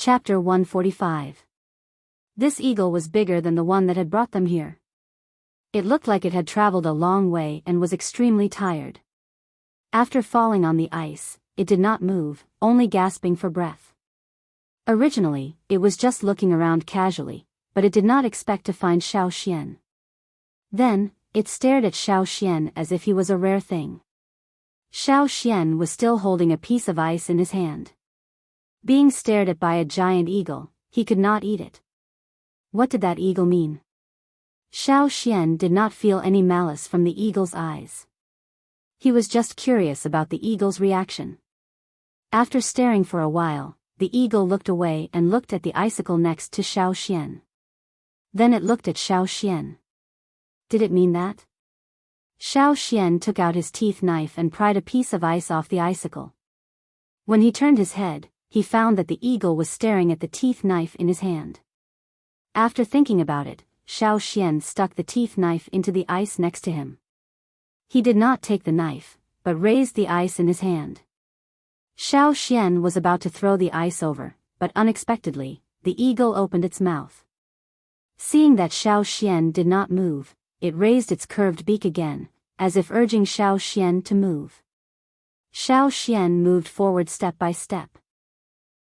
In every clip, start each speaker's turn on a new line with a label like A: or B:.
A: Chapter 145. This eagle was bigger than the one that had brought them here. It looked like it had traveled a long way and was extremely tired. After falling on the ice, it did not move, only gasping for breath. Originally, it was just looking around casually, but it did not expect to find Xiao Xian. Then, it stared at Xiao Xian as if he was a rare thing. Xiao Xian was still holding a piece of ice in his hand. Being stared at by a giant eagle, he could not eat it. What did that eagle mean? Xiao Xian did not feel any malice from the eagle's eyes. He was just curious about the eagle's reaction. After staring for a while, the eagle looked away and looked at the icicle next to Xiao Xian. Then it looked at Xiao Xian. Did it mean that? Xiao Xian took out his teeth knife and pried a piece of ice off the icicle. When he turned his head, he found that the eagle was staring at the teeth knife in his hand. After thinking about it, Xiao Xian stuck the teeth knife into the ice next to him. He did not take the knife, but raised the ice in his hand. Xiao Xian was about to throw the ice over, but unexpectedly, the eagle opened its mouth. Seeing that Xiao Xian did not move, it raised its curved beak again, as if urging Xiao Xian to move. Xiao Xian moved forward step by step.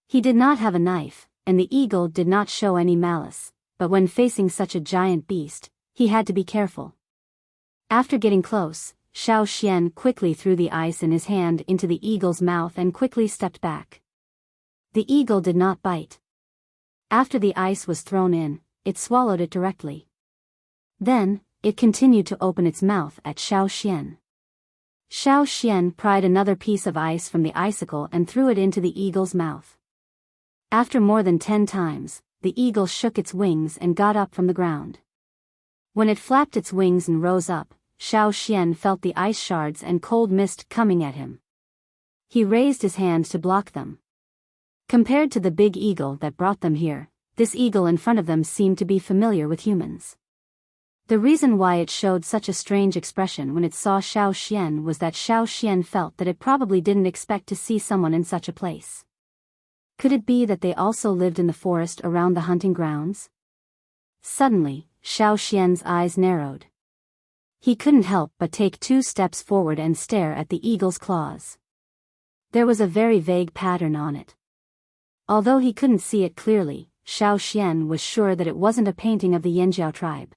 A: He did not have a knife, and the eagle did not show any malice, but when facing such a giant beast, he had to be careful. After getting close, Xiao Xian quickly threw the ice in his hand into the eagle's mouth and quickly stepped back. The eagle did not bite. After the ice was thrown in, it swallowed it directly. Then, it continued to open its mouth at Xiao Xian. Xiao Xian pried another piece of ice from the icicle and threw it into the eagle's mouth. After more than 10 times, the eagle shook its wings and got up from the ground. When it flapped its wings and rose up, Xiao Xian felt the ice shards and cold mist coming at him. He raised his hand to block them. Compared to the big eagle that brought them here, this eagle in front of them seemed to be familiar with humans. The reason why it showed such a strange expression when it saw Xiao Xian was that Xiao Xian felt that it probably didn't expect to see someone in such a place. Could it be that they also lived in the forest around the hunting grounds? Suddenly, Xiao Xian's eyes narrowed. He couldn't help but take 2 steps forward and stare at the eagle's claws. There was a very vague pattern on it. Although he couldn't see it clearly, Xiao Xian was sure that it wasn't a painting of the Yanjiao tribe.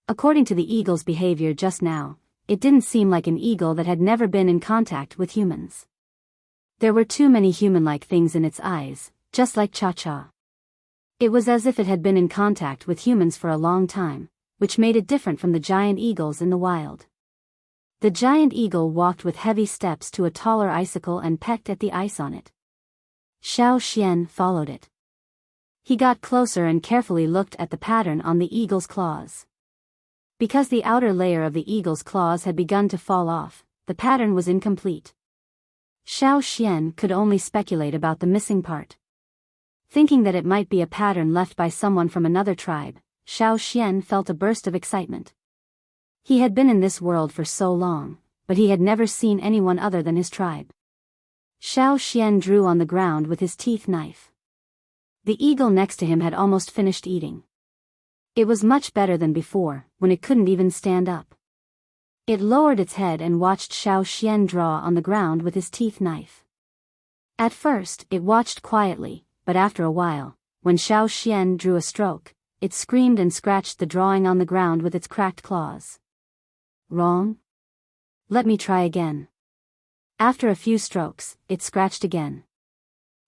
A: According to the eagle's behavior just now, it didn't seem like an eagle that had never been in contact with humans. There were too many human-like things in its eyes, just like Cha-Cha. It was as if it had been in contact with humans for a long time, which made it different from the giant eagles in the wild. The giant eagle walked with heavy steps to a taller icicle and pecked at the ice on it. Xiao Xian followed it. He got closer and carefully looked at the pattern on the eagle's claws. Because the outer layer of the eagle's claws had begun to fall off, the pattern was incomplete. Xiao Xian could only speculate about the missing part. Thinking that it might be a pattern left by someone from another tribe, Xiao Xian felt a burst of excitement. He had been in this world for so long, but he had never seen anyone other than his tribe. Xiao Xian drew on the ground with his teeth knife. The eagle next to him had almost finished eating. It was much better than before, when it couldn't even stand up. It lowered its head and watched Xiao Xian draw on the ground with his teeth knife. At first, it watched quietly, but after a while, when Xiao Xian drew a stroke, it screamed and scratched the drawing on the ground with its cracked claws. Wrong? Let me try again. After a few strokes, it scratched again.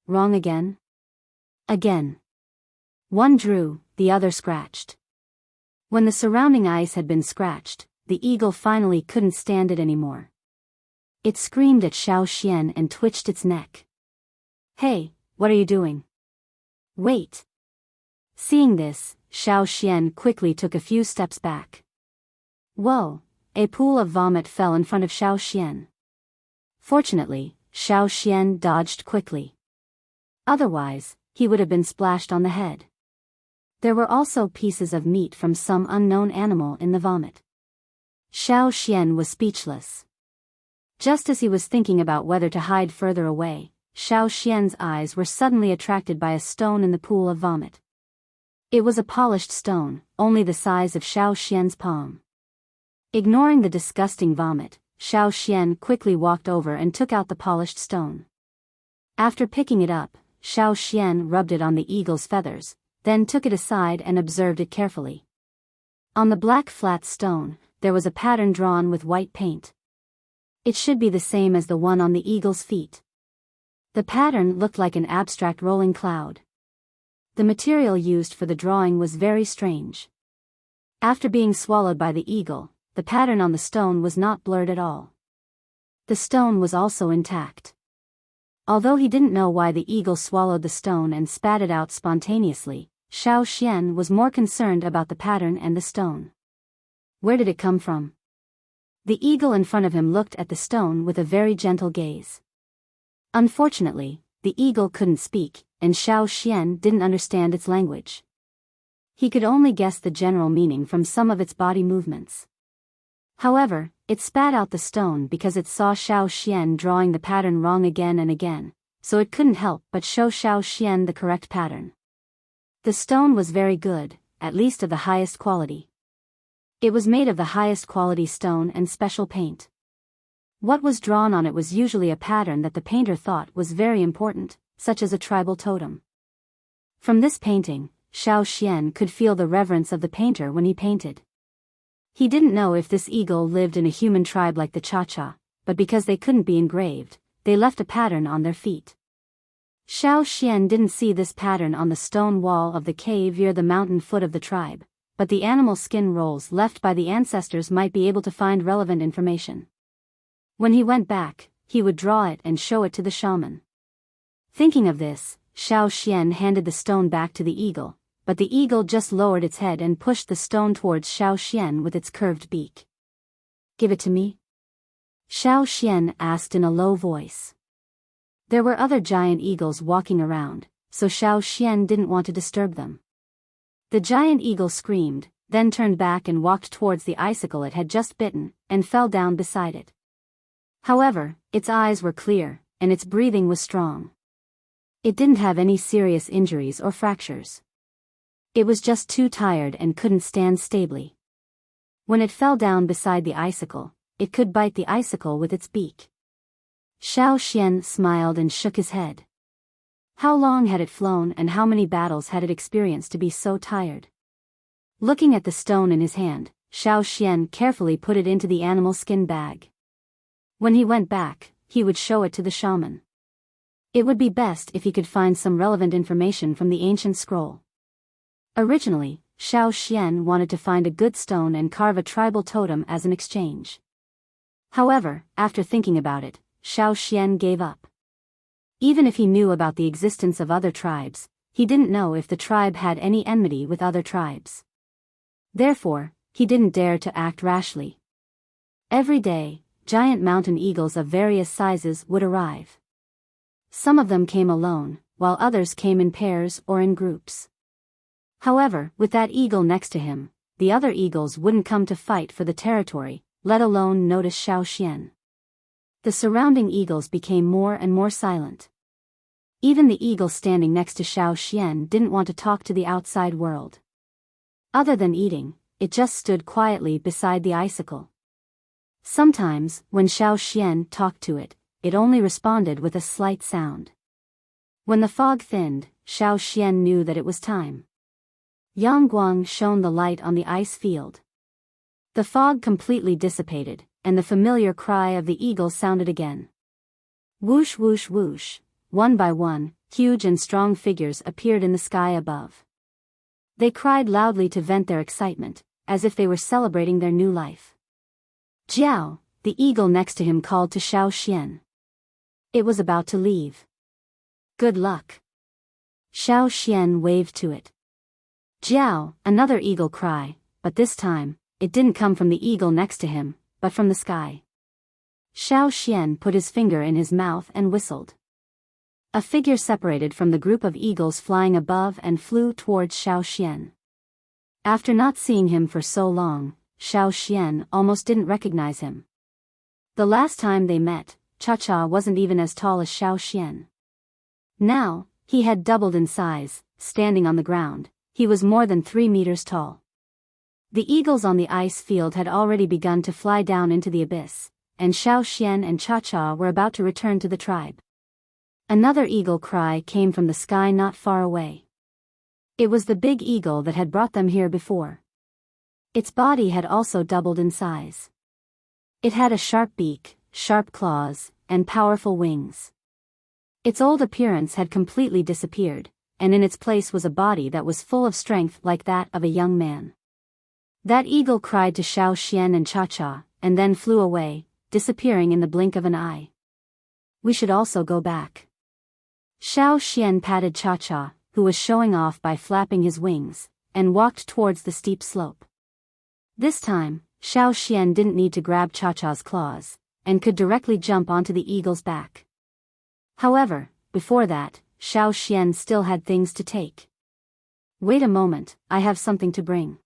A: Wrong again? Again. One drew, the other scratched. When the surrounding ice had been scratched, the eagle finally couldn't stand it anymore. It screamed at Xiao Xian and twitched its neck. Hey, what are you doing? Wait. Seeing this, Xiao Xian quickly took a few steps back. Whoa, a pool of vomit fell in front of Xiao Xian. Fortunately, Xiao Xian dodged quickly. Otherwise, he would have been splashed on the head. There were also pieces of meat from some unknown animal in the vomit. Xiao Xian was speechless. Just as he was thinking about whether to hide further away, Xiao Xian's eyes were suddenly attracted by a stone in the pool of vomit. It was a polished stone, only the size of Xiao Xian's palm. Ignoring the disgusting vomit, Xiao Xian quickly walked over and took out the polished stone. After picking it up, Xiao Xian rubbed it on the eagle's feathers, then took it aside and observed it carefully. On the black flat stone, there was a pattern drawn with white paint. It should be the same as the one on the eagle's feet. The pattern looked like an abstract rolling cloud. The material used for the drawing was very strange. After being swallowed by the eagle, the pattern on the stone was not blurred at all. The stone was also intact. Although he didn't know why the eagle swallowed the stone and spat it out spontaneously, Xiao Xian was more concerned about the pattern and the stone. Where did it come from? The eagle in front of him looked at the stone with a very gentle gaze. Unfortunately, the eagle couldn't speak, and Xiao Xian didn't understand its language. He could only guess the general meaning from some of its body movements. However, it spat out the stone because it saw Xiao Xian drawing the pattern wrong again and again, so it couldn't help but show Xiao Xian the correct pattern. The stone was very good, at least of the highest quality. It was made of the highest quality stone and special paint. What was drawn on it was usually a pattern that the painter thought was very important, such as a tribal totem. From this painting, Xiao Xian could feel the reverence of the painter when he painted. He didn't know if this eagle lived in a human tribe like the Cha-Cha, but because they couldn't be engraved, they left a pattern on their feet. Xiao Xian didn't see this pattern on the stone wall of the cave near the mountain foot of the tribe, but the animal skin rolls left by the ancestors might be able to find relevant information. When he went back, he would draw it and show it to the shaman. Thinking of this, Xiao Xian handed the stone back to the eagle, but the eagle just lowered its head and pushed the stone towards Xiao Xian with its curved beak. "Give it to me?" Xiao Xian asked in a low voice. There were other giant eagles walking around, so Xiao Xian didn't want to disturb them. The giant eagle screamed, then turned back and walked towards the icicle it had just bitten, and fell down beside it. However, its eyes were clear, and its breathing was strong. It didn't have any serious injuries or fractures. It was just too tired and couldn't stand stably. When it fell down beside the icicle, it could bite the icicle with its beak. Xiao Xian smiled and shook his head. How long had it flown and how many battles had it experienced to be so tired? Looking at the stone in his hand, Xiao Xian carefully put it into the animal skin bag. When he went back, he would show it to the shaman. It would be best if he could find some relevant information from the ancient scroll. Originally, Xiao Xian wanted to find a good stone and carve a tribal totem as an exchange. However, after thinking about it, Xiao Xian gave up. Even if he knew about the existence of other tribes, he didn't know if the tribe had any enmity with other tribes. Therefore, he didn't dare to act rashly. Every day, giant mountain eagles of various sizes would arrive. Some of them came alone, while others came in pairs or in groups. However, with that eagle next to him, the other eagles wouldn't come to fight for the territory, let alone notice Xiao Xian. The surrounding eagles became more and more silent. Even the eagle standing next to Xiao Xian didn't want to talk to the outside world. Other than eating, it just stood quietly beside the icicle. Sometimes, when Xiao Xian talked to it, it only responded with a slight sound. When the fog thinned, Xiao Xian knew that it was time. Yangguang shone the light on the ice field. The fog completely dissipated, and the familiar cry of the eagle sounded again. Whoosh whoosh whoosh, one by one, huge and strong figures appeared in the sky above. They cried loudly to vent their excitement, as if they were celebrating their new life. Jiao, the eagle next to him, called to Xiao Xian. It was about to leave. Good luck. Xiao Xian waved to it. Jiao, another eagle cry, but this time, it didn't come from the eagle next to him, but from the sky. Xiao Xian put his finger in his mouth and whistled. A figure separated from the group of eagles flying above and flew towards Xiao Xian. After not seeing him for so long, Xiao Xian almost didn't recognize him. The last time they met, Cha-Cha wasn't even as tall as Xiao Xian. Now, he had doubled in size. Standing on the ground, he was more than 3 meters tall. The eagles on the ice field had already begun to fly down into the abyss, and Xiao Xian and Cha Cha were about to return to the tribe. Another eagle cry came from the sky not far away. It was the big eagle that had brought them here before. Its body had also doubled in size. It had a sharp beak, sharp claws, and powerful wings. Its old appearance had completely disappeared, and in its place was a body that was full of strength like that of a young man. That eagle cried to Xiao Xian and Cha Cha, and then flew away, disappearing in the blink of an eye. We should also go back. Xiao Xian patted Cha Cha, who was showing off by flapping his wings, and walked towards the steep slope. This time, Xiao Xian didn't need to grab Cha Cha's claws, and could directly jump onto the eagle's back. However, before that, Xiao Xian still had things to take. Wait a moment, I have something to bring.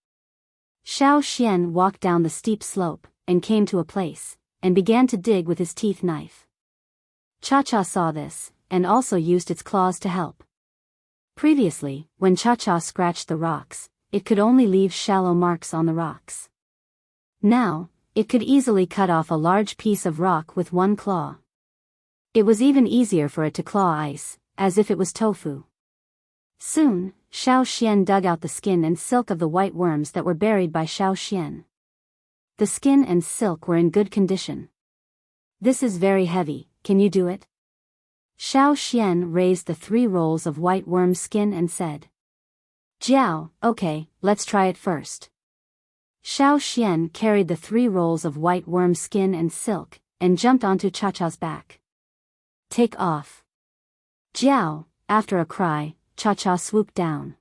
A: Xiao Xian walked down the steep slope, and came to a place, and began to dig with his teeth knife. Cha Cha saw this, and also used its claws to help. Previously, when Cha Cha scratched the rocks, it could only leave shallow marks on the rocks. Now, it could easily cut off a large piece of rock with one claw. It was even easier for it to claw ice, as if it was tofu. Soon, Xiao Xian dug out the skin and silk of the white worms that were buried by Xiao Xian. The skin and silk were in good condition. This is very heavy, can you do it? Xiao Xian raised the 3 rolls of white worm skin and said. Jiao, okay, let's try it first. Xiao Xian carried the 3 rolls of white worm skin and silk, and jumped onto Cha Cha's back. Take off. Jiao, after a cry, Cha Cha swooped down.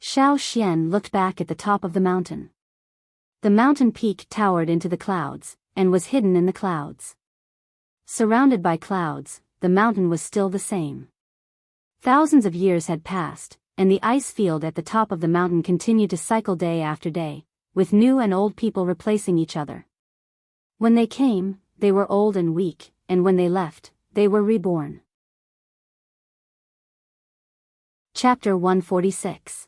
A: Xiao Xian looked back at the top of the mountain. The mountain peak towered into the clouds, and was hidden in the clouds. Surrounded by clouds, the mountain was still the same. Thousands of years had passed, and the ice field at the top of the mountain continued to cycle day after day, with new and old people replacing each other. When they came, they were old and weak, and when they left, they were reborn. Chapter 146.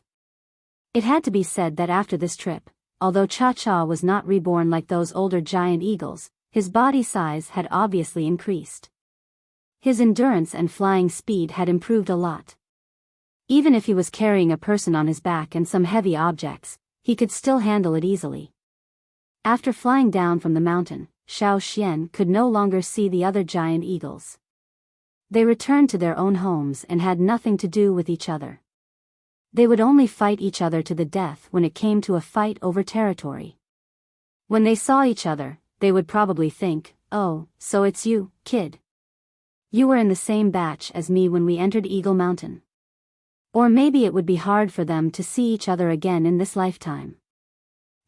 A: It had to be said that after this trip, although Cha Cha was not reborn like those older giant eagles, his body size had obviously increased. His endurance and flying speed had improved a lot. Even if he was carrying a person on his back and some heavy objects, he could still handle it easily. After flying down from the mountain, Xiao Xian could no longer see the other giant eagles. They returned to their own homes and had nothing to do with each other. They would only fight each other to the death when it came to a fight over territory. When they saw each other, they would probably think, oh, so it's you, kid. You were in the same batch as me when we entered Eagle Mountain. Or maybe it would be hard for them to see each other again in this lifetime.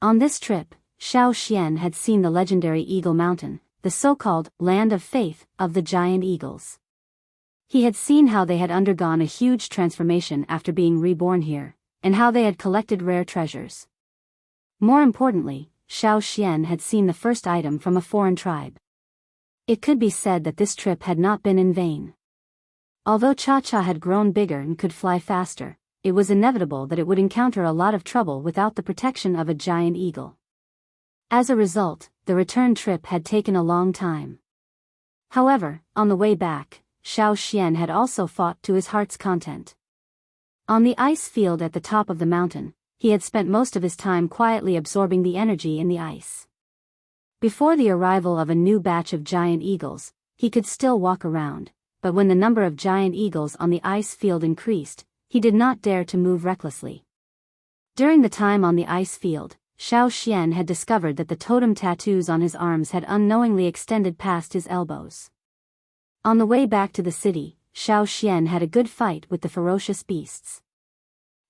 A: On this trip, Xiao Xian had seen the legendary Eagle Mountain, the so-called Land of Faith of the giant eagles. He had seen how they had undergone a huge transformation after being reborn here, and how they had collected rare treasures. More importantly, Xiao Xian had seen the first item from a foreign tribe. It could be said that this trip had not been in vain. Although Cha Cha had grown bigger and could fly faster, it was inevitable that it would encounter a lot of trouble without the protection of a giant eagle. As a result, the return trip had taken a long time. However, on the way back, Xiao Xian had also fought to his heart's content. On the ice field at the top of the mountain, he had spent most of his time quietly absorbing the energy in the ice. Before the arrival of a new batch of giant eagles, he could still walk around, but when the number of giant eagles on the ice field increased, he did not dare to move recklessly. During the time on the ice field, Xiao Xian had discovered that the totem tattoos on his arms had unknowingly extended past his elbows. On the way back to the city, Xiao Xian had a good fight with the ferocious beasts.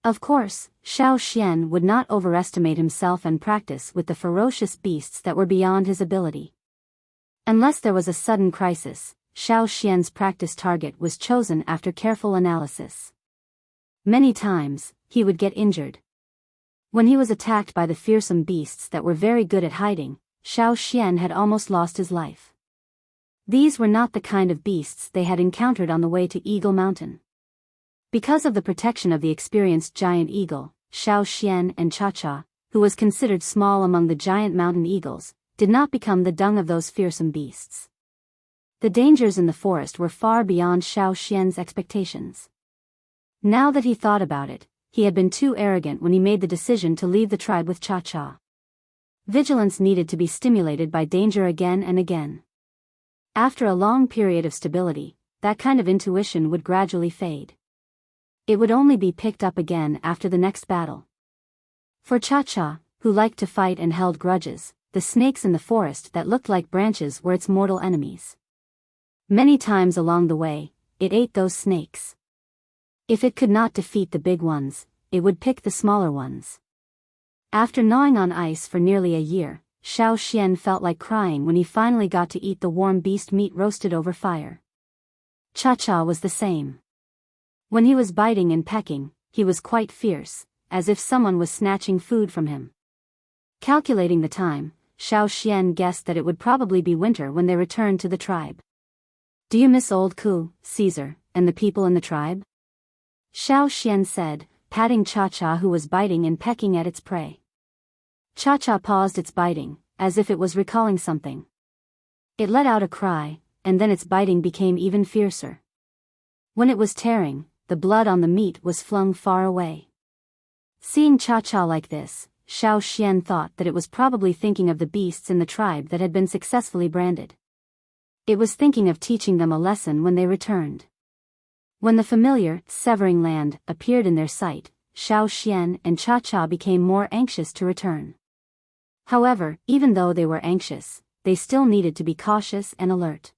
A: Of course, Xiao Xian would not overestimate himself and practice with the ferocious beasts that were beyond his ability. Unless there was a sudden crisis, Xiao Xian's practice target was chosen after careful analysis. Many times, he would get injured. When he was attacked by the fearsome beasts that were very good at hiding, Xiao Xian had almost lost his life. These were not the kind of beasts they had encountered on the way to Eagle Mountain. Because of the protection of the experienced giant eagle, Xiao Xian and Cha-Cha, who was considered small among the giant mountain eagles, did not become the dung of those fearsome beasts. The dangers in the forest were far beyond Xiao Xian's expectations. Now that he thought about it, he had been too arrogant when he made the decision to leave the tribe with Cha-Cha. Vigilance needed to be stimulated by danger again and again. After a long period of stability, that kind of intuition would gradually fade. It would only be picked up again after the next battle. For Cha-Cha, who liked to fight and held grudges, the snakes in the forest that looked like branches were its mortal enemies. Many times along the way, it ate those snakes. If it could not defeat the big ones, it would pick the smaller ones. After gnawing on ice for nearly a year, Xiao Xian felt like crying when he finally got to eat the warm beast meat roasted over fire. Cha-Cha was the same. When he was biting and pecking, he was quite fierce, as if someone was snatching food from him. Calculating the time, Xiao Xian guessed that it would probably be winter when they returned to the tribe. "Do you miss old Ku, Caesar, and the people in the tribe?" Xiao Xian said, patting Cha-Cha who was biting and pecking at its prey. Cha-Cha paused its biting, as if it was recalling something. It let out a cry, and then its biting became even fiercer. When it was tearing, the blood on the meat was flung far away. Seeing Cha-Cha like this, Xiao Xian thought that it was probably thinking of the beasts in the tribe that had been successfully branded. It was thinking of teaching them a lesson when they returned. When the familiar, severing land appeared in their sight, Xiao Xian and Cha-Cha became more anxious to return. However, even though they were anxious, they still needed to be cautious and alert.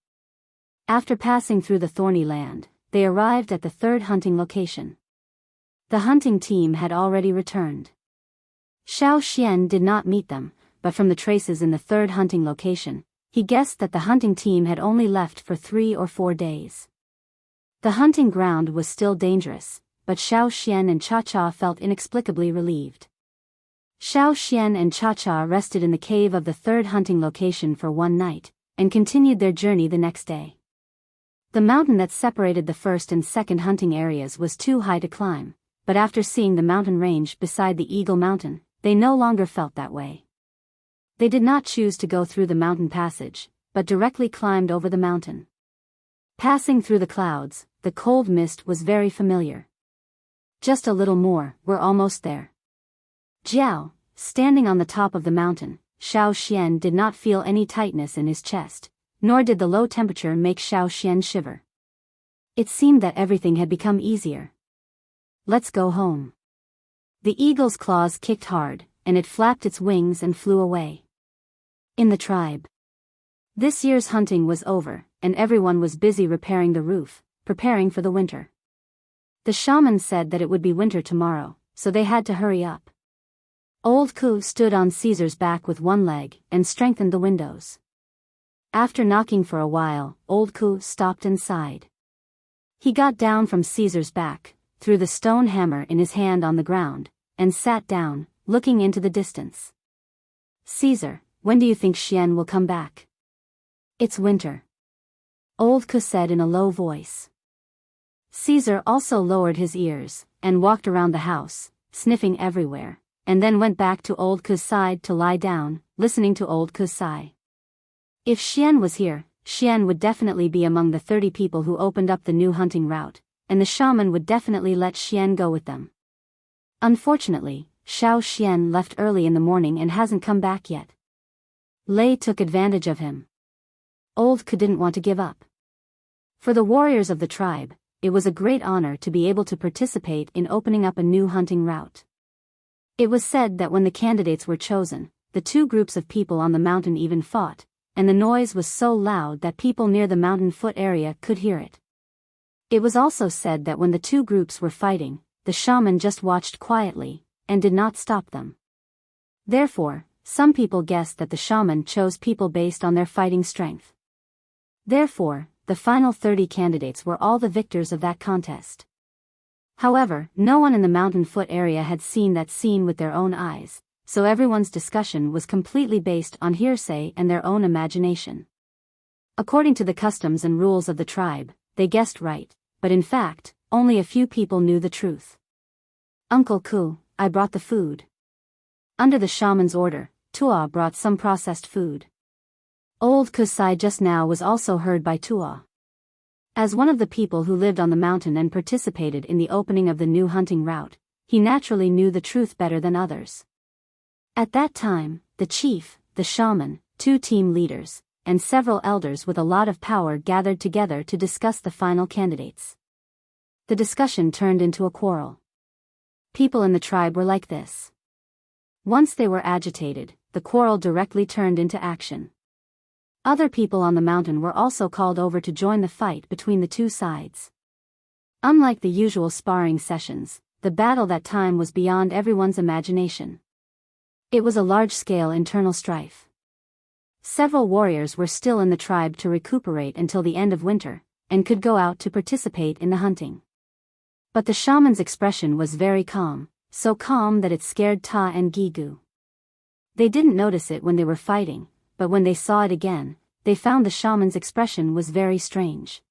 A: After passing through the thorny land, they arrived at the third hunting location. The hunting team had already returned. Xiao Xian did not meet them, but from the traces in the third hunting location, he guessed that the hunting team had only left for 3 or 4 days. The hunting ground was still dangerous, but Xiao Xian and Cha-Cha felt inexplicably relieved. Xiao Xian and Cha-Cha rested in the cave of the third hunting location for one night, and continued their journey the next day. The mountain that separated the first and second hunting areas was too high to climb, but after seeing the mountain range beside the Eagle Mountain, they no longer felt that way. They did not choose to go through the mountain passage, but directly climbed over the mountain. Passing through the clouds, the cold mist was very familiar. Just a little more, we're almost there. Biyao, standing on the top of the mountain, Xiao Xian did not feel any tightness in his chest, nor did the low temperature make Xiao Xian shiver. It seemed that everything had become easier. "Let's go home." The eagle's claws kicked hard, and it flapped its wings and flew away. In the tribe, this year's hunting was over, and everyone was busy repairing the roof, preparing for the winter. The shaman said that it would be winter tomorrow, so they had to hurry up. Old Ku stood on Caesar's back with one leg and strengthened the windows. After knocking for a while, Old Ku stopped and sighed. He got down from Caesar's back, threw the stone hammer in his hand on the ground, and sat down, looking into the distance. "Caesar, when do you think Xian will come back?" "It's winter," Old Ku said in a low voice. Caesar also lowered his ears, and walked around the house, sniffing everywhere, and then went back to Old Ku's side to lie down, listening to Old Ku sigh. If Xian was here, Xian would definitely be among the 30 people who opened up the new hunting route, and the shaman would definitely let Xian go with them. Unfortunately, Xiao Xian left early in the morning and hasn't come back yet. Lei took advantage of him. Old Ku didn't want to give up. For the warriors of the tribe, it was a great honor to be able to participate in opening up a new hunting route. It was said that when the candidates were chosen, the two groups of people on the mountain even fought, and the noise was so loud that people near the mountain foot area could hear it. It was also said that when the two groups were fighting, the shaman just watched quietly, and did not stop them. Therefore, some people guessed that the shaman chose people based on their fighting strength. Therefore, the final 30 candidates were all the victors of that contest. However, no one in the mountain foot area had seen that scene with their own eyes, so everyone's discussion was completely based on hearsay and their own imagination. According to the customs and rules of the tribe, they guessed right, but in fact, only a few people knew the truth. Uncle Ku, I brought the food. Under the shaman's order, Tua brought some processed food. Old Ku's sigh just now was also heard by Tua. As one of the people who lived on the mountain and participated in the opening of the new hunting route, he naturally knew the truth better than others. At that time, the chief, the shaman, 2 team leaders, and several elders with a lot of power gathered together to discuss the final candidates. The discussion turned into a quarrel. People in the tribe were like this. Once they were agitated, the quarrel directly turned into action. Other people on the mountain were also called over to join the fight between the 2 sides. Unlike the usual sparring sessions, the battle that time was beyond everyone's imagination. It was a large-scale internal strife. Several warriors were still in the tribe to recuperate until the end of winter, and could go out to participate in the hunting. But the shaman's expression was very calm, so calm that it scared Ta and Gigu. They didn't notice it when they were fighting, but when they saw it again, they found the shaman's expression was very strange.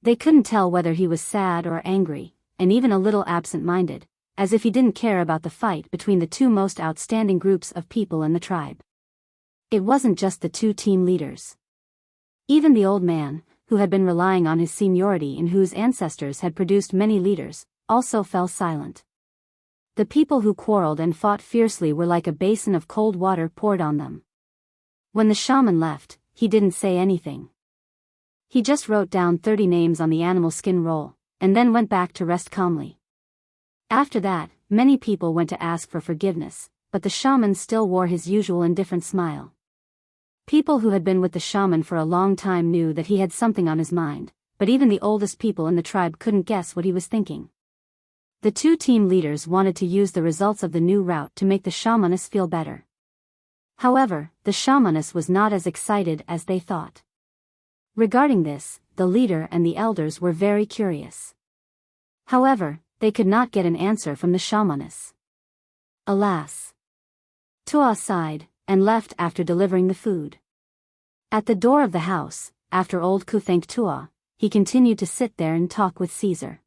A: They couldn't tell whether he was sad or angry, and even a little absent-minded, as if he didn't care about the fight between the 2 most outstanding groups of people in the tribe. It wasn't just the 2 team leaders. Even the old man, who had been relying on his seniority and whose ancestors had produced many leaders, also fell silent. The people who quarreled and fought fiercely were like a basin of cold water poured on them. When the shaman left, he didn't say anything. He just wrote down 30 names on the animal skin roll, and then went back to rest calmly. After that, many people went to ask for forgiveness, but the shaman still wore his usual indifferent smile. People who had been with the shaman for a long time knew that he had something on his mind, but even the oldest people in the tribe couldn't guess what he was thinking. The 2 team leaders wanted to use the results of the new route to make the shamaness feel better. However, the shamaness was not as excited as they thought. Regarding this, the leader and the elders were very curious. However, they could not get an answer from the shamaness. Alas! Tua sighed, and left after delivering the food. At the door of the house, after old Ku thanked Tua, he continued to sit there and talk with Caesar.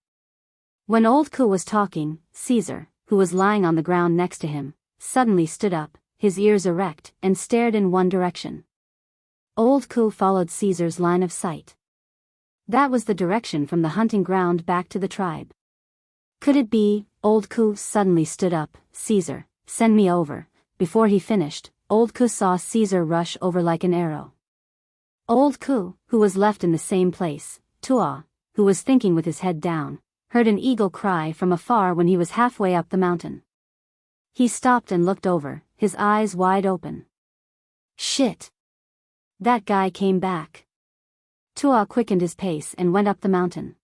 A: When old Ku was talking, Caesar, who was lying on the ground next to him, suddenly stood up, his ears erect, and stared in one direction. Old Ku followed Caesar's line of sight. That was the direction from the hunting ground back to the tribe. Could it be? Old Ku suddenly stood up. Caesar, send me over. Before he finished, Old Ku saw Caesar rush over like an arrow. Old Ku, who was left in the same place, Tua, who was thinking with his head down, heard an eagle cry from afar when he was halfway up the mountain. He stopped and looked over, his eyes wide open. Shit! That guy came back. Tua quickened his pace and went up the mountain.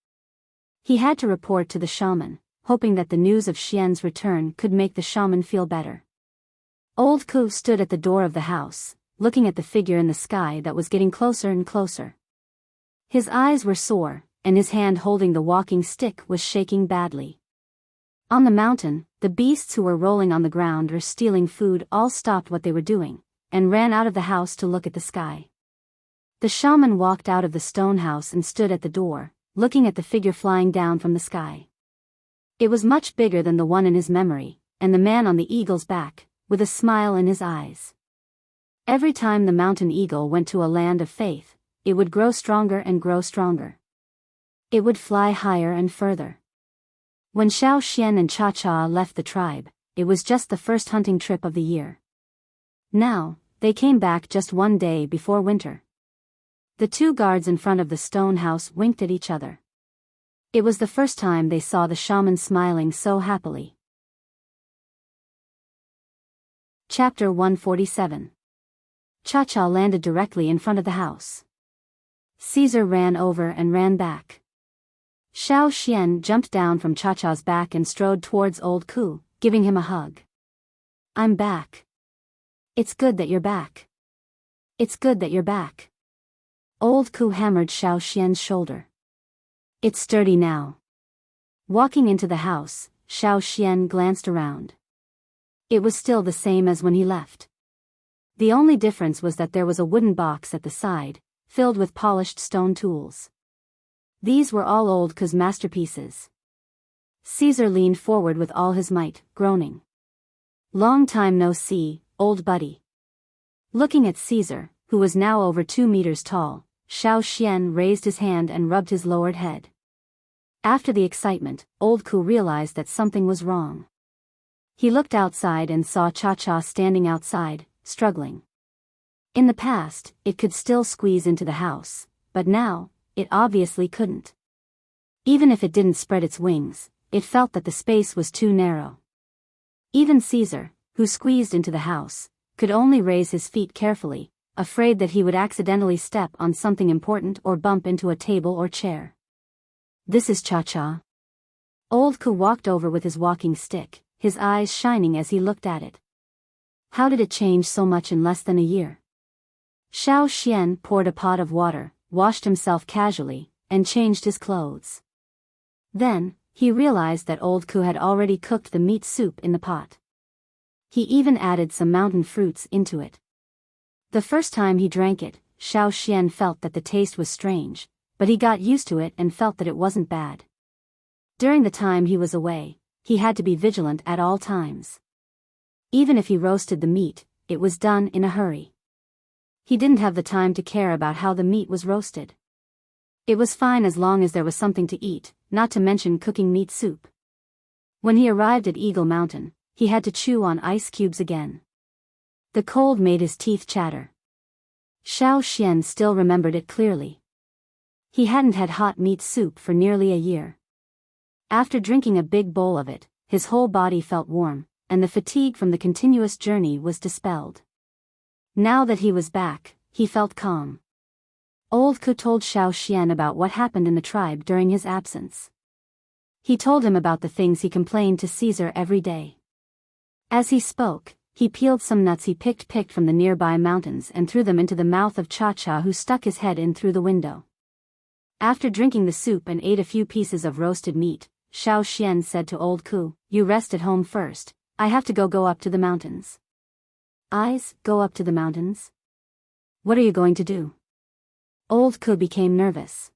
A: He had to report to the shaman, hoping that the news of Xian's return could make the shaman feel better. Old Ku stood at the door of the house, looking at the figure in the sky that was getting closer and closer. His eyes were sore, and his hand holding the walking stick was shaking badly. On the mountain, the beasts who were rolling on the ground or stealing food all stopped what they were doing, and ran out of the house to look at the sky. The shaman walked out of the stone house and stood at the door, looking at the figure flying down from the sky. It was much bigger than the one in his memory, and the man on the eagle's back, with a smile in his eyes. Every time the mountain eagle went to a land of faith, it would grow stronger and grow stronger. It would fly higher and further. When Xiao Xian and Cha Cha left the tribe, it was just the first hunting trip of the year. Now, they came back just one day before winter. The 2 guards in front of the stone house winked at each other. It was the first time they saw the shaman smiling so happily. Chapter 147. Cha-Cha landed directly in front of the house. Caesar ran over and ran back. Xiao Xian jumped down from Cha-Cha's back and strode towards old Ku, giving him a hug. I'm back. It's good that you're back. It's good that you're back. Old Ku hammered Xiao Xian's shoulder. It's sturdy now. Walking into the house, Xiao Xian glanced around. It was still the same as when he left. The only difference was that there was a wooden box at the side, filled with polished stone tools. These were all Old Ku's masterpieces. Caesar leaned forward with all his might, groaning. "Long time no see, old buddy." Looking at Caesar, who was now over 2 meters tall, Xiao Xian raised his hand and rubbed his lowered head. After the excitement, Old Ku realized that something was wrong. He looked outside and saw Cha-Cha standing outside, struggling. In the past, it could still squeeze into the house, but now, it obviously couldn't. Even if it didn't spread its wings, it felt that the space was too narrow. Even Caesar, who squeezed into the house, could only raise his feet carefully, afraid that he would accidentally step on something important or bump into a table or chair. "This is Cha-Cha." Old Ku walked over with his walking stick, his eyes shining as he looked at it. How did it change so much in less than a year? Xiao Xian poured a pot of water, washed himself casually, and changed his clothes. Then, he realized that Old Ku had already cooked the meat soup in the pot. He even added some mountain fruits into it. The first time he drank it, Xiao Xian felt that the taste was strange, but he got used to it and felt that it wasn't bad. During the time he was away, he had to be vigilant at all times. Even if he roasted the meat, it was done in a hurry. He didn't have the time to care about how the meat was roasted. It was fine as long as there was something to eat, not to mention cooking meat soup. When he arrived at Eagle Mountain, he had to chew on ice cubes again. The cold made his teeth chatter. Xiao Xian still remembered it clearly. He hadn't had hot meat soup for nearly a year. After drinking a big bowl of it, his whole body felt warm, and the fatigue from the continuous journey was dispelled. Now that he was back, he felt calm. Old Ku told Xiao Xian about what happened in the tribe during his absence. He told him about the things he complained to Caesar every day. As he spoke, he peeled some nuts he picked from the nearby mountains and threw them into the mouth of Cha-Cha, who stuck his head in through the window. After drinking the soup and ate a few pieces of roasted meat, Xiao Xian said to Old Ku, "You rest at home first, I have to go up to the mountains." Go up to the mountains? What are you going to do?" Old Ku became nervous.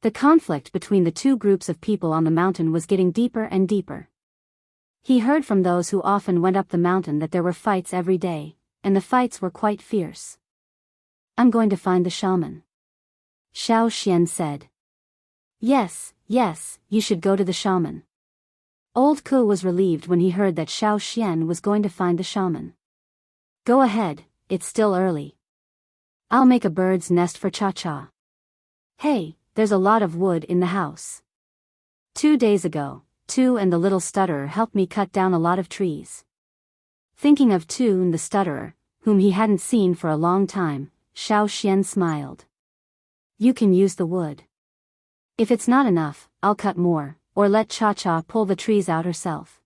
A: The conflict between the two groups of people on the mountain was getting deeper and deeper. He heard from those who often went up the mountain that there were fights every day, and the fights were quite fierce. "I'm going to find the shaman," Xiao Xian said. Yes, you should go to the shaman." Old Ku was relieved when he heard that Xiao Xian was going to find the shaman. "Go ahead, it's still early. I'll make a bird's nest for Cha-Cha. Hey, there's a lot of wood in the house. 2 days ago, Tu and the little stutterer helped me cut down a lot of trees." Thinking of Tu and the stutterer, whom he hadn't seen for a long time, Xiao Xian smiled. "You can use the wood. If it's not enough, I'll cut more, or let Cha-Cha pull the trees out herself."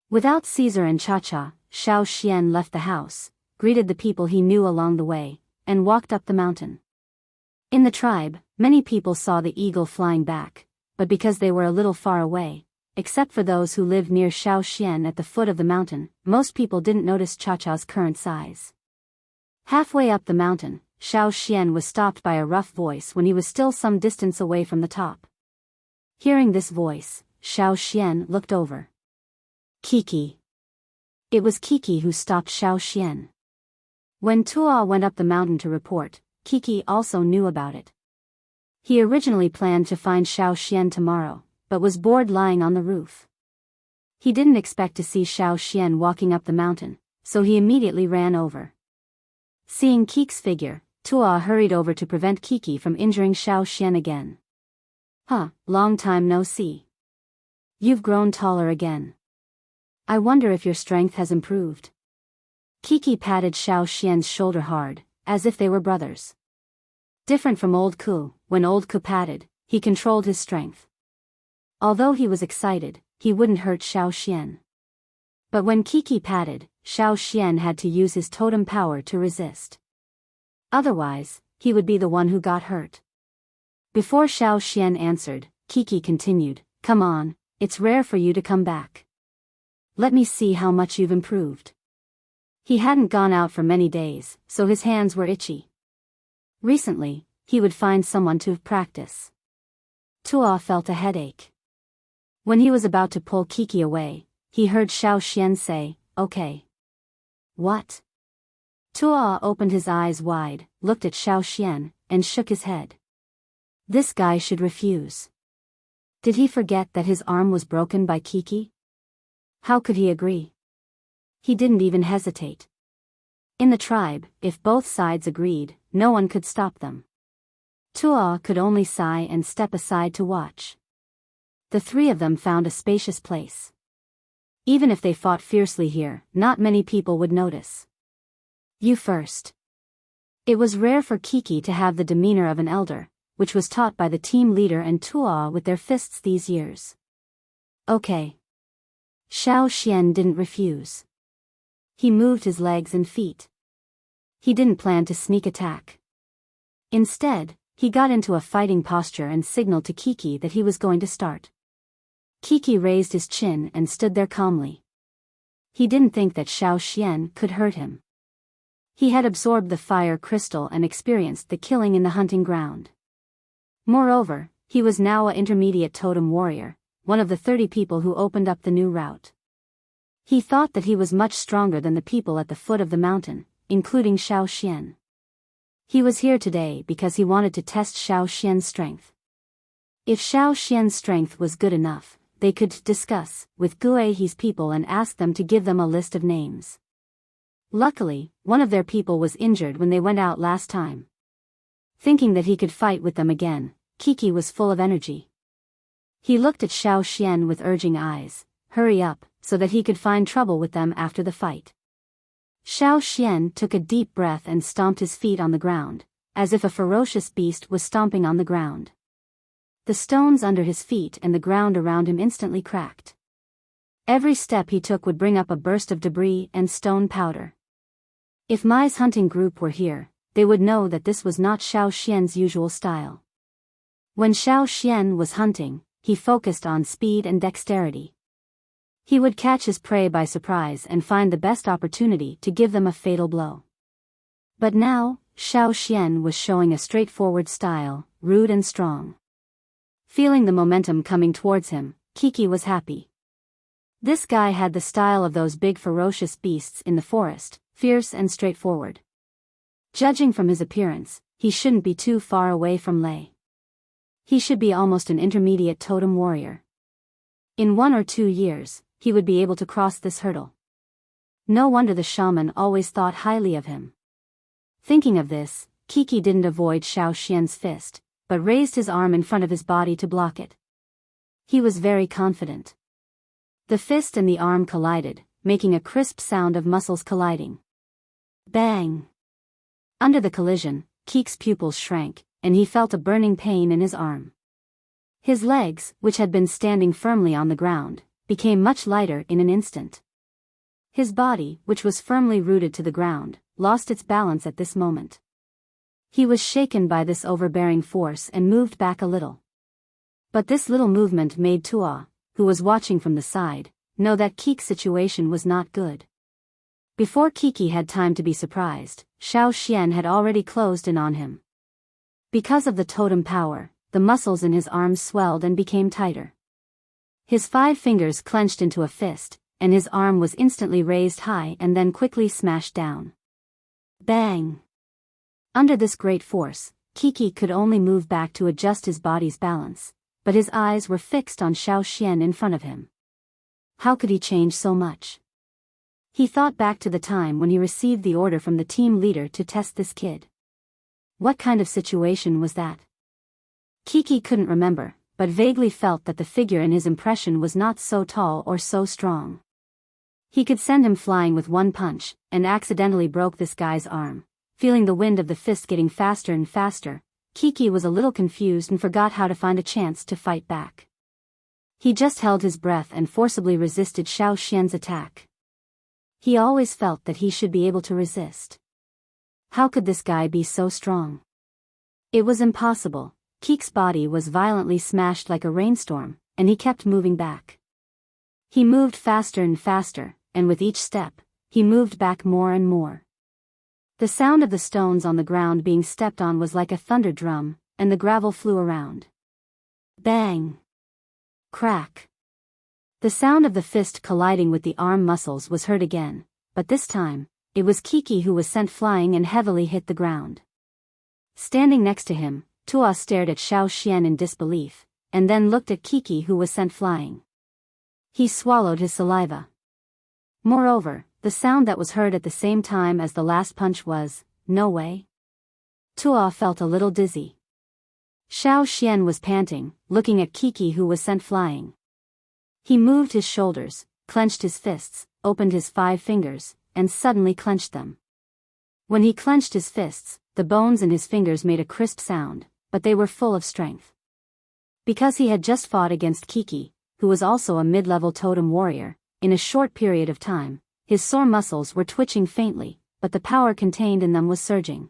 A: Without Caesar and Cha-Cha, Xiao Xian left the house, greeted the people he knew along the way, and walked up the mountain. In the tribe, many people saw the eagle flying back, but because they were a little far away, except for those who lived near Xiao Xian at the foot of the mountain, most people didn't notice Cha-Cha's current size. Halfway up the mountain, Xiao Xian was stopped by a rough voice when he was still some distance away from the top. Hearing this voice, Xiao Xian looked over. Kiki. It was Kiki who stopped Xiao Xian. When Tuo went up the mountain to report, Kiki also knew about it. He originally planned to find Xiao Xian tomorrow, but was bored lying on the roof. He didn't expect to see Xiao Xian walking up the mountain, so he immediately ran over. Seeing Kiki's figure, Tuo hurried over to prevent Kiki from injuring Xiao Xian again. Long time no see. You've grown taller again. I wonder if your strength has improved." Kiki patted Xiao Xian's shoulder hard, as if they were brothers. Different from Old Ku, when Old Ku patted, he controlled his strength. Although he was excited, he wouldn't hurt Xiao Xian. But when Kiki patted, Xiao Xian had to use his totem power to resist. Otherwise, he would be the one who got hurt. Before Xiao Xian answered, Kiki continued, "Come on, it's rare for you to come back. Let me see how much you've improved." He hadn't gone out for many days, so his hands were itchy. Recently, he would find someone to practice. Tuo felt a headache. When he was about to pull Kiki away, he heard Xiao Xian say, "Okay." "What?" Tuo opened his eyes wide, looked at Xiao Xian, and shook his head. This guy should refuse. Did he forget that his arm was broken by Kiki? How could he agree? He didn't even hesitate. In the tribe, if both sides agreed, no one could stop them. Tuo could only sigh and step aside to watch. The three of them found a spacious place. Even if they fought fiercely here, not many people would notice. "You first." It was rare for Kiki to have the demeanor of an elder, which was taught by the team leader and Tuo with their fists these years. "Okay." Xiao Xian didn't refuse. He moved his legs and feet. He didn't plan to sneak attack. Instead, he got into a fighting posture and signaled to Kiki that he was going to start. Kiki raised his chin and stood there calmly. He didn't think that Xiao Xian could hurt him. He had absorbed the fire crystal and experienced the killing in the hunting ground. Moreover, he was now an intermediate totem warrior, one of the 30 people who opened up the new route. He thought that he was much stronger than the people at the foot of the mountain, including Xiao Xian. He was here today because he wanted to test Xiao Xian's strength. If Xiao Xian's strength was good enough, they could discuss with Guihe's people and ask them to give them a list of names. Luckily, one of their people was injured when they went out last time. Thinking that he could fight with them again, Kiki was full of energy. He looked at Xiao Xian with urging eyes, "Hurry up," so that he could find trouble with them after the fight. Xiao Xian took a deep breath and stomped his feet on the ground, as if a ferocious beast was stomping on the ground. The stones under his feet and the ground around him instantly cracked. Every step he took would bring up a burst of debris and stone powder. If Mai's hunting group were here, they would know that this was not Xiao Xian's usual style. When Xiao Xian was hunting, he focused on speed and dexterity. He would catch his prey by surprise and find the best opportunity to give them a fatal blow. But now, Xiao Xian was showing a straightforward style, rude and strong. Feeling the momentum coming towards him, Kiki was happy. This guy had the style of those big ferocious beasts in the forest, fierce and straightforward. Judging from his appearance, he shouldn't be too far away from Lei. He should be almost an intermediate totem warrior. In 1 or 2 years, he would be able to cross this hurdle. No wonder the shaman always thought highly of him. Thinking of this, Kiki didn't avoid Xiao Xian's fist, but raised his arm in front of his body to block it. He was very confident. The fist and the arm collided, making a crisp sound of muscles colliding. Bang! Under the collision, Kiki's pupils shrank, and he felt a burning pain in his arm. His legs, which had been standing firmly on the ground, became much lighter in an instant. His body, which was firmly rooted to the ground, lost its balance at this moment. He was shaken by this overbearing force and moved back a little. But this little movement made Tuo, who was watching from the side, know that Kiki's situation was not good. Before Kiki had time to be surprised, Xiao Xian had already closed in on him. Because of the totem power, the muscles in his arms swelled and became tighter. His 5 fingers clenched into a fist, and his arm was instantly raised high and then quickly smashed down. Bang! Under this great force, Kiki could only move back to adjust his body's balance, but his eyes were fixed on Xiao Xian in front of him. How could he change so much? He thought back to the time when he received the order from the team leader to test this kid. What kind of situation was that? Kiki couldn't remember, but vaguely felt that the figure in his impression was not so tall or so strong. He could send him flying with one punch, and accidentally broke this guy's arm. Feeling the wind of the fist getting faster and faster, Kiki was a little confused and forgot how to find a chance to fight back. He just held his breath and forcibly resisted Xiao Xian's attack. He always felt that he should be able to resist. How could this guy be so strong? It was impossible. Kiki's body was violently smashed like a rainstorm, and he kept moving back. He moved faster and faster, and with each step, he moved back more and more. The sound of the stones on the ground being stepped on was like a thunder drum, and the gravel flew around. Bang! Crack! The sound of the fist colliding with the arm muscles was heard again, but this time, it was Kiki who was sent flying and heavily hit the ground. Standing next to him, Tuo stared at Xiao Xian in disbelief, and then looked at Kiki who was sent flying. He swallowed his saliva. Moreover, the sound that was heard at the same time as the last punch was, "No way." Tuo felt a little dizzy. Xiao Xian was panting, looking at Kiki who was sent flying. He moved his shoulders, clenched his fists, opened his 5 fingers, and suddenly clenched them. When he clenched his fists, the bones in his fingers made a crisp sound, but they were full of strength. Because he had just fought against Kiki, who was also a mid-level totem warrior, in a short period of time, his sore muscles were twitching faintly, but the power contained in them was surging.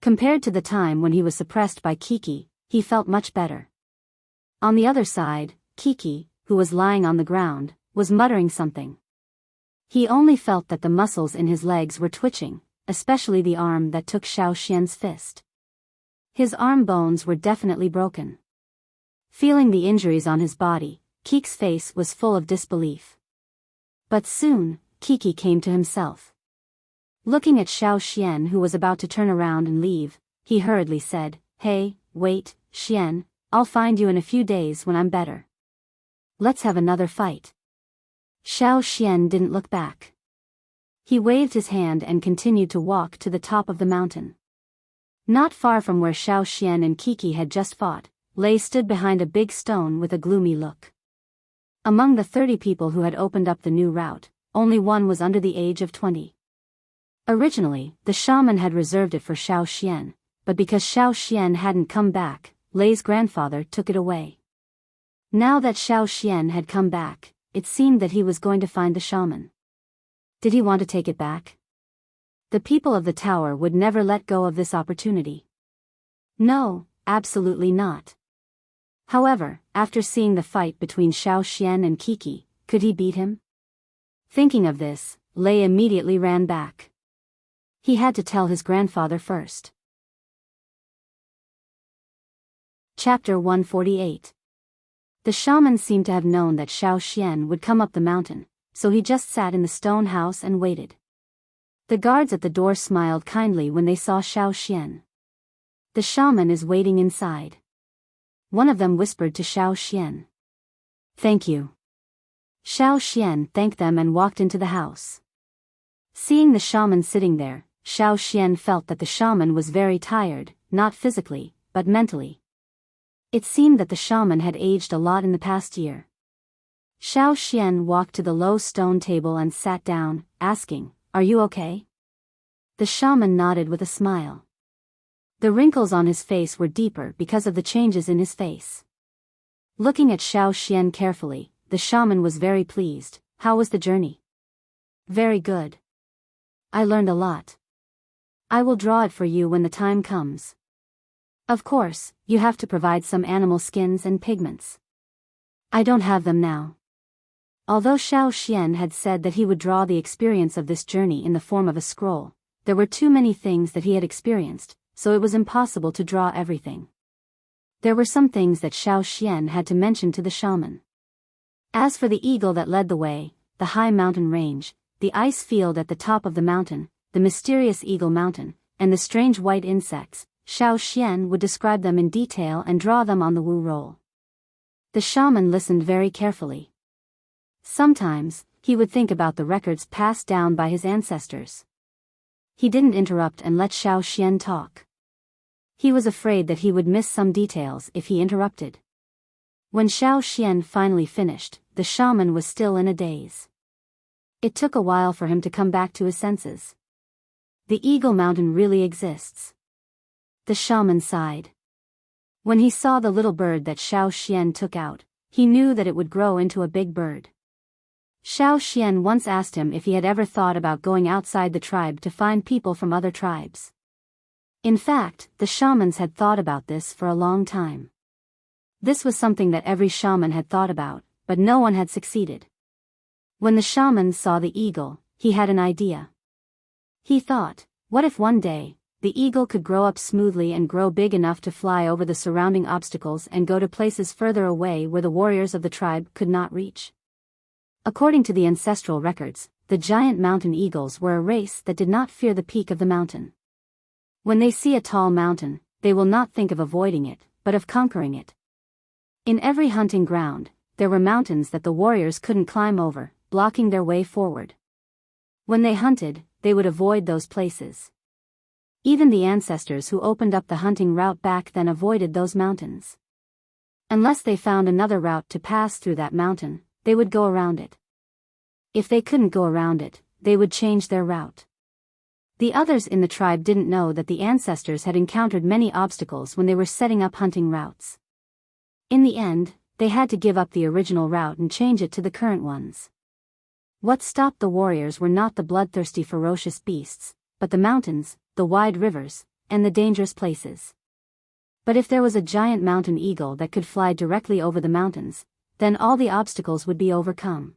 A: Compared to the time when he was suppressed by Kiki, he felt much better. On the other side, Kiki, who was lying on the ground, was muttering something. He only felt that the muscles in his legs were twitching, especially the arm that took Xiao Xian's fist. His arm bones were definitely broken. Feeling the injuries on his body, Kiki's face was full of disbelief. But soon, Kiki came to himself. Looking at Xiao Xian who was about to turn around and leave, he hurriedly said, "Hey, wait, Xian, I'll find you in a few days when I'm better. Let's have another fight." Xiao Xian didn't look back. He waved his hand and continued to walk to the top of the mountain. Not far from where Xiao Xian and Kiki had just fought, Lei stood behind a big stone with a gloomy look. Among the 30 people who had opened up the new route, only one was under the age of 20. Originally, the shaman had reserved it for Xiao Xian, but because Xiao Xian hadn't come back, Lei's grandfather took it away. Now that Xiao Xian had come back, it seemed that he was going to find the shaman. Did he want to take it back? The people of the tower would never let go of this opportunity. No, absolutely not. However, after seeing the fight between Xiao Xian and Kiki, could he beat him? Thinking of this, Lei immediately ran back. He had to tell his grandfather first. Chapter 148. The shaman seemed to have known that Xiao Xian would come up the mountain, so he just sat in the stone house and waited. The guards at the door smiled kindly when they saw Xiao Xian. "The shaman is waiting inside." One of them whispered to Xiao Xian. "Thank you." Xiao Xian thanked them and walked into the house. Seeing the shaman sitting there, Xiao Xian felt that the shaman was very tired, not physically, but mentally. It seemed that the shaman had aged a lot in the past year. Xiao Xian walked to the low stone table and sat down, asking, "Are you okay?" The shaman nodded with a smile. The wrinkles on his face were deeper because of the changes in his face. Looking at Xiao Xian carefully, the shaman was very pleased. "How was the journey?" "Very good. I learned a lot. I will draw it for you when the time comes. Of course, you have to provide some animal skins and pigments. I don't have them now." Although Xiao Xian had said that he would draw the experience of this journey in the form of a scroll, there were too many things that he had experienced, so it was impossible to draw everything. There were some things that Xiao Xian had to mention to the shaman. As for the eagle that led the way, the high mountain range, the ice field at the top of the mountain, the mysterious Eagle Mountain, and the strange white insects, Xiao Xian would describe them in detail and draw them on the Wu roll. The shaman listened very carefully. Sometimes, he would think about the records passed down by his ancestors. He didn't interrupt and let Xiao Xian talk. He was afraid that he would miss some details if he interrupted. When Xiao Xian finally finished, the shaman was still in a daze. It took a while for him to come back to his senses. The Eagle Mountain really exists. The shaman sighed. When he saw the little bird that Xiao Xian took out, he knew that it would grow into a big bird. Xiao Xian once asked him if he had ever thought about going outside the tribe to find people from other tribes. In fact, the shamans had thought about this for a long time. This was something that every shaman had thought about, but no one had succeeded. When the shaman saw the eagle, he had an idea. He thought, What if one day, the eagle could grow up smoothly and grow big enough to fly over the surrounding obstacles and go to places further away where the warriors of the tribe could not reach? According to the ancestral records, the giant mountain eagles were a race that did not fear the peak of the mountain. When they see a tall mountain, they will not think of avoiding it, but of conquering it. In every hunting ground, there were mountains that the warriors couldn't climb over, blocking their way forward. When they hunted, they would avoid those places. Even the ancestors who opened up the hunting route back then avoided those mountains. Unless they found another route to pass through that mountain, they would go around it. If they couldn't go around it, they would change their route. The others in the tribe didn't know that the ancestors had encountered many obstacles when they were setting up hunting routes. In the end, they had to give up the original route and change it to the current ones. What stopped the warriors were not the bloodthirsty ferocious beasts, but the mountains, the wide rivers, and the dangerous places. But if there was a giant mountain eagle that could fly directly over the mountains, then all the obstacles would be overcome.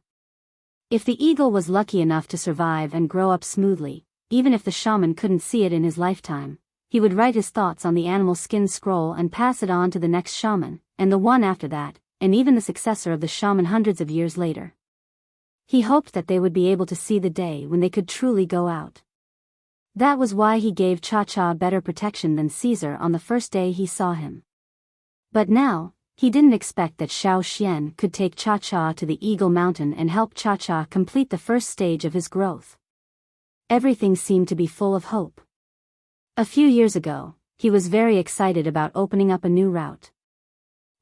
A: If the eagle was lucky enough to survive and grow up smoothly, even if the shaman couldn't see it in his lifetime, he would write his thoughts on the animal skin scroll and pass it on to the next shaman, and the one after that, and even the successor of the shaman hundreds of years later. He hoped that they would be able to see the day when they could truly go out. That was why he gave Cha-Cha better protection than Caesar on the first day he saw him. But now, he didn't expect that Xiao Xian could take Cha-Cha to the Eagle Mountain and help Cha-Cha complete the first stage of his growth. Everything seemed to be full of hope. A few years ago, he was very excited about opening up a new route.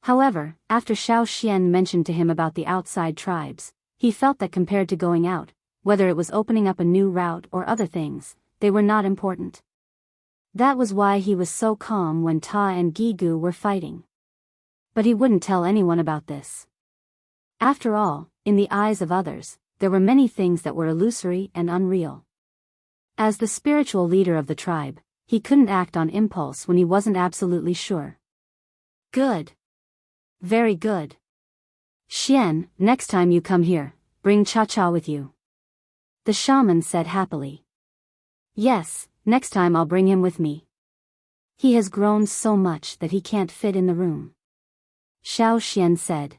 A: However, after Xiao Xian mentioned to him about the outside tribes, he felt that compared to going out, whether it was opening up a new route or other things, they were not important. That was why he was so calm when Ta and Gigu were fighting. But he wouldn't tell anyone about this. After all, in the eyes of others, there were many things that were illusory and unreal. As the spiritual leader of the tribe, he couldn't act on impulse when he wasn't absolutely sure. Good. Very good. Xian, next time you come here, bring Cha-Cha with you. The shaman said happily. Yes, next time I'll bring him with me. He has grown so much that he can't fit in the room. Xiao Xian said.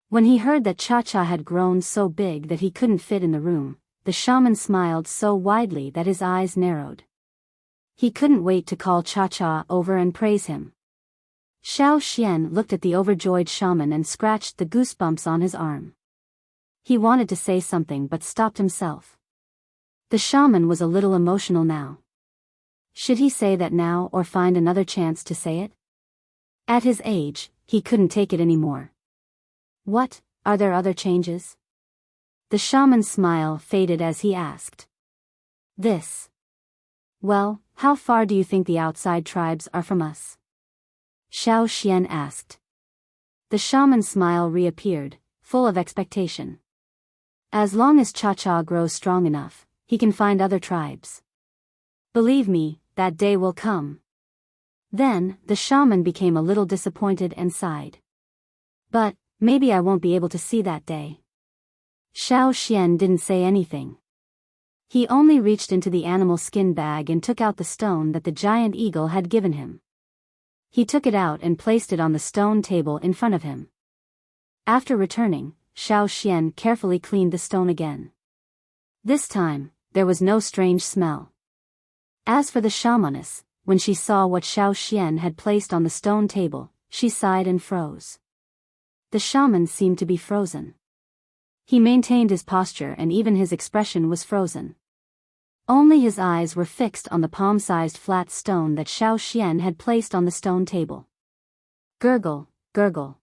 A: When he heard that Cha-Cha had grown so big that he couldn't fit in the room, the shaman smiled so widely that his eyes narrowed. He couldn't wait to call Cha-Cha over and praise him. Xiao Xian looked at the overjoyed shaman and scratched the goosebumps on his arm. He wanted to say something but stopped himself. The shaman was a little emotional now. Should he say that now or find another chance to say it? At his age, he couldn't take it anymore. What, are there other changes? The shaman's smile faded as he asked. This. Well, how far do you think the outside tribes are from us? Xiao Xian asked. The shaman's smile reappeared, full of expectation. As long as Cha-Cha grows strong enough, he can find other tribes. Believe me, that day will come. Then, the shaman became a little disappointed and sighed. But, maybe I won't be able to see that day. Xiao Xian didn't say anything. He only reached into the animal skin bag and took out the stone that the giant eagle had given him. He took it out and placed it on the stone table in front of him. After returning, Xiao Xian carefully cleaned the stone again. This time, there was no strange smell. As for the shamaness, when she saw what Xiao Xian had placed on the stone table, she sighed and froze. The shaman seemed to be frozen. He maintained his posture and even his expression was frozen. Only his eyes were fixed on the palm-sized flat stone that Xiao Xian had placed on the stone table. Gurgle, gurgle.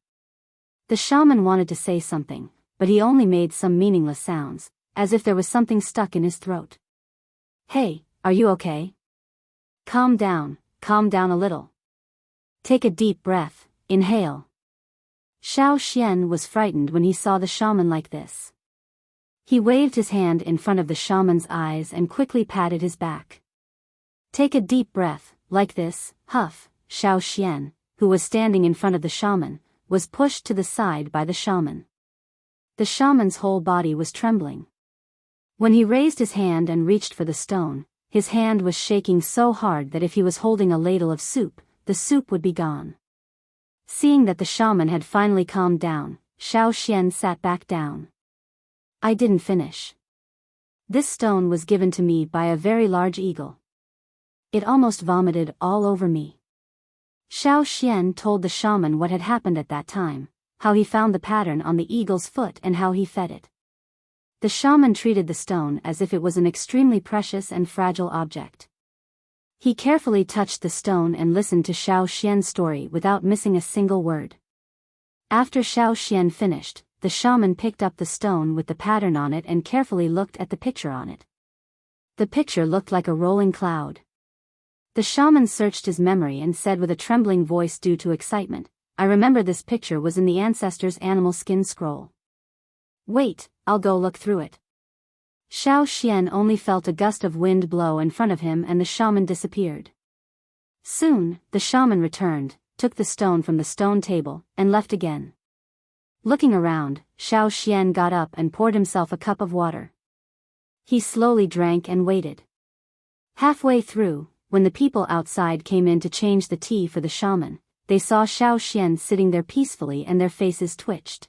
A: The shaman wanted to say something, but he only made some meaningless sounds, as if there was something stuck in his throat. Hey, are you okay? Calm down a little. Take a deep breath, inhale. Xiao Xian was frightened when he saw the shaman like this. He waved his hand in front of the shaman's eyes and quickly patted his back. Take a deep breath, like this, huff. Xiao Xian, who was standing in front of the shaman, was pushed to the side by the shaman. The shaman's whole body was trembling. When he raised his hand and reached for the stone, his hand was shaking so hard that if he was holding a ladle of soup, the soup would be gone. Seeing that the shaman had finally calmed down, Xiao Xian sat back down. I didn't finish. This stone was given to me by a very large eagle. It almost vomited all over me. Xiao Xian told the shaman what had happened at that time, how he found the pattern on the eagle's foot and how he fed it. The shaman treated the stone as if it was an extremely precious and fragile object. He carefully touched the stone and listened to Xiao Xian's story without missing a single word. After Xiao Xian finished, the shaman picked up the stone with the pattern on it and carefully looked at the picture on it. The picture looked like a rolling cloud. The shaman searched his memory and said with a trembling voice due to excitement, I remember this picture was in the ancestors' animal skin scroll. Wait, I'll go look through it. Xiao Xian only felt a gust of wind blow in front of him and the shaman disappeared. Soon, the shaman returned, took the stone from the stone table, and left again. Looking around, Xiao Xian got up and poured himself a cup of water. He slowly drank and waited. Halfway through, when the people outside came in to change the tea for the shaman, they saw Xiao Xian sitting there peacefully and their faces twitched.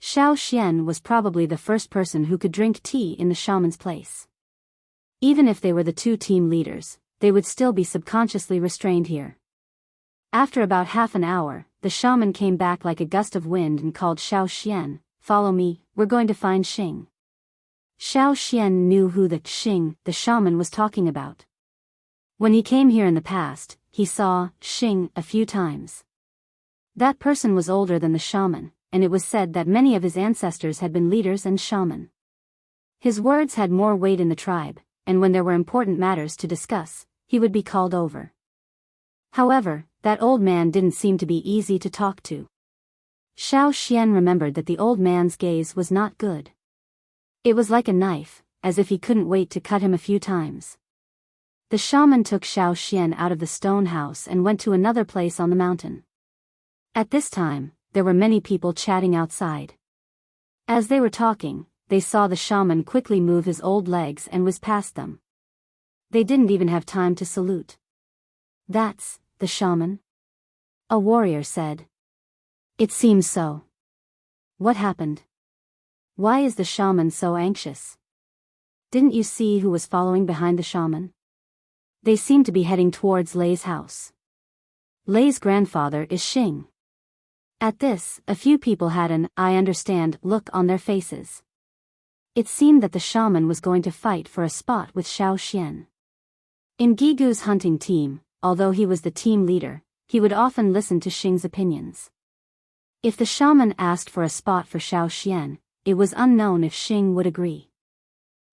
A: Xiao Xian was probably the first person who could drink tea in the shaman's place. Even if they were the two team leaders, they would still be subconsciously restrained here. After about half an hour, the shaman came back like a gust of wind and called Xiao Xian, follow me, we're going to find Xing. Xiao Xian knew who the Xing, the shaman, was talking about. When he came here in the past, he saw Xing a few times. That person was older than the shaman, and it was said that many of his ancestors had been leaders and shaman. His words had more weight in the tribe, and when there were important matters to discuss, he would be called over. However, that old man didn't seem to be easy to talk to. Xiao Xian remembered that the old man's gaze was not good. It was like a knife, as if he couldn't wait to cut him a few times. The shaman took Xiao Xian out of the stone house and went to another place on the mountain. At this time, there were many people chatting outside. As they were talking, they saw the shaman quickly move his old legs and whiz past them. They didn't even have time to salute. That's the shaman? A warrior said. It seems so. What happened? Why is the shaman so anxious? Didn't you see who was following behind the shaman? They seem to be heading towards Lei's house. Lei's grandfather is Xing. At this, a few people had an I understand look on their faces. It seemed that the shaman was going to fight for a spot with Xiao Xian. In Gigu's hunting team, although he was the team leader, he would often listen to Xing's opinions. If the shaman asked for a spot for Xiao Xian, it was unknown if Xing would agree.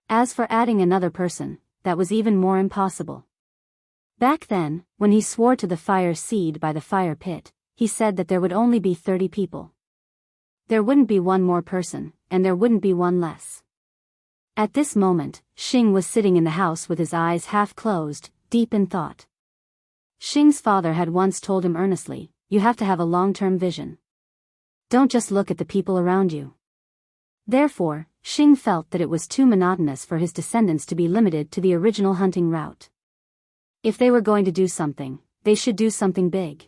A: As for adding another person, that was even more impossible. Back then, when he swore to the fire seed by the fire pit, he said that there would only be 30 people. There wouldn't be one more person, and there wouldn't be one less. At this moment, Xing was sitting in the house with his eyes half closed, deep in thought. Xing's father had once told him earnestly, you have to have a long-term vision. Don't just look at the people around you. Therefore, Xing felt that it was too monotonous for his descendants to be limited to the original hunting route. If they were going to do something, they should do something big.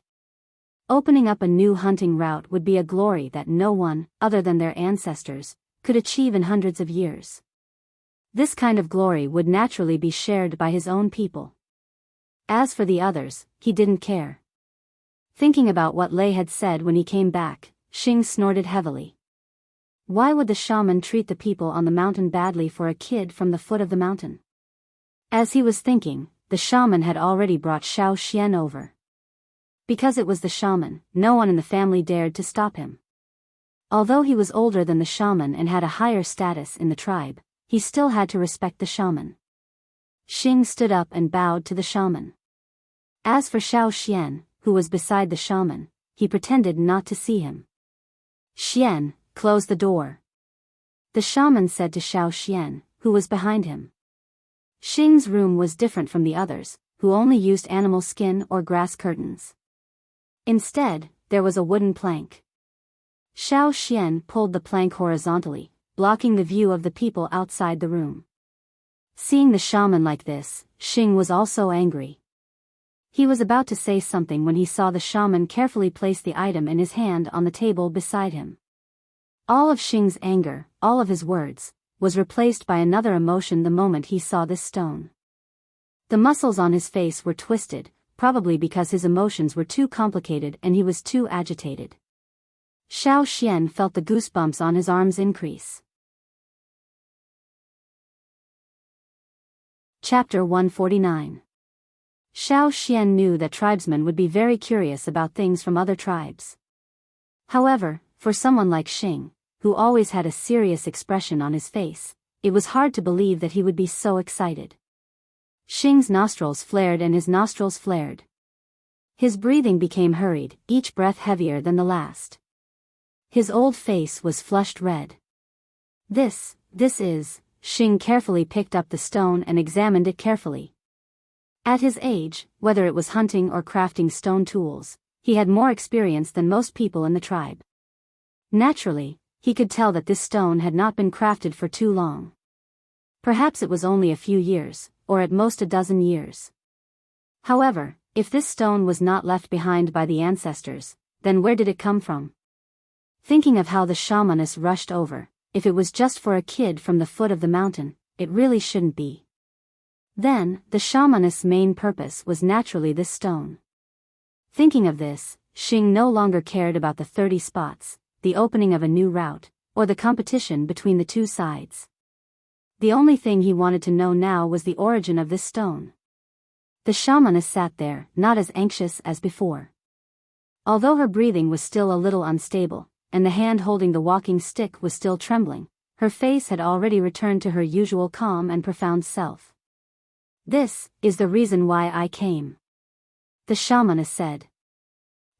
A: Opening up a new hunting route would be a glory that no one, other than their ancestors, could achieve in hundreds of years. This kind of glory would naturally be shared by his own people. As for the others, he didn't care. Thinking about what Lei had said when he came back, Xing snorted heavily. Why would the shaman treat the people on the mountain badly for a kid from the foot of the mountain? As he was thinking, the shaman had already brought Xiao Xian over. Because it was the shaman, no one in the family dared to stop him. Although he was older than the shaman and had a higher status in the tribe, he still had to respect the shaman. Xing stood up and bowed to the shaman. As for Xiao Xian, who was beside the shaman, he pretended not to see him. Xian, close the door. The shaman said to Xiao Xian, who was behind him. Xing's room was different from the others, who only used animal skin or grass curtains. Instead, there was a wooden plank. Xiao Xian pulled the plank horizontally, blocking the view of the people outside the room. Seeing the shaman like this, Xing was also angry. He was about to say something when he saw the shaman carefully place the item in his hand on the table beside him. All of Xing's anger, all of his words, was replaced by another emotion the moment he saw this stone. The muscles on his face were twisted, probably because his emotions were too complicated and he was too agitated. Xiao Xian felt the goosebumps on his arms increase. Chapter 149. Xiao Xian knew that tribesmen would be very curious about things from other tribes. However, for someone like Xing, who always had a serious expression on his face, it was hard to believe that he would be so excited. Xing's nostrils flared and his nostrils flared. His breathing became hurried, each breath heavier than the last. His old face was flushed red. This is, Xing carefully picked up the stone and examined it carefully. At his age, whether it was hunting or crafting stone tools, he had more experience than most people in the tribe. Naturally, he could tell that this stone had not been crafted for too long. Perhaps it was only a few years, or at most a dozen years. However, if this stone was not left behind by the ancestors, then where did it come from? Thinking of how the shamaness rushed over, if it was just for a kid from the foot of the mountain, it really shouldn't be. Then, the shamaness' main purpose was naturally this stone. Thinking of this, Xing no longer cared about the 30 spots, the opening of a new route, or the competition between the two sides. The only thing he wanted to know now was the origin of this stone. The shamaness sat there, not as anxious as before. Although her breathing was still a little unstable, and the hand holding the walking stick was still trembling, her face had already returned to her usual calm and profound self. "This is the reason why I came," the shamaness said.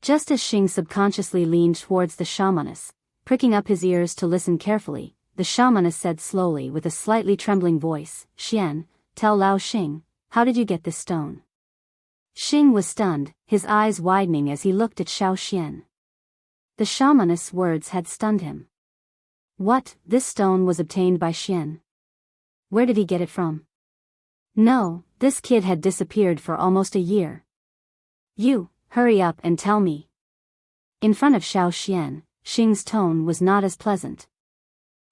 A: Just as Xing subconsciously leaned towards the shamaness, pricking up his ears to listen carefully, the shamaness said slowly with a slightly trembling voice, "Xian, tell Lao Xing, how did you get this stone?" Xing was stunned, his eyes widening as he looked at Xiao Xian. The shamaness' words had stunned him. What, this stone was obtained by Xian? Where did he get it from? No, this kid had disappeared for almost a year. You, hurry up and tell me. In front of Xiao Xian, Xing's tone was not as pleasant.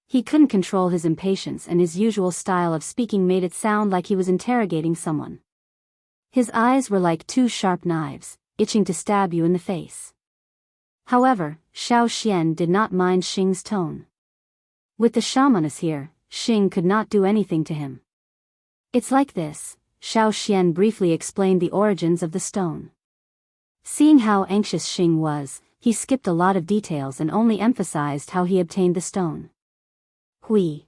A: He couldn't control his impatience and his usual style of speaking made it sound like he was interrogating someone. His eyes were like two sharp knives, itching to stab you in the face. However, Xiao Xian did not mind Xing's tone. With the shamaness here, Xing could not do anything to him. It's like this, Xiao Xian briefly explained the origins of the stone. Seeing how anxious Xing was, he skipped a lot of details and only emphasized how he obtained the stone. Hui.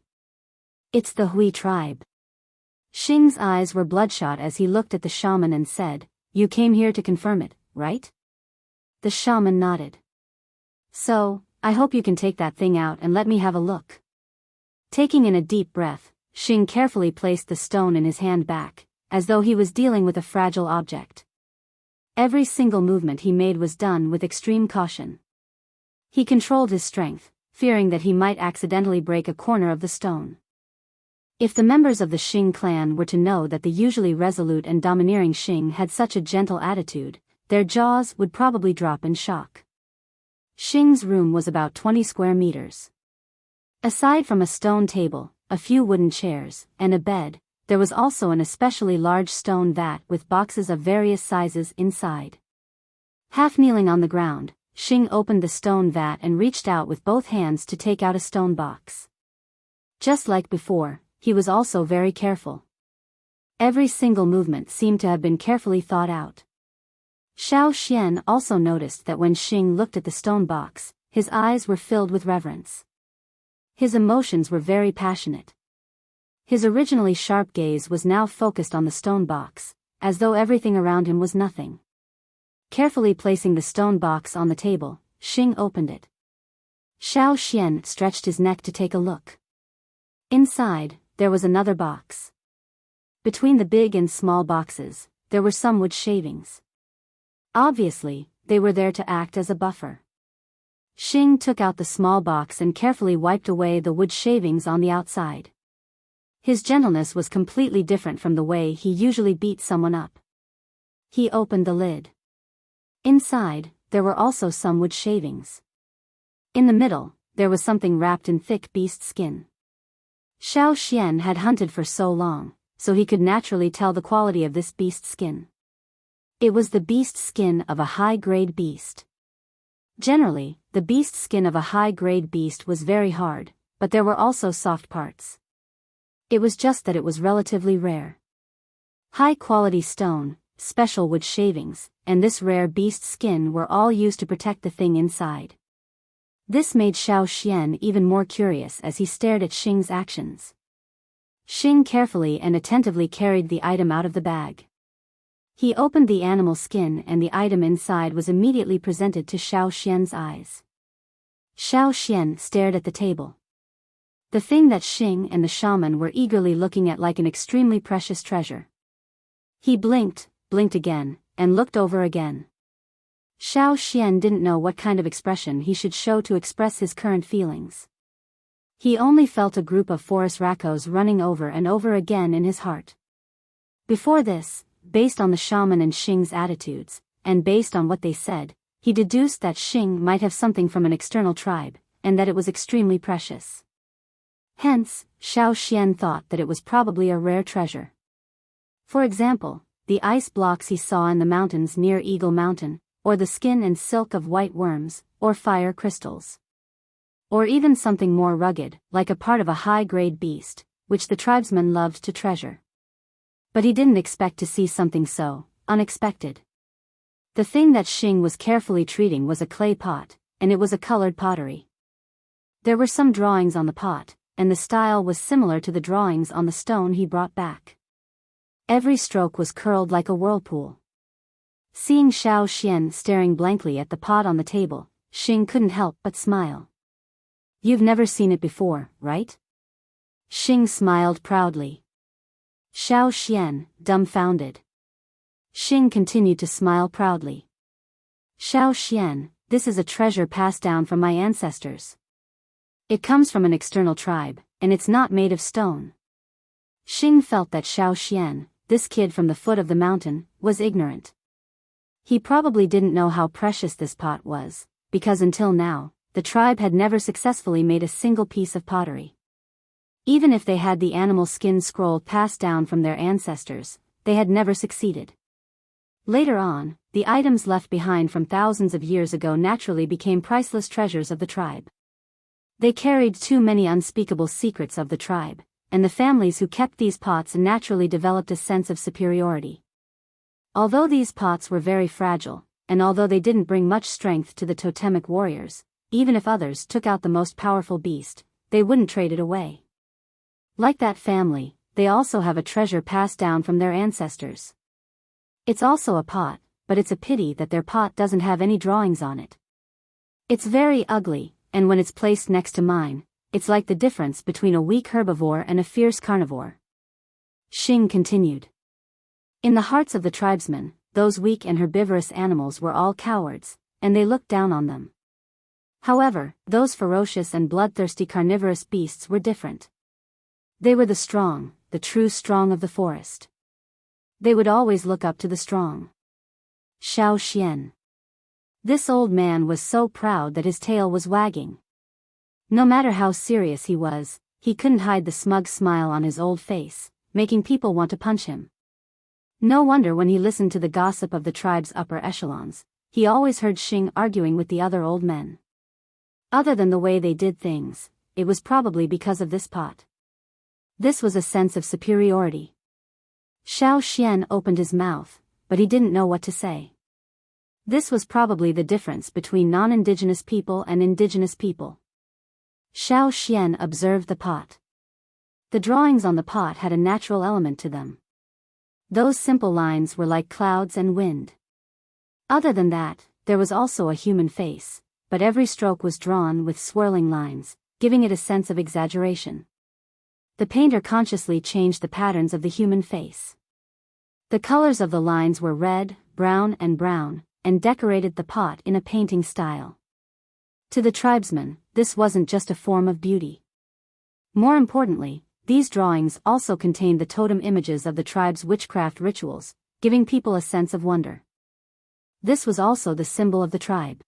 A: It's the Hui tribe. Xing's eyes were bloodshot as he looked at the shaman and said, "You came here to confirm it, right?" The shaman nodded. "So, I hope you can take that thing out and let me have a look." Taking in a deep breath, Xing carefully placed the stone in his hand back, as though he was dealing with a fragile object. Every single movement he made was done with extreme caution. He controlled his strength, fearing that he might accidentally break a corner of the stone. If the members of the Xing clan were to know that the usually resolute and domineering Xing had such a gentle attitude, their jaws would probably drop in shock. Xing's room was about 20 square meters. Aside from a stone table, a few wooden chairs, and a bed, there was also an especially large stone vat with boxes of various sizes inside. Half kneeling on the ground, Xing opened the stone vat and reached out with both hands to take out a stone box. Just like before, he was also very careful. Every single movement seemed to have been carefully thought out. Xiao Xian also noticed that when Xing looked at the stone box, his eyes were filled with reverence. His emotions were very passionate. His originally sharp gaze was now focused on the stone box, as though everything around him was nothing. Carefully placing the stone box on the table, Xing opened it. Xiao Xian stretched his neck to take a look. Inside, there was another box. Between the big and small boxes, there were some wood shavings. Obviously, they were there to act as a buffer. Xing took out the small box and carefully wiped away the wood shavings on the outside. His gentleness was completely different from the way he usually beat someone up. He opened the lid. Inside, there were also some wood shavings. In the middle, there was something wrapped in thick beast skin. Xiao Xian had hunted for so long, so he could naturally tell the quality of this beast skin. It was the beast skin of a high-grade beast. Generally, the beast skin of a high-grade beast was very hard, but there were also soft parts. It was just that it was relatively rare. High-quality stone, special wood shavings, and this rare beast skin were all used to protect the thing inside. This made Xiao Xian even more curious as he stared at Xing's actions. Xing carefully and attentively carried the item out of the bag. He opened the animal skin and the item inside was immediately presented to Xiao Xian's eyes. Xiao Xian stared at the table. The thing that Xing and the shaman were eagerly looking at like an extremely precious treasure. He blinked again, and looked over again. Xiao Xian didn't know what kind of expression he should show to express his current feelings. He only felt a group of forest raccoons running over and over again in his heart. Before this, based on the shaman and Xing's attitudes, and based on what they said, he deduced that Xing might have something from an external tribe, and that it was extremely precious. Hence, Xiao Xian thought that it was probably a rare treasure. For example, the ice blocks he saw in the mountains near Eagle Mountain, or the skin and silk of white worms, or fire crystals. Or even something more rugged, like a part of a high-grade beast, which the tribesman loved to treasure. But he didn't expect to see something so unexpected. The thing that Xing was carefully treating was a clay pot, and it was a colored pottery. There were some drawings on the pot, and the style was similar to the drawings on the stone he brought back. Every stroke was curled like a whirlpool. Seeing Xiao Xian staring blankly at the pot on the table, Xing couldn't help but smile. "You've never seen it before, right?" Xing smiled proudly. Xiao Xian, dumbfounded. Xing continued to smile proudly. "Xiao Xian, this is a treasure passed down from my ancestors. It comes from an external tribe, and it's not made of stone." Xing felt that Xiao Xian, this kid from the foot of the mountain, was ignorant. He probably didn't know how precious this pot was, because until now, the tribe had never successfully made a single piece of pottery. Even if they had the animal skin scroll passed down from their ancestors, they had never succeeded. Later on, the items left behind from thousands of years ago naturally became priceless treasures of the tribe. They carried too many unspeakable secrets of the tribe, and the families who kept these pots naturally developed a sense of superiority. Although these pots were very fragile, and although they didn't bring much strength to the totemic warriors, even if others took out the most powerful beast, they wouldn't trade it away. Like that family, they also have a treasure passed down from their ancestors. It's also a pot, but it's a pity that their pot doesn't have any drawings on it. It's very ugly, and when it's placed next to mine, it's like the difference between a weak herbivore and a fierce carnivore. Xing continued. In the hearts of the tribesmen, those weak and herbivorous animals were all cowards, and they looked down on them. However, those ferocious and bloodthirsty carnivorous beasts were different. They were the strong, the true strong of the forest. They would always look up to the strong. Xiao Xian. This old man was so proud that his tail was wagging. No matter how serious he was, he couldn't hide the smug smile on his old face, making people want to punch him. No wonder when he listened to the gossip of the tribe's upper echelons, he always heard Xing arguing with the other old men. Other than the way they did things, it was probably because of this pot. This was a sense of superiority. Xiao Xian opened his mouth, but he didn't know what to say. This was probably the difference between non-indigenous people and indigenous people. Xiao Xian observed the pot. The drawings on the pot had a natural element to them. Those simple lines were like clouds and wind. Other than that, there was also a human face, but every stroke was drawn with swirling lines, giving it a sense of exaggeration. The painter consciously changed the patterns of the human face. The colors of the lines were red, brown, and decorated the pot in a painting style. To the tribesmen, this wasn't just a form of beauty. More importantly, These drawings also contained the totem images of the tribe's witchcraft rituals, giving people a sense of wonder. This was also the symbol of the tribe.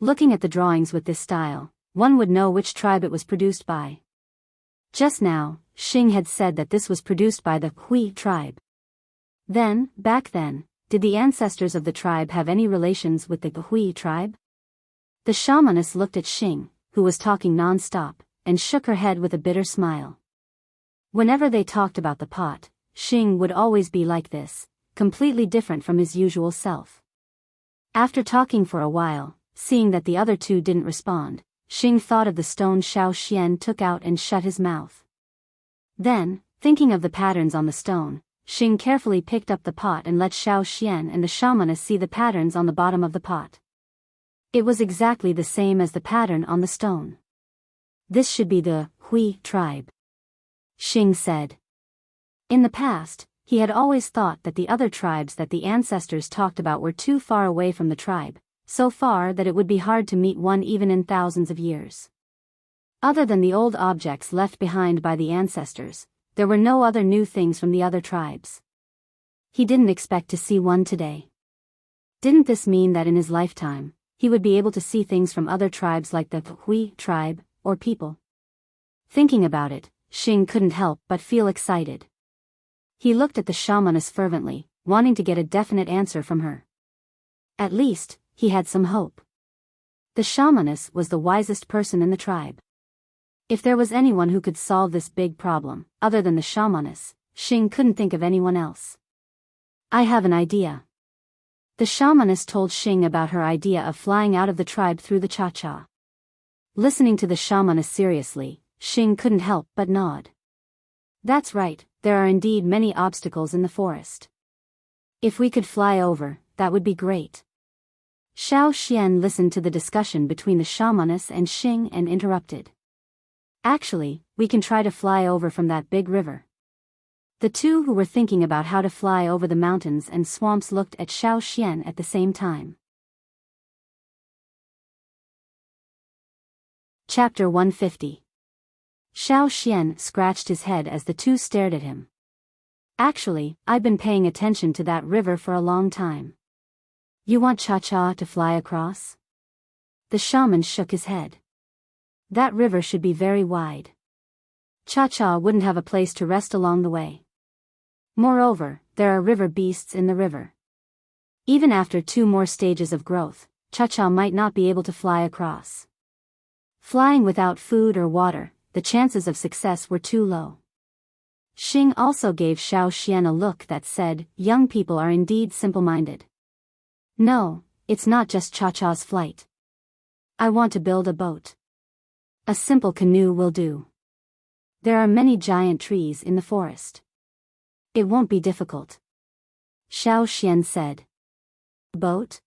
A: Looking at the drawings with this style, one would know which tribe it was produced by. Just now, Xing had said that this was produced by the Hui tribe. Then, back then, did the ancestors of the tribe have any relations with the Hui tribe? The shamaness looked at Xing, who was talking non-stop, and shook her head with a bitter smile. Whenever they talked about the pot, Xing would always be like this, completely different from his usual self. After talking for a while, seeing that the other two didn't respond, Xing thought of the stone Xiao Xian took out and shut his mouth. Then, thinking of the patterns on the stone, Xing carefully picked up the pot and let Xiao Xian and the shamaness see the patterns on the bottom of the pot. It was exactly the same as the pattern on the stone. This should be the Hui tribe, Xing said. In the past, he had always thought that the other tribes that the ancestors talked about were too far away from the tribe, so far that it would be hard to meet one even in thousands of years. Other than the old objects left behind by the ancestors, there were no other new things from the other tribes. He didn't expect to see one today. Didn't this mean that in his lifetime, he would be able to see things from other tribes like the Hui tribe, or people? Thinking about it, Xing couldn't help but feel excited. He looked at the shamaness fervently, wanting to get a definite answer from her. At least, he had some hope. The shamaness was the wisest person in the tribe. If there was anyone who could solve this big problem, other than the shamaness, Xing couldn't think of anyone else. I have an idea. The shamaness told Xing about her idea of flying out of the tribe through the cha-cha. Listening to the shamaness seriously, Xing couldn't help but nod. That's right, there are indeed many obstacles in the forest. If we could fly over, that would be great. Xiao Xian listened to the discussion between the shamaness and Xing and interrupted. Actually, we can try to fly over from that big river. The two who were thinking about how to fly over the mountains and swamps looked at Xiao Xian at the same time. Chapter 150. Xiao Xian scratched his head as the two stared at him. Actually, I've been paying attention to that river for a long time. You want Cha-Cha to fly across? The shaman shook his head. That river should be very wide. Cha-Cha wouldn't have a place to rest along the way. Moreover, there are river beasts in the river. Even after 2 more stages of growth, Cha-Cha might not be able to fly across. Flying without food or water, the chances of success were too low. Xing also gave Xiao Xian a look that said, young people are indeed simple-minded. No, it's not just Cha-Cha's flight. I want to build a boat. A simple canoe will do. There are many giant trees in the forest. It won't be difficult. Xiao Xian said. Boat?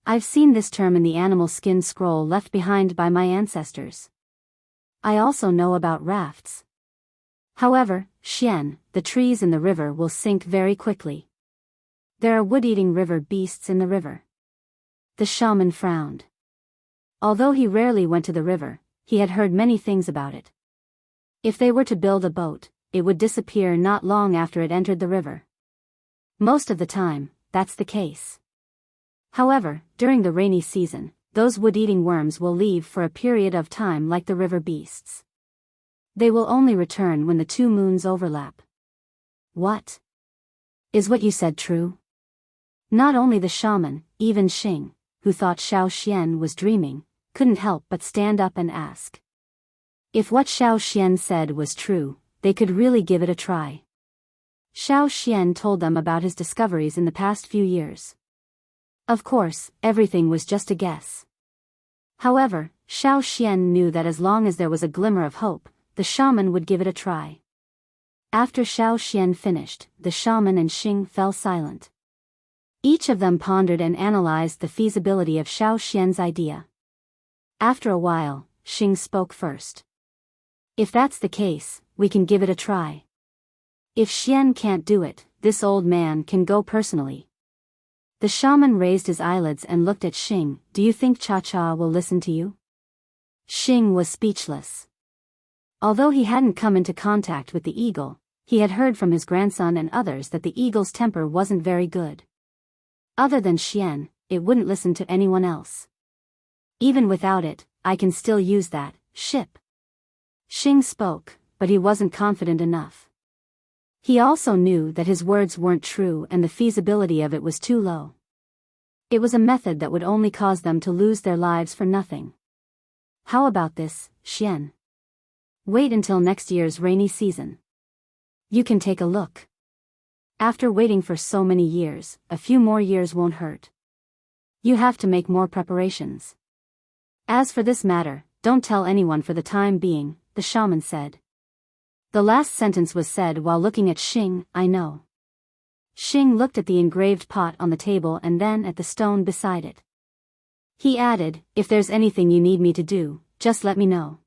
A: I've seen this term in the animal skin scroll left behind by my ancestors. I also know about rafts. However, Xian, the trees in the river will sink very quickly. There are wood-eating river beasts in the river. The shaman frowned. Although he rarely went to the river, he had heard many things about it. If they were to build a boat, it would disappear not long after it entered the river. Most of the time, that's the case. However, during the rainy season, those wood-eating worms will leave for a period of time like the river beasts. They will only return when the 2 moons overlap. What? Is what you said true? Not only the shaman, even Xing, who thought Xiao Xian was dreaming, couldn't help but stand up and ask. If what Xiao Xian said was true, they could really give it a try. Xiao Xian told them about his discoveries in the past few years. Of course, everything was just a guess. However, Xiao Xian knew that as long as there was a glimmer of hope, the shaman would give it a try. After Xiao Xian finished, the shaman and Xing fell silent. Each of them pondered and analyzed the feasibility of Xiao Xian's idea. After a while, Xing spoke first. If that's the case, we can give it a try. If Xian can't do it, this old man can go personally. The shaman raised his eyelids and looked at Xing. Do you think Cha-Cha will listen to you? Xing was speechless. Although he hadn't come into contact with the eagle, he had heard from his grandson and others that the eagle's temper wasn't very good. Other than Xian, it wouldn't listen to anyone else. Even without it, I can still use that ship. Xing spoke, but he wasn't confident enough. He also knew that his words weren't true and the feasibility of it was too low. It was a method that would only cause them to lose their lives for nothing. How about this, Xian? Wait until next year's rainy season. You can take a look. After waiting for so many years, a few more years won't hurt. You have to make more preparations. As for this matter, don't tell anyone for the time being, the shaman said. The last sentence was said while looking at Xing. I know. Xing looked at the engraved pot on the table and then at the stone beside it. He added, if there's anything you need me to do, just let me know.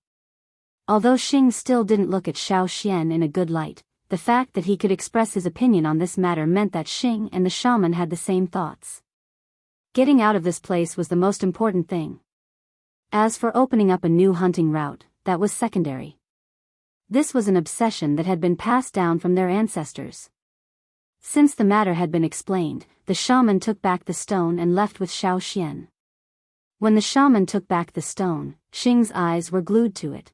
A: Although Xing still didn't look at Xiao Xian in a good light, the fact that he could express his opinion on this matter meant that Xing and the shaman had the same thoughts. Getting out of this place was the most important thing. As for opening up a new hunting route, that was secondary. This was an obsession that had been passed down from their ancestors. Since the matter had been explained, the shaman took back the stone and left with Xiao Xian. When the shaman took back the stone, Xing's eyes were glued to it.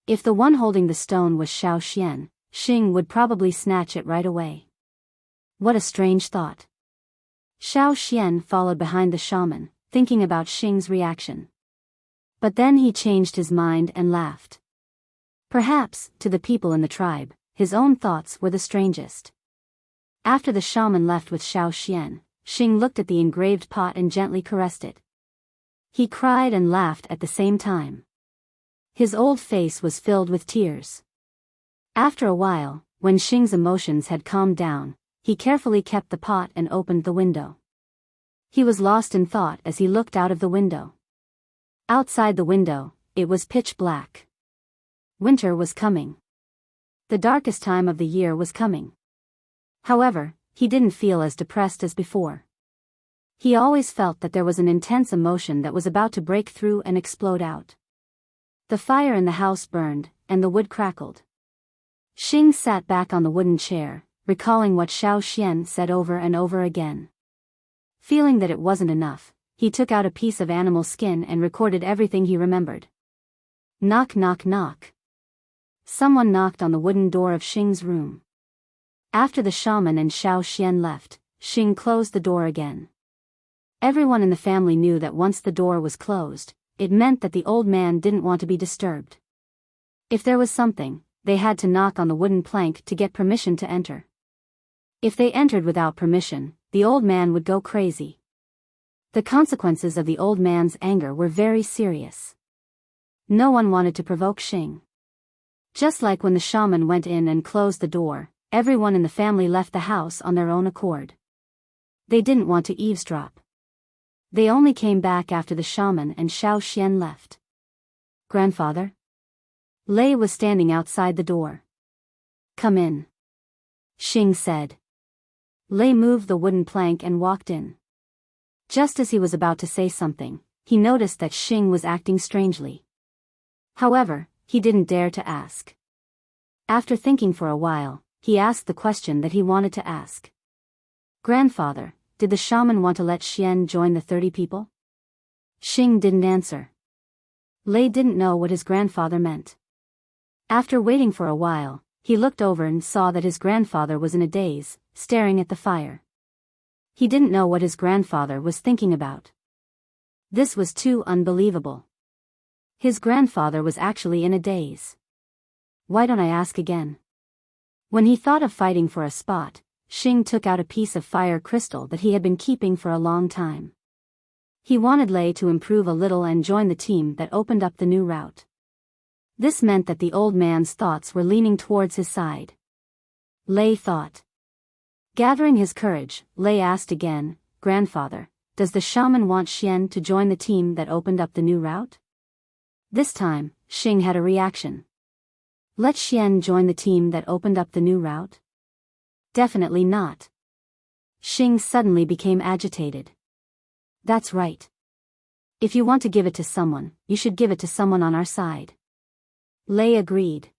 A: If the one holding the stone was Xiao Xian, Xing would probably snatch it right away. What a strange thought. Xiao Xian followed behind the shaman, thinking about Xing's reaction. But then he changed his mind and laughed. Perhaps, to the people in the tribe, his own thoughts were the strangest. After the shaman left with Xiao Xian, Xing looked at the engraved pot and gently caressed it. He cried and laughed at the same time. His old face was filled with tears. After a while, when Xing's emotions had calmed down, he carefully kept the pot and opened the window. He was lost in thought as he looked out of the window. Outside the window, it was pitch black. Winter was coming. The darkest time of the year was coming. However, he didn't feel as depressed as before. He always felt that there was an intense emotion that was about to break through and explode out. The fire in the house burned, and the wood crackled. Xing sat back on the wooden chair, recalling what Xiao Xian said over and over again. Feeling that it wasn't enough, he took out a piece of animal skin and recorded everything he remembered. Knock knock knock. Someone knocked on the wooden door of Xing's room. After the shaman and Xiao Xian left, Xing closed the door again. Everyone in the family knew that once the door was closed, it meant that the old man didn't want to be disturbed. If there was something, they had to knock on the wooden plank to get permission to enter. If they entered without permission, the old man would go crazy. The consequences of the old man's anger were very serious. No one wanted to provoke Xing. Just like when the shaman went in and closed the door, everyone in the family left the house on their own accord. They didn't want to eavesdrop. They only came back after the shaman and Xiao Xian left. Grandfather? Lei was standing outside the door. Come in. Xing said. Lei moved the wooden plank and walked in. Just as he was about to say something, he noticed that Xing was acting strangely. However, he didn't dare to ask. After thinking for a while, he asked the question that he wanted to ask. Grandfather, did the shaman want to let Xian join the 30 people? Xing didn't answer. Lei didn't know what his grandfather meant. After waiting for a while, he looked over and saw that his grandfather was in a daze, staring at the fire. He didn't know what his grandfather was thinking about. This was too unbelievable. His grandfather was actually in a daze. Why don't I ask again? When he thought of fighting for a spot, Xing took out a piece of fire crystal that he had been keeping for a long time. He wanted Lei to improve a little and join the team that opened up the new route. This meant that the old man's thoughts were leaning towards his side. Lei thought. Gathering his courage, Lei asked again, Grandfather, does the shaman want Xian to join the team that opened up the new route? This time, Xing had a reaction. Let Xian join the team that opened up the new route? Definitely not. Xing suddenly became agitated. That's right. If you want to give it to someone, you should give it to someone on our side. Lei agreed.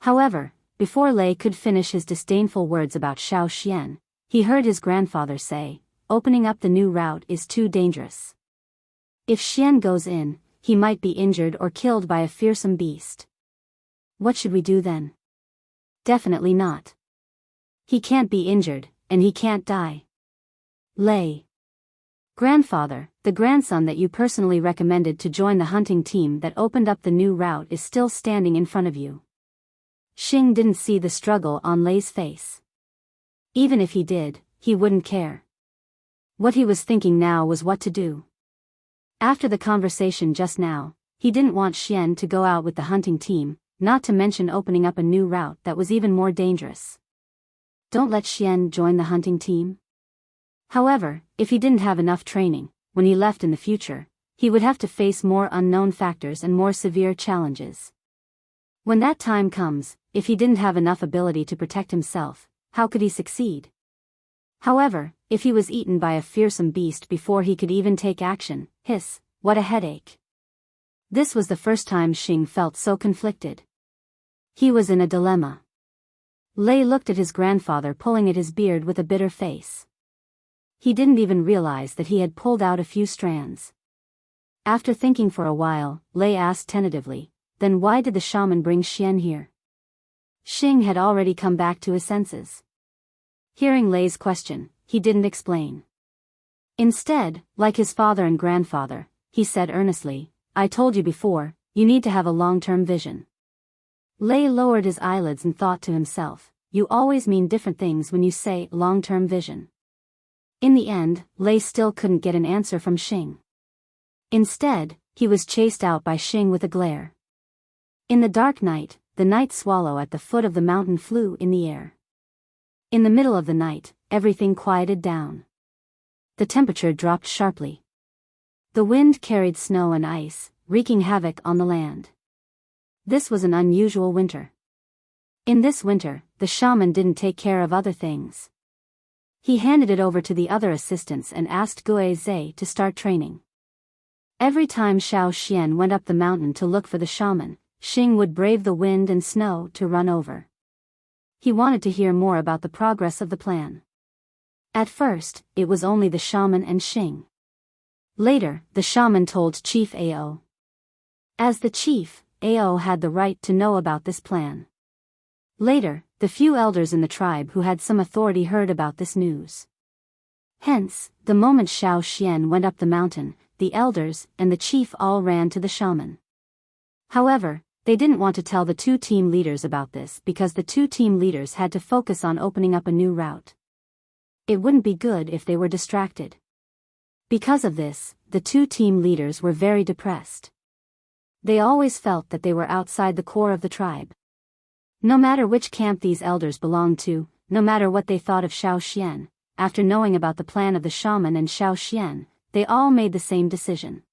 A: However, before Lei could finish his disdainful words about Xiao Xian, he heard his grandfather say, "Opening up the new route is too dangerous. If Xian goes in, he might be injured or killed by a fearsome beast. What should we do then?" "Definitely not. He can't be injured, and he can't die." Lei. "Grandfather, the grandson that you personally recommended to join the hunting team that opened up the new route is still standing in front of you." Xing didn't see the struggle on Lei's face. Even if he did, he wouldn't care. What he was thinking now was what to do. After the conversation just now, he didn't want Xian to go out with the hunting team, not to mention opening up a new route that was even more dangerous. Don't let Xian join the hunting team? However, if he didn't have enough training, when he left in the future, he would have to face more unknown factors and more severe challenges. When that time comes, if he didn't have enough ability to protect himself, how could he succeed? However, if he was eaten by a fearsome beast before he could even take action, what a headache. This was the first time Xing felt so conflicted. He was in a dilemma. Lei looked at his grandfather pulling at his beard with a bitter face. He didn't even realize that he had pulled out a few strands. After thinking for a while, Lei asked tentatively, "Then why did the shaman bring Xian here?" Xing had already come back to his senses. Hearing Lei's question, he didn't explain. Instead, like his father and grandfather, he said earnestly, "I told you before, you need to have a long-term vision." Lei lowered his eyelids and thought to himself, "You always mean different things when you say long-term vision." In the end, Lei still couldn't get an answer from Xing. Instead, he was chased out by Xing with a glare. In the dark night, the night swallow at the foot of the mountain flew in the air. In the middle of the night, everything quieted down. The temperature dropped sharply. The wind carried snow and ice, wreaking havoc on the land. This was an unusual winter. In this winter, the shaman didn't take care of other things. He handed it over to the other assistants and asked Gue Zhe to start training. Every time Xiao Xian went up the mountain to look for the shaman, Xing would brave the wind and snow to run over. He wanted to hear more about the progress of the plan. At first, it was only the shaman and Xing. Later, the shaman told Chief Ao. As the chief, Ao had the right to know about this plan. Later, the few elders in the tribe who had some authority heard about this news. Hence, the moment Xiao Xian went up the mountain, the elders and the chief all ran to the shaman. However, they didn't want to tell the two team leaders about this because the two team leaders had to focus on opening up a new route. It wouldn't be good if they were distracted. Because of this, the two team leaders were very depressed. They always felt that they were outside the core of the tribe. No matter which camp these elders belonged to, no matter what they thought of Xiao Xian, after knowing about the plan of the shaman and Xiao Xian, they all made the same decision.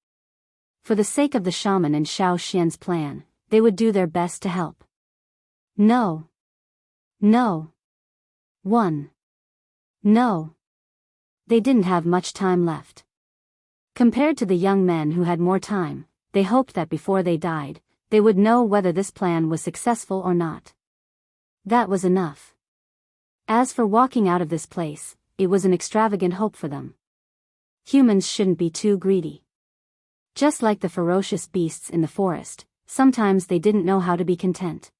A: For the sake of the shaman and Xiao Xian's plan, they would do their best to help. No. No. No. They didn't have much time left. Compared to the young men who had more time, they hoped that before they died, they would know whether this plan was successful or not. That was enough. As for walking out of this place, it was an extravagant hope for them. Humans shouldn't be too greedy. Just like the ferocious beasts in the forest, sometimes they didn't know how to be content.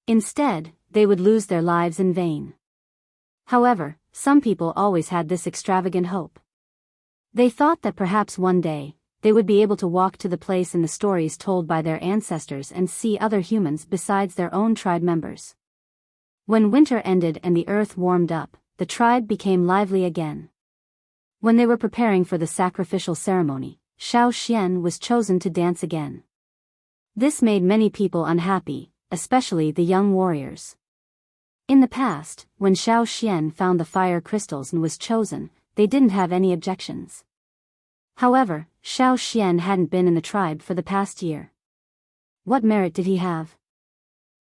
A: Instead, they would lose their lives in vain. However, some people always had this extravagant hope. They thought that perhaps one day, they would be able to walk to the place in the stories told by their ancestors and see other humans besides their own tribe members. When winter ended and the earth warmed up, the tribe became lively again. When they were preparing for the sacrificial ceremony, Xiao Xian was chosen to dance again. This made many people unhappy, especially the young warriors. In the past, when Xiao Xian found the fire crystals and was chosen, they didn't have any objections. However, Xiao Xian hadn't been in the tribe for the past year. What merit did he have?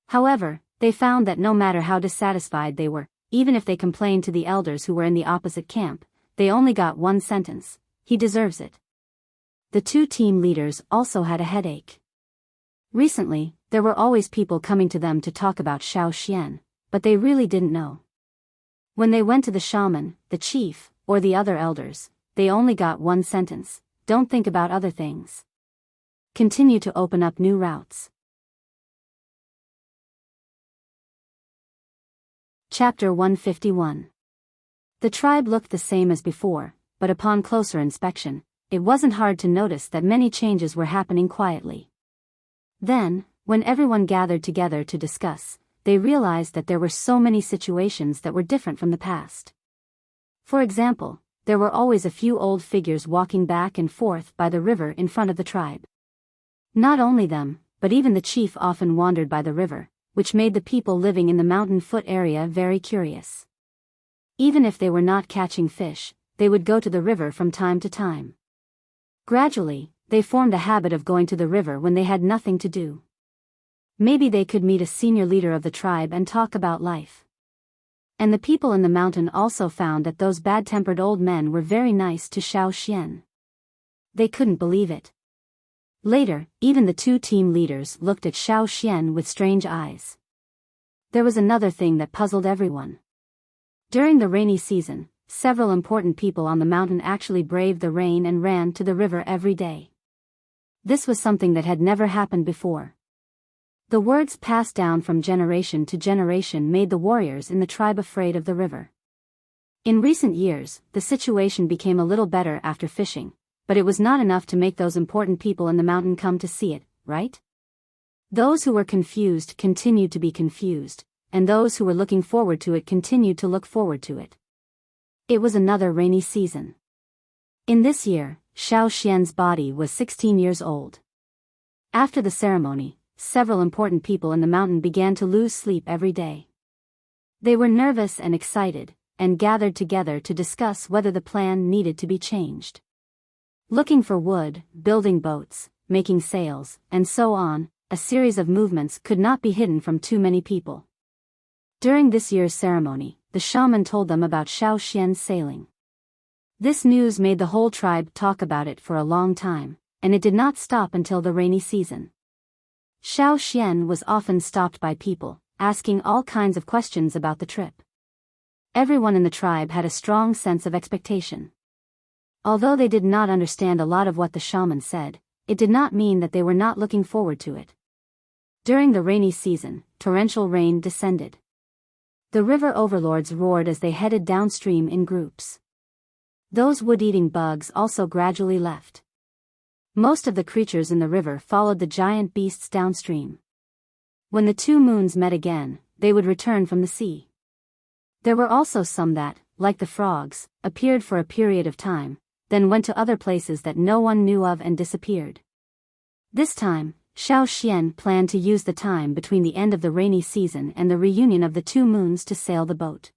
A: However, they found that no matter how dissatisfied they were, even if they complained to the elders who were in the opposite camp, they only got one sentence: "He deserves it." The two team leaders also had a headache. Recently, There were always people coming to them to talk about Xiao Xian, but they really didn't know. When they went to the shaman, the chief, or the other elders, they only got one sentence: don't think about other things. Continue to open up new routes. Chapter 151. The tribe looked the same as before, but upon closer inspection, it wasn't hard to notice that many changes were happening quietly. Then, when everyone gathered together to discuss, they realized that there were so many situations that were different from the past. For example, there were always a few old figures walking back and forth by the river in front of the tribe. Not only them, but even the chief often wandered by the river, which made the people living in the mountain foot area very curious. Even if they were not catching fish, they would go to the river from time to time. Gradually, they formed a habit of going to the river when they had nothing to do. Maybe they could meet a senior leader of the tribe and talk about life. And the people in the mountain also found that those bad-tempered old men were very nice to Xiao Xian. They couldn't believe it. Later, even the two team leaders looked at Xiao Xian with strange eyes. There was another thing that puzzled everyone. During the rainy season, several important people on the mountain actually braved the rain and ran to the river every day. This was something that had never happened before. The words passed down from generation to generation made the warriors in the tribe afraid of the river. In recent years, the situation became a little better after fishing, but it was not enough to make those important people in the mountain come to see it, right? Those who were confused continued to be confused, and those who were looking forward to it continued to look forward to it. It was another rainy season. In this year, Xiao Xian's body was 16 years old. After the ceremony, several important people in the mountain began to lose sleep every day. They were nervous and excited, and gathered together to discuss whether the plan needed to be changed. Looking for wood, building boats, making sails, and so on, a series of movements could not be hidden from too many people. During this year's ceremony, the shaman told them about Xiao Xian's sailing. This news made the whole tribe talk about it for a long time, and it did not stop until the rainy season. Xiao Xian was often stopped by people, asking all kinds of questions about the trip. Everyone in the tribe had a strong sense of expectation. Although they did not understand a lot of what the shaman said, it did not mean that they were not looking forward to it. During the rainy season, torrential rain descended. The river overlords roared as they headed downstream in groups. Those wood-eating bugs also gradually left. Most of the creatures in the river followed the giant beasts downstream. When the two moons met again, they would return from the sea. There were also some that, like the frogs, appeared for a period of time, then went to other places that no one knew of and disappeared. This time, Xiao Xian planned to use the time between the end of the rainy season and the reunion of the two moons to sail the boat.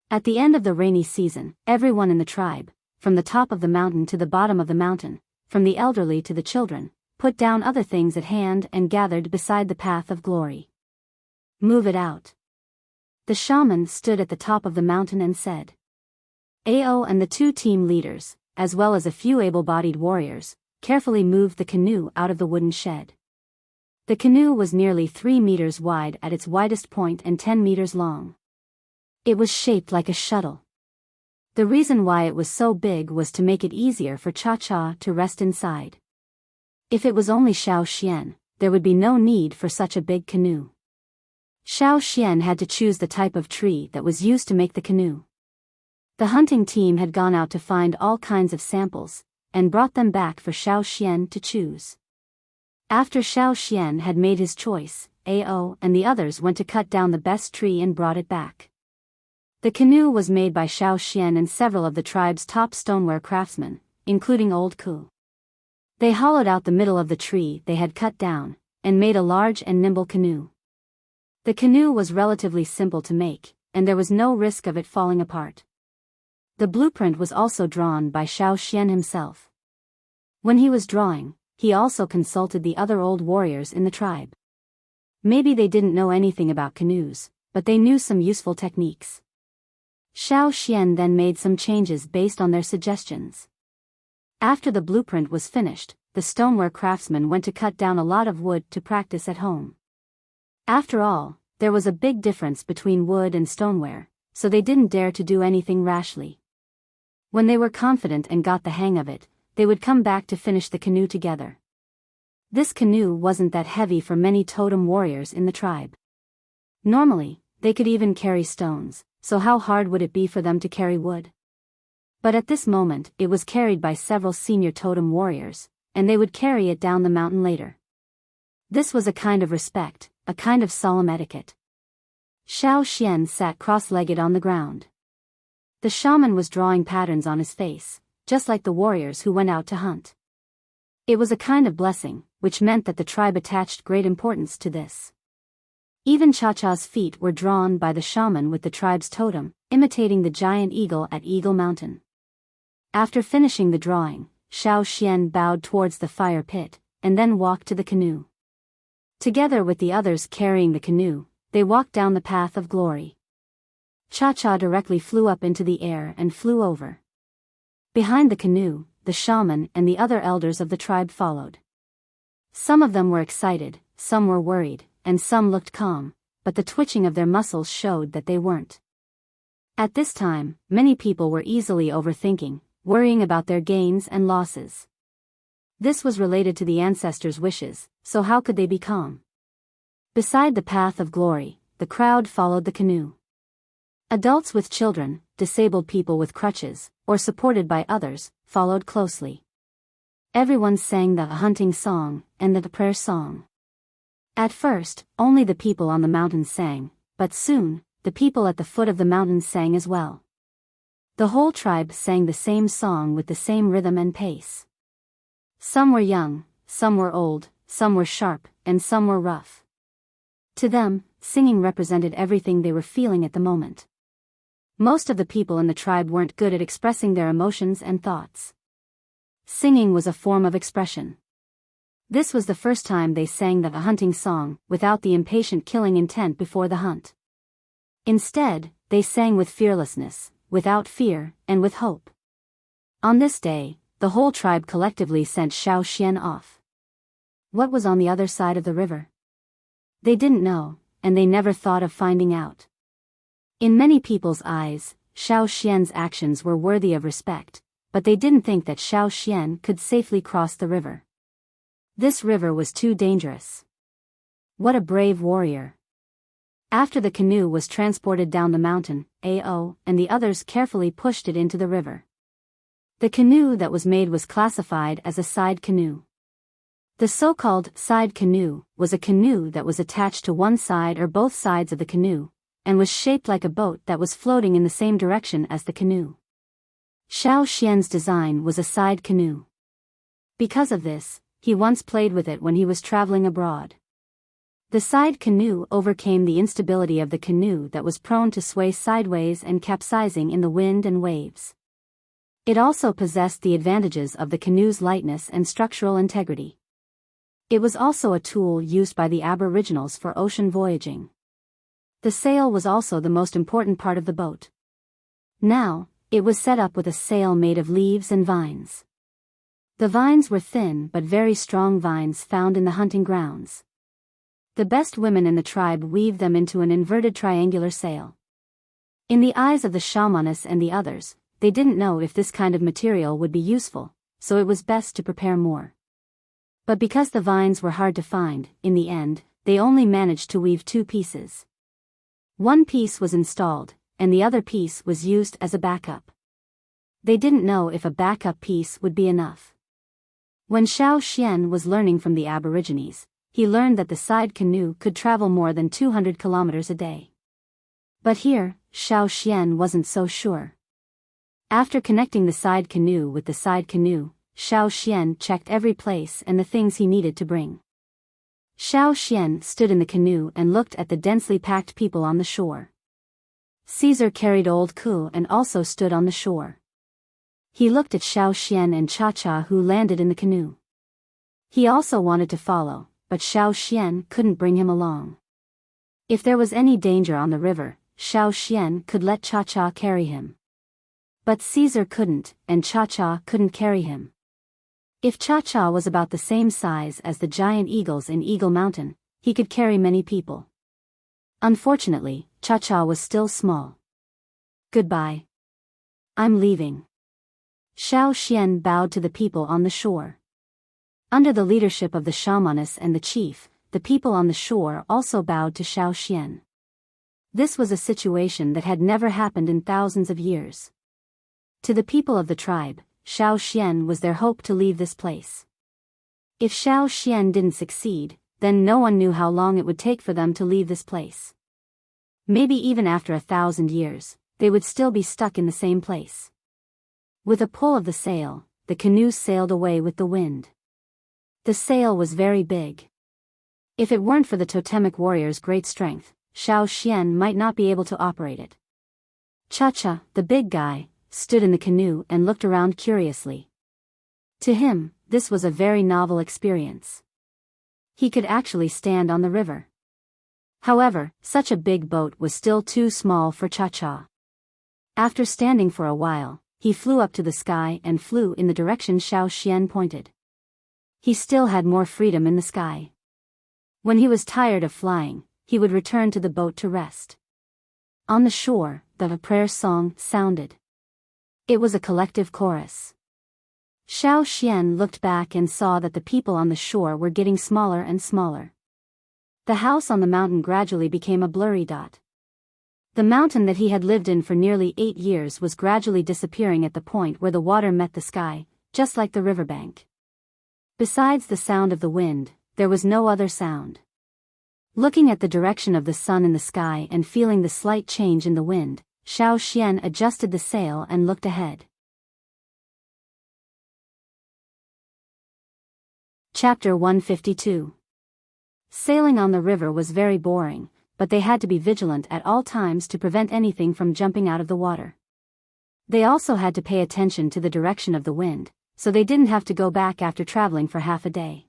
A: At the end of the rainy season, everyone in the tribe, from the top of the mountain to the bottom of the mountain, from the elderly to the children, put down other things at hand and gathered beside the path of glory. Move it out. The shaman stood at the top of the mountain and said. Ao and the two team leaders, as well as a few able-bodied warriors, carefully moved the canoe out of the wooden shed. The canoe was nearly 3 meters wide at its widest point and 10 meters long. It was shaped like a shuttle. The reason why it was so big was to make it easier for Cha-Cha to rest inside. If it was only Xiao Xian, there would be no need for such a big canoe. Xiao Xian had to choose the type of tree that was used to make the canoe. The hunting team had gone out to find all kinds of samples, and brought them back for Xiao Xian to choose. After Xiao Xian had made his choice, Ao and the others went to cut down the best tree and brought it back. The canoe was made by Xiao Xian and several of the tribe's top stoneware craftsmen, including Old Ku. They hollowed out the middle of the tree they had cut down, and made a large and nimble canoe. The canoe was relatively simple to make, and there was no risk of it falling apart. The blueprint was also drawn by Xiao Xian himself. When he was drawing, he also consulted the other old warriors in the tribe. Maybe they didn't know anything about canoes, but they knew some useful techniques. Xiao Xian then made some changes based on their suggestions. After the blueprint was finished, the stoneware craftsmen went to cut down a lot of wood to practice at home. After all, there was a big difference between wood and stoneware, so they didn't dare to do anything rashly. When they were confident and got the hang of it, they would come back to finish the canoe together. This canoe wasn't that heavy for many totem warriors in the tribe. Normally, they could even carry stones, so how hard would it be for them to carry wood? But at this moment it was carried by several senior totem warriors, and they would carry it down the mountain later. This was a kind of respect, a kind of solemn etiquette. Xiao Xian sat cross-legged on the ground. The shaman was drawing patterns on his face, just like the warriors who went out to hunt. It was a kind of blessing, which meant that the tribe attached great importance to this. Even Cha-Cha's feet were drawn by the shaman with the tribe's totem, imitating the giant eagle at Eagle Mountain. After finishing the drawing, Xiao Xian bowed towards the fire pit, and then walked to the canoe. Together with the others carrying the canoe, they walked down the path of glory. Cha-Cha directly flew up into the air and flew over. Behind the canoe, the shaman and the other elders of the tribe followed. Some of them were excited, some were worried, and some looked calm, but the twitching of their muscles showed that they weren't. At this time, many people were easily overthinking, worrying about their gains and losses. This was related to the ancestors' wishes, so how could they be calm? Beside the path of glory, the crowd followed the canoe. Adults with children, disabled people with crutches, or supported by others, followed closely. Everyone sang the hunting song and the prayer song. At first, only the people on the mountain sang, but soon, the people at the foot of the mountain sang as well. The whole tribe sang the same song with the same rhythm and pace. Some were young, some were old, some were sharp, and some were rough. To them, singing represented everything they were feeling at the moment. Most of the people in the tribe weren't good at expressing their emotions and thoughts. Singing was a form of expression. This was the first time they sang the hunting song, without the impatient killing intent before the hunt. Instead, they sang with fearlessness, without fear, and with hope. On this day, the whole tribe collectively sent Xiao Xian off. What was on the other side of the river? They didn't know, and they never thought of finding out. In many people's eyes, Xiao Xian's actions were worthy of respect, but they didn't think that Xiao Xian could safely cross the river. This river was too dangerous. What a brave warrior. After the canoe was transported down the mountain, Ao and the others carefully pushed it into the river. The canoe that was made was classified as a side canoe. The so-called side canoe was a canoe that was attached to one side or both sides of the canoe, and was shaped like a boat that was floating in the same direction as the canoe. Xiao Xian's design was a side canoe. Because of this, he once played with it when he was traveling abroad. The side canoe overcame the instability of the canoe that was prone to sway sideways and capsizing in the wind and waves. It also possessed the advantages of the canoe's lightness and structural integrity. It was also a tool used by the Aboriginals for ocean voyaging. The sail was also the most important part of the boat. Now, it was set up with a sail made of leaves and vines. The vines were thin but very strong vines found in the hunting grounds. The best women in the tribe weaved them into an inverted triangular sail. In the eyes of the shamaness and the others, they didn't know if this kind of material would be useful, so it was best to prepare more. But because the vines were hard to find, in the end, they only managed to weave 2 pieces. One piece was installed, and the other piece was used as a backup. They didn't know if a backup piece would be enough. When Xiao Xian was learning from the Aborigines, he learned that the side canoe could travel more than 200 kilometers a day. But here, Xiao Xian wasn't so sure. After connecting the side canoe with the side canoe, Xiao Xian checked every place and the things he needed to bring. Xiao Xian stood in the canoe and looked at the densely packed people on the shore. Caesar carried old Ku and also stood on the shore. He looked at Xiao Xian and Cha-Cha who landed in the canoe. He also wanted to follow, but Xiao Xian couldn't bring him along. If there was any danger on the river, Xiao Xian could let Cha-Cha carry him. But Caesar couldn't, and Cha-Cha couldn't carry him. If Cha-Cha was about the same size as the giant eagles in Eagle Mountain, he could carry many people. Unfortunately, Cha-Cha was still small. Goodbye. I'm leaving. Xiao Xian bowed to the people on the shore. Under the leadership of the shamaness and the chief, the people on the shore also bowed to Xiao Xian. This was a situation that had never happened in thousands of years. To the people of the tribe, Xiao Xian was their hope to leave this place. If Xiao Xian didn't succeed, then no one knew how long it would take for them to leave this place. Maybe even after 1,000 years, they would still be stuck in the same place. With a pull of the sail, the canoe sailed away with the wind. The sail was very big. If it weren't for the totemic warrior's great strength, Xiao Xian might not be able to operate it. Cha-Cha, the big guy, stood in the canoe and looked around curiously. To him, this was a very novel experience. He could actually stand on the river. However, such a big boat was still too small for Cha-Cha. After standing for a while, he flew up to the sky and flew in the direction Xiao Xian pointed. He still had more freedom in the sky. When he was tired of flying, he would return to the boat to rest. On the shore, the prayer song sounded. It was a collective chorus. Xiao Xian looked back and saw that the people on the shore were getting smaller and smaller. The house on the mountain gradually became a blurry dot. The mountain that he had lived in for nearly 8 years was gradually disappearing at the point where the water met the sky, just like the riverbank. Besides the sound of the wind, there was no other sound. Looking at the direction of the sun in the sky and feeling the slight change in the wind, Xiao Xian adjusted the sail and looked ahead. Chapter 152. Sailing on the river was very boring, but they had to be vigilant at all times to prevent anything from jumping out of the water. They also had to pay attention to the direction of the wind, so they didn't have to go back after traveling for half a day.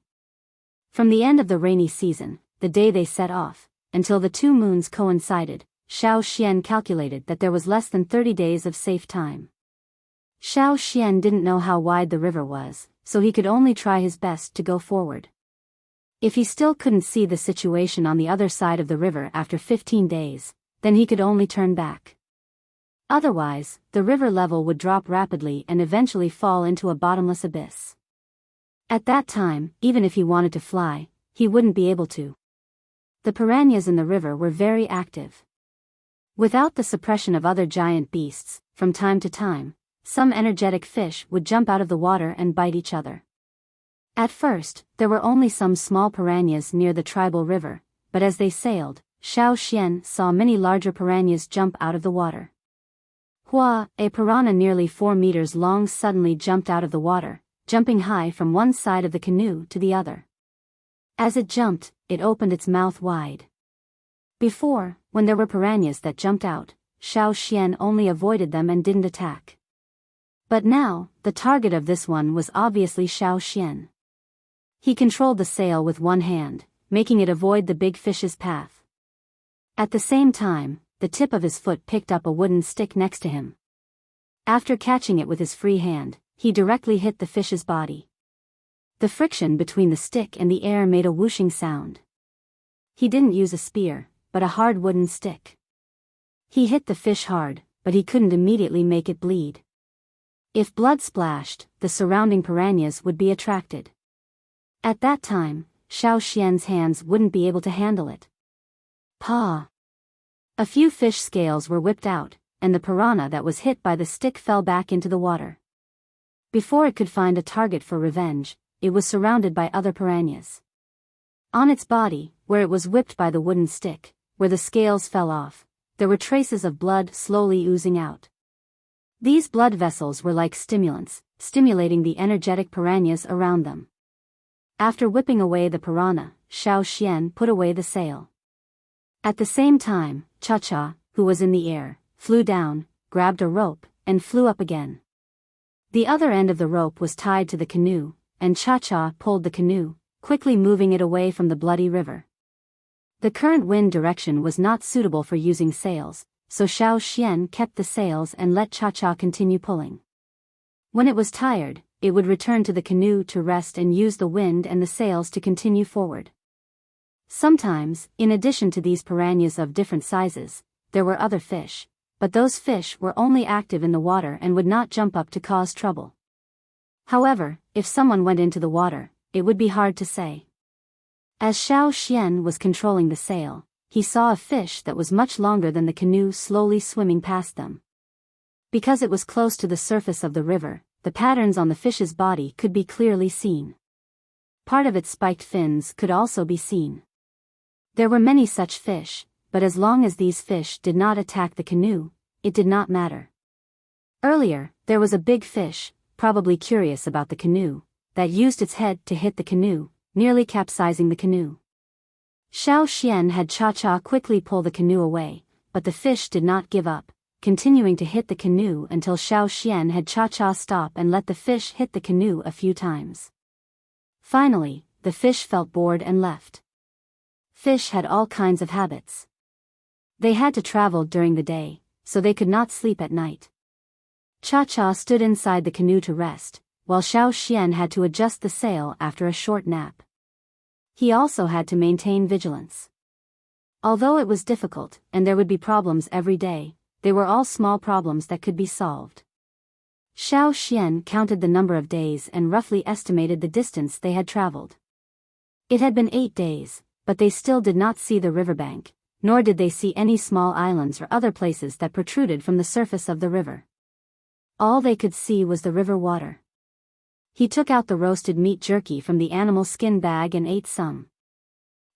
A: From the end of the rainy season, the day they set off, until the 2 moons coincided, Xiao Xian calculated that there was less than 30 days of safe time. Xiao Xian didn't know how wide the river was, so he could only try his best to go forward. If he still couldn't see the situation on the other side of the river after 15 days, then he could only turn back. Otherwise, the river level would drop rapidly and eventually fall into a bottomless abyss. At that time, even if he wanted to fly, he wouldn't be able to. The piranhas in the river were very active. Without the suppression of other giant beasts, from time to time, some energetic fish would jump out of the water and bite each other. At first, there were only some small piranhas near the tribal river, but as they sailed, Xiao Xian saw many larger piranhas jump out of the water. Hua, a piranha nearly 4 meters long, suddenly jumped out of the water, jumping high from one side of the canoe to the other. As it jumped, it opened its mouth wide. Before, when there were piranhas that jumped out, Xiao Xian only avoided them and didn't attack. But now, the target of this one was obviously Xiao Xian. He controlled the sail with one hand, making it avoid the big fish's path. At the same time, the tip of his foot picked up a wooden stick next to him. After catching it with his free hand, he directly hit the fish's body. The friction between the stick and the air made a whooshing sound. He didn't use a spear, but a hard wooden stick. He hit the fish hard, but he couldn't immediately make it bleed. If blood splashed, the surrounding piranhas would be attracted. At that time, Xiao Xian's hands wouldn't be able to handle it. Pa! A few fish scales were whipped out, and the piranha that was hit by the stick fell back into the water. Before it could find a target for revenge, it was surrounded by other piranhas. On its body, where it was whipped by the wooden stick, where the scales fell off, there were traces of blood slowly oozing out. These blood vessels were like stimulants, stimulating the energetic piranhas around them. After whipping away the piranha, Xiao Xian put away the sail. At the same time, Cha-Cha, who was in the air, flew down, grabbed a rope, and flew up again. The other end of the rope was tied to the canoe, and Cha-Cha pulled the canoe, quickly moving it away from the bloody river. The current wind direction was not suitable for using sails, so Xiao Xian kept the sails and let Cha-Cha continue pulling. When it was tired, it would return to the canoe to rest and use the wind and the sails to continue forward. Sometimes, in addition to these piranhas of different sizes, there were other fish, but those fish were only active in the water and would not jump up to cause trouble. However, if someone went into the water, it would be hard to say. As Xiao Xian was controlling the sail, he saw a fish that was much longer than the canoe slowly swimming past them. Because it was close to the surface of the river, the patterns on the fish's body could be clearly seen. Part of its spiked fins could also be seen. There were many such fish, but as long as these fish did not attack the canoe, it did not matter. Earlier, there was a big fish, probably curious about the canoe, that used its head to hit the canoe, nearly capsizing the canoe. Xiao Xian had Cha-Cha quickly pull the canoe away, but the fish did not give up, continuing to hit the canoe until Xiao Xian had Cha-Cha stop and let the fish hit the canoe a few times. Finally, the fish felt bored and left. Fish had all kinds of habits. They had to travel during the day, so they could not sleep at night. Cha-Cha stood inside the canoe to rest, while Xiao Xian had to adjust the sail after a short nap. He also had to maintain vigilance. Although it was difficult, and there would be problems every day, they were all small problems that could be solved. Xiao Xian counted the number of days and roughly estimated the distance they had traveled. It had been 8 days, but they still did not see the riverbank, nor did they see any small islands or other places that protruded from the surface of the river. All they could see was the river water. He took out the roasted meat jerky from the animal skin bag and ate some.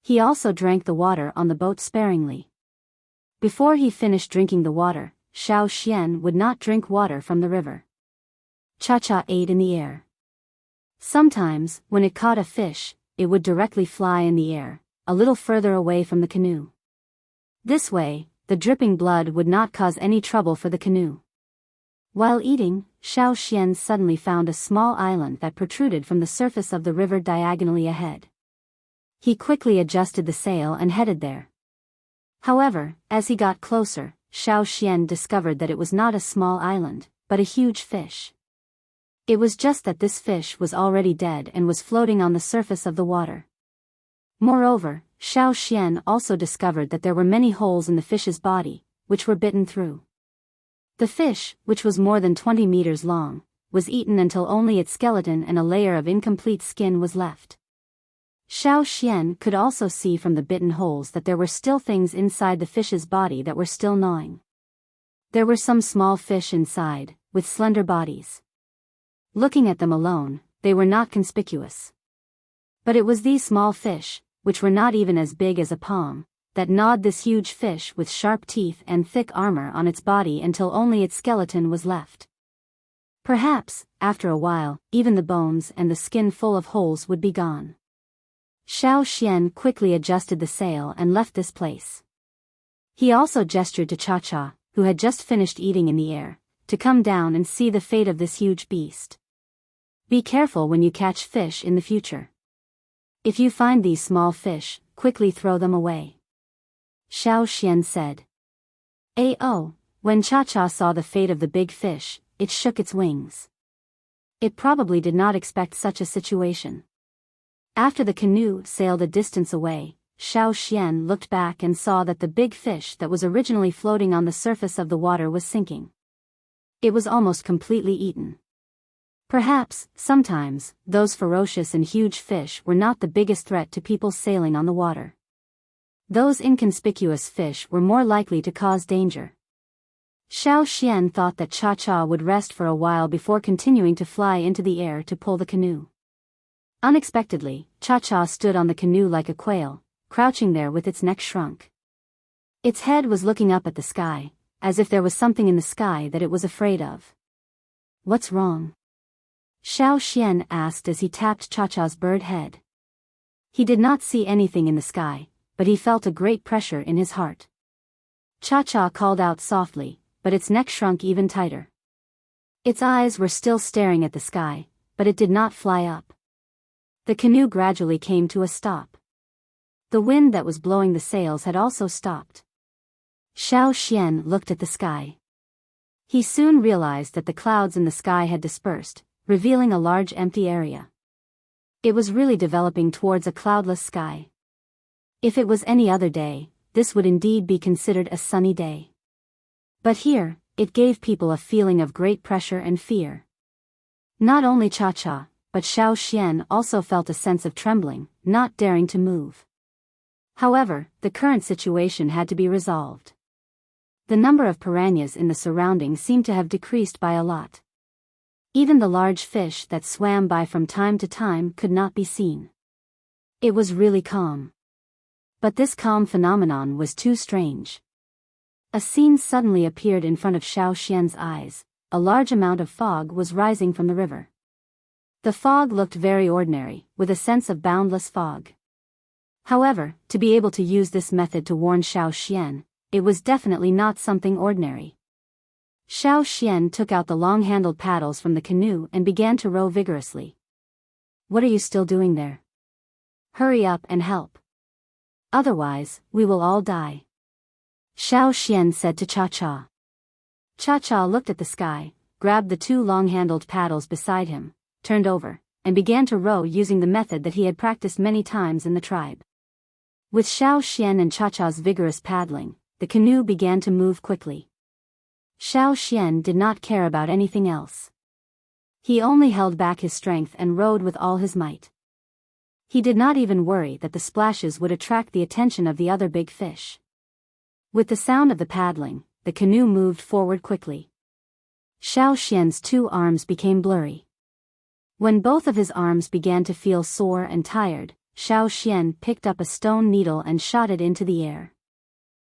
A: He also drank the water on the boat sparingly. Before he finished drinking the water, Xiao Xian would not drink water from the river. Cha-Cha ate in the air. Sometimes, when it caught a fish, it would directly fly in the air, a little further away from the canoe. This way, the dripping blood would not cause any trouble for the canoe. While eating, Xiao Xian suddenly found a small island that protruded from the surface of the river diagonally ahead. He quickly adjusted the sail and headed there. However, as he got closer, Xiao Xian discovered that it was not a small island, but a huge fish. It was just that this fish was already dead and was floating on the surface of the water. Moreover, Xiao Xian also discovered that there were many holes in the fish's body, which were bitten through. The fish, which was more than 20 meters long, was eaten until only its skeleton and a layer of incomplete skin was left. Xiao Xian could also see from the bitten holes that there were still things inside the fish's body that were still gnawing. There were some small fish inside, with slender bodies. Looking at them alone, they were not conspicuous. But it was these small fish, which were not even as big as a palm, that gnawed this huge fish with sharp teeth and thick armor on its body until only its skeleton was left. Perhaps, after a while, even the bones and the skin full of holes would be gone. Xiao Xian quickly adjusted the sail and left this place. He also gestured to Cha-Cha, who had just finished eating in the air, to come down and see the fate of this huge beast. Be careful when you catch fish in the future. If you find these small fish, quickly throw them away. Xiao Xian said. When Cha-Cha saw the fate of the big fish, it shook its wings. It probably did not expect such a situation. After the canoe sailed a distance away, Xiao Xian looked back and saw that the big fish that was originally floating on the surface of the water was sinking. It was almost completely eaten. Perhaps, sometimes, those ferocious and huge fish were not the biggest threat to people sailing on the water. Those inconspicuous fish were more likely to cause danger. Xiao Xian thought that Cha-Cha would rest for a while before continuing to fly into the air to pull the canoe. Unexpectedly, Cha-Cha stood on the canoe like a quail, crouching there with its neck shrunk. Its head was looking up at the sky, as if there was something in the sky that it was afraid of. What's wrong? Xiao Xian asked as he tapped Cha-Cha's bird head. He did not see anything in the sky, but he felt a great pressure in his heart. Cha-Cha called out softly, but its neck shrunk even tighter. Its eyes were still staring at the sky, but it did not fly up. The canoe gradually came to a stop. The wind that was blowing the sails had also stopped. Xiao Xian looked at the sky. He soon realized that the clouds in the sky had dispersed, revealing a large empty area. It was really developing towards a cloudless sky. If it was any other day, this would indeed be considered a sunny day. But here, it gave people a feeling of great pressure and fear. Not only Cha-Cha, but Xiao Xian also felt a sense of trembling, not daring to move. However, the current situation had to be resolved. The number of piranhas in the surroundings seemed to have decreased by a lot. Even the large fish that swam by from time to time could not be seen. It was really calm. But this calm phenomenon was too strange. A scene suddenly appeared in front of Xiao Xian's eyes. A large amount of fog was rising from the river. The fog looked very ordinary, with a sense of boundless fog. However, to be able to use this method to warn Xiao Xian, it was definitely not something ordinary. Xiao Xian took out the long-handled paddles from the canoe and began to row vigorously. "What are you still doing there? Hurry up and help. Otherwise, we will all die," Xiao Xian said to Cha-Cha. Cha-Cha looked at the sky, grabbed the 2 long-handled paddles beside him, turned over, and began to row using the method that he had practiced many times in the tribe. With Xiao Xian and Cha-Cha's vigorous paddling, the canoe began to move quickly. Xiao Xian did not care about anything else. He only held back his strength and rowed with all his might. He did not even worry that the splashes would attract the attention of the other big fish. With the sound of the paddling, the canoe moved forward quickly. Xiao Xian's 2 arms became blurry. When both of his arms began to feel sore and tired, Xiao Xian picked up a stone needle and shot it into the air.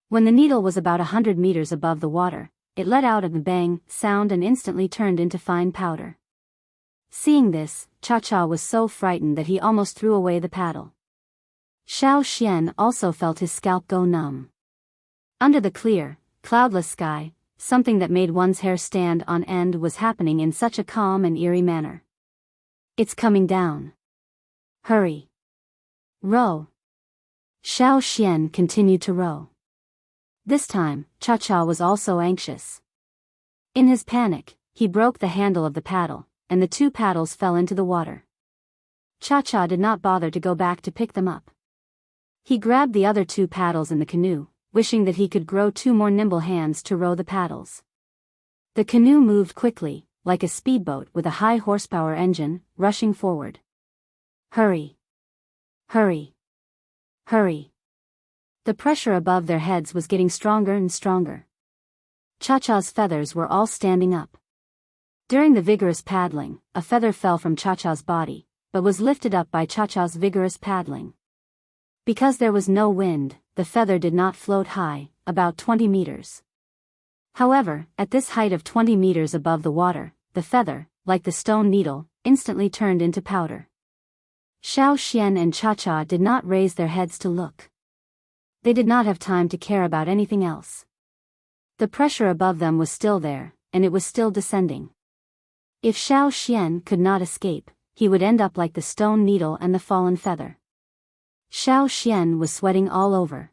A: When the needle was about 100 meters above the water, it let out a bang sound and instantly turned into fine powder. Seeing this, Cha-Cha was so frightened that he almost threw away the paddle. Xiao Xian also felt his scalp go numb. Under the clear, cloudless sky, something that made one's hair stand on end was happening in such a calm and eerie manner. "It's coming down. Hurry. Row." Xiao Xian continued to row. This time, Cha-Cha was also anxious. In his panic, he broke the handle of the paddle, and the 2 paddles fell into the water. Cha-Cha did not bother to go back to pick them up. He grabbed the other 2 paddles in the canoe, wishing that he could grow 2 more nimble hands to row the paddles. The canoe moved quickly, like a speedboat with a high horsepower engine, rushing forward. "Hurry. Hurry. Hurry." The pressure above their heads was getting stronger and stronger. Cha-Cha's feathers were all standing up. During the vigorous paddling, a feather fell from Cha-Cha's body, but was lifted up by Cha-Cha's vigorous paddling. Because there was no wind, the feather did not float high, about 20 meters. However, at this height of 20 meters above the water, the feather, like the stone needle, instantly turned into powder. Xiao Xian and Cha-Cha did not raise their heads to look. They did not have time to care about anything else. The pressure above them was still there, and it was still descending. If Xiao Xian could not escape, he would end up like the stone needle and the fallen feather. Xiao Xian was sweating all over.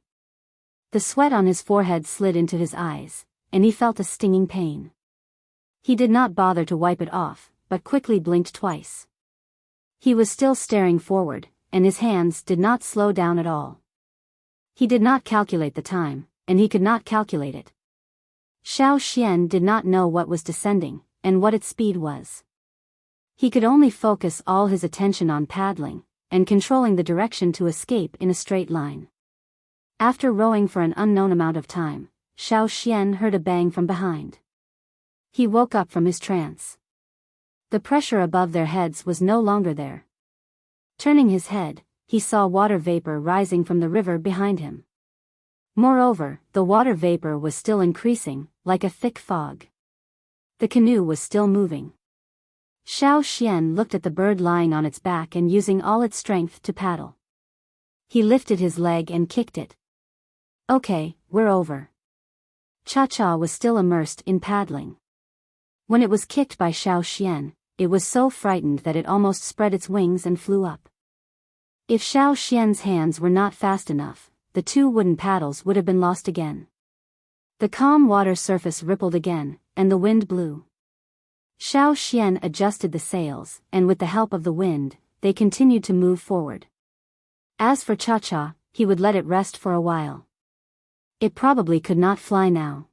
A: The sweat on his forehead slid into his eyes, and he felt a stinging pain. He did not bother to wipe it off, but quickly blinked twice. He was still staring forward, and his hands did not slow down at all. He did not calculate the time, and he could not calculate it. Xiao Xian did not know what was descending, and what its speed was. He could only focus all his attention on paddling, and controlling the direction to escape in a straight line. After rowing for an unknown amount of time, Xiao Xian heard a bang from behind. He woke up from his trance. The pressure above their heads was no longer there. Turning his head, he saw water vapor rising from the river behind him. Moreover, the water vapor was still increasing, like a thick fog. The canoe was still moving. Xiao Xian looked at the bird lying on its back and using all its strength to paddle. He lifted his leg and kicked it. "Okay, we're over." Cha-Cha was still immersed in paddling. When it was kicked by Xiao Xian, it was so frightened that it almost spread its wings and flew up. If Xiao Xian's hands were not fast enough, the 2 wooden paddles would have been lost again. The calm water surface rippled again, and the wind blew. Xiao Xian adjusted the sails, and with the help of the wind, they continued to move forward. As for Cha-Cha, he would let it rest for a while. It probably could not fly now.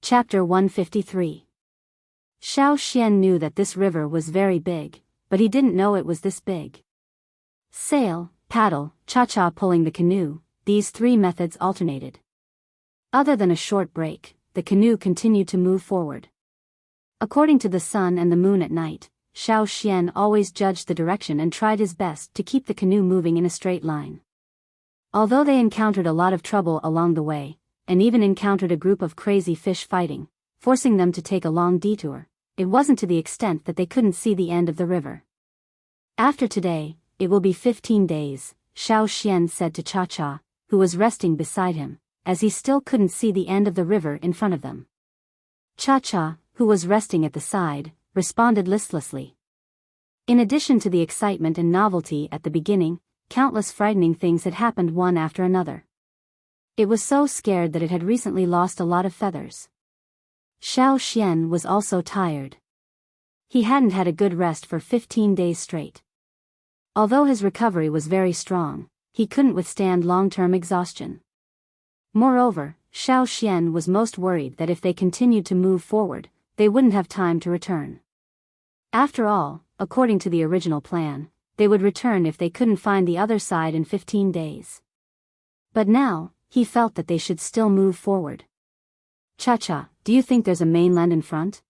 A: Chapter 153. Xiao Xian knew that this river was very big, but he didn't know it was this big. Sail, paddle, Cha-Cha pulling the canoe, these three methods alternated. Other than a short break, the canoe continued to move forward. According to the sun and the moon at night, Xiao Xian always judged the direction and tried his best to keep the canoe moving in a straight line. Although they encountered a lot of trouble along the way, and even encountered a group of crazy fish fighting, forcing them to take a long detour, it wasn't to the extent that they couldn't see the end of the river. After today, it will be 15 days, Xiao Xian said to Cha-Cha, who was resting beside him, as he still couldn't see the end of the river in front of them. Cha-Cha, who was resting at the side, responded listlessly. In addition to the excitement and novelty at the beginning, countless frightening things had happened one after another. It was so scared that it had recently lost a lot of feathers. Xiao Xian was also tired. He hadn't had a good rest for 15 days straight. Although his recovery was very strong, he couldn't withstand long-term exhaustion. Moreover, Xiao Xian was most worried that if they continued to move forward, they wouldn't have time to return. After all, according to the original plan, they would return if they couldn't find the other side in 15 days. But now, he felt that they should still move forward. Cha-Cha, do you think there's a mainland in front?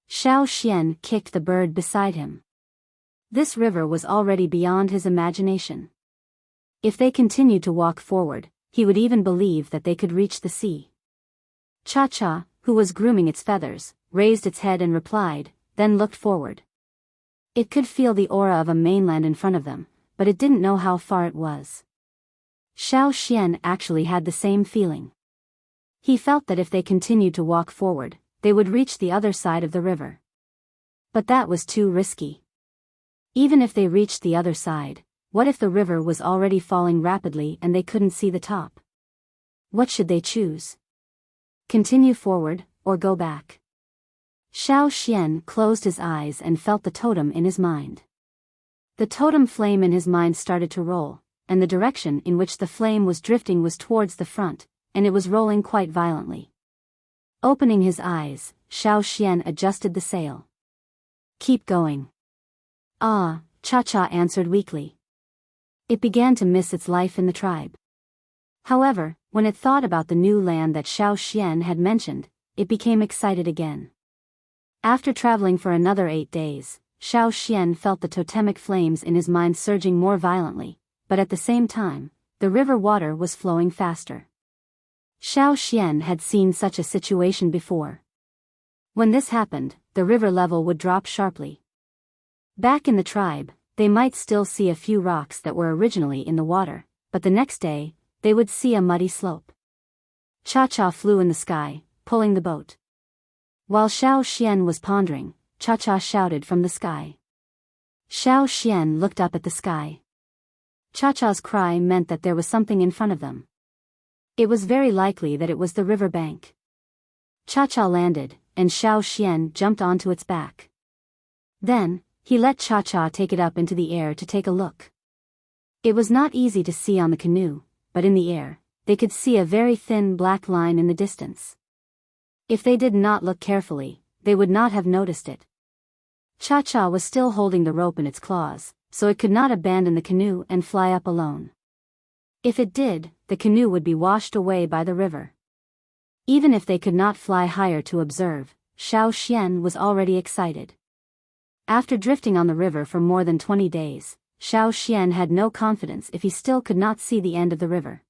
A: Xiao Xian kicked the bird beside him. This river was already beyond his imagination. If they continued to walk forward, he would even believe that they could reach the sea. Cha-Cha, who was grooming its feathers, raised its head and replied, then looked forward. It could feel the aura of a mainland in front of them, but it didn't know how far it was. Xiao Xian actually had the same feeling. He felt that if they continued to walk forward, they would reach the other side of the river. But that was too risky. Even if they reached the other side, what if the river was already falling rapidly and they couldn't see the top? What should they choose? Continue forward, or go back? Xiao Xian closed his eyes and felt the totem in his mind. The totem flame in his mind started to roll, and the direction in which the flame was drifting was towards the front, and it was rolling quite violently. Opening his eyes, Xiao Xian adjusted the sail. Keep going. Ah, Cha-Cha answered weakly. It began to miss its life in the tribe. However, when it thought about the new land that Xiao Xian had mentioned, it became excited again. After traveling for another 8 days, Xiao Xian felt the totemic flames in his mind surging more violently, but at the same time, the river water was flowing faster. Xiao Xian had seen such a situation before. When this happened, the river level would drop sharply. Back in the tribe, they might still see a few rocks that were originally in the water, but the next day, they would see a muddy slope. Cha-Cha flew in the sky, pulling the boat. While Xiao Xian was pondering, Cha-Cha shouted from the sky. Xiao Xian looked up at the sky. Cha-Cha's cry meant that there was something in front of them. It was very likely that it was the river bank. Cha-Cha landed, and Xiao Xian jumped onto its back. Then, he let Cha-Cha take it up into the air to take a look. It was not easy to see on the canoe, but in the air, they could see a very thin black line in the distance. If they did not look carefully, they would not have noticed it. Cha-Cha was still holding the rope in its claws, so it could not abandon the canoe and fly up alone. If it did, the canoe would be washed away by the river. Even if they could not fly higher to observe, Xiao Xian was already excited. After drifting on the river for more than 20 days, Xiao Xian had no confidence if he still could not see the end of the river.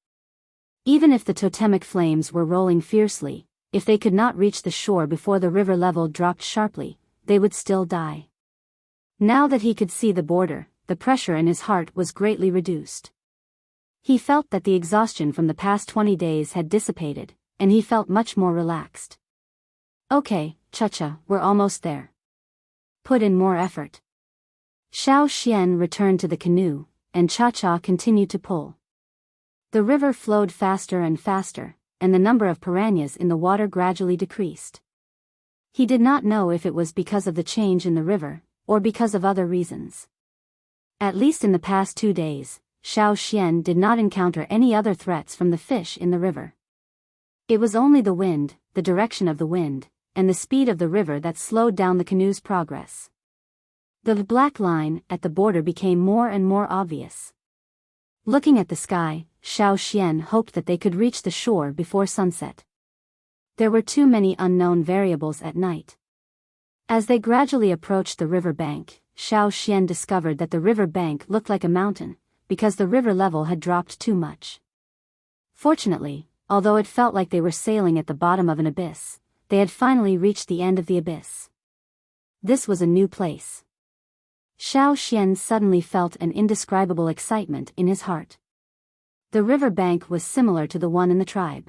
A: Even if the totemic flames were rolling fiercely, if they could not reach the shore before the river level dropped sharply, they would still die. Now that he could see the border, the pressure in his heart was greatly reduced. He felt that the exhaustion from the past 20 days had dissipated, and he felt much more relaxed. Okay, Cha-Cha, we're almost there. Put in more effort. Xiao Xian returned to the canoe, and Cha-Cha continued to pull. The river flowed faster and faster, and the number of piranhas in the water gradually decreased. He did not know if it was because of the change in the river, or because of other reasons. At least in the past 2 days, Xiao Xian did not encounter any other threats from the fish in the river. It was only the wind, the direction of the wind, and the speed of the river that slowed down the canoe's progress. The black line at the border became more and more obvious. Looking at the sky, Xiao Xian hoped that they could reach the shore before sunset. There were too many unknown variables at night. As they gradually approached the river bank, Xiao Xian discovered that the river bank looked like a mountain, because the river level had dropped too much. Fortunately, although it felt like they were sailing at the bottom of an abyss, they had finally reached the end of the abyss. This was a new place. Xiao Xian suddenly felt an indescribable excitement in his heart. The river bank was similar to the one in the tribe.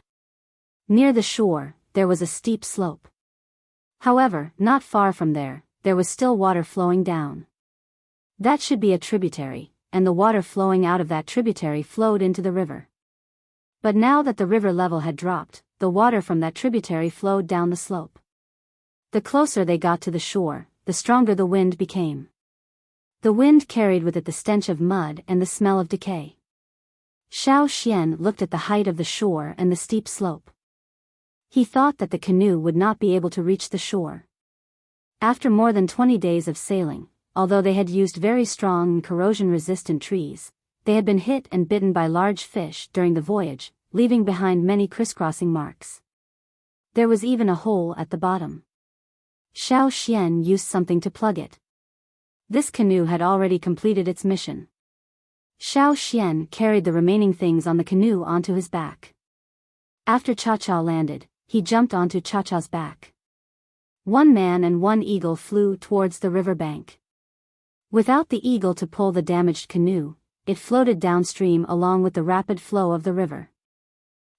A: Near the shore, there was a steep slope. However, not far from there was still water flowing down. That should be a tributary, and the water flowing out of that tributary flowed into the river. But now that the river level had dropped, the water from that tributary flowed down the slope. The closer they got to the shore, the stronger the wind became. The wind carried with it the stench of mud and the smell of decay. Xiao Xian looked at the height of the shore and the steep slope. He thought that the canoe would not be able to reach the shore. After more than 20 days of sailing, although they had used very strong and corrosion-resistant trees, they had been hit and bitten by large fish during the voyage, leaving behind many crisscrossing marks. There was even a hole at the bottom. Xiao Xian used something to plug it. This canoe had already completed its mission. Xiao Xian carried the remaining things on the canoe onto his back. After Cha-Cha landed, he jumped onto Cha-Cha's back. One man and one eagle flew towards the river bank. Without the eagle to pull the damaged canoe, it floated downstream along with the rapid flow of the river.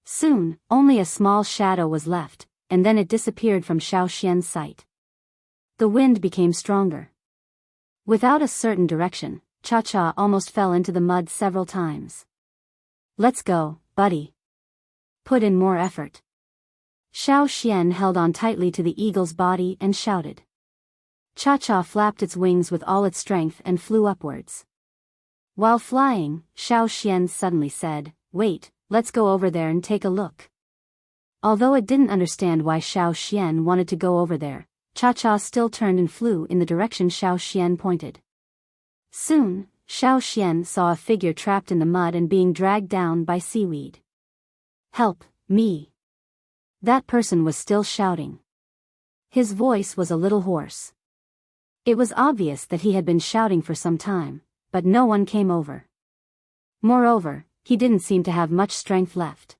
A: Soon, only a small shadow was left, and then it disappeared from Xiao Xian's sight. The wind became stronger. Without a certain direction, Cha-Cha almost fell into the mud several times. "Let's go, buddy. Put in more effort." Xiao Xian held on tightly to the eagle's body and shouted. Cha-Cha flapped its wings with all its strength and flew upwards. While flying, Xiao Xian suddenly said, "Wait, let's go over there and take a look." Although it didn't understand why Xiao Xian wanted to go over there, Cha-Cha still turned and flew in the direction Xiao Xian pointed. Soon, Xiao Xian saw a figure trapped in the mud and being dragged down by seaweed. "Help, me!" That person was still shouting. His voice was a little hoarse. It was obvious that he had been shouting for some time, but no one came over. Moreover, he didn't seem to have much strength left.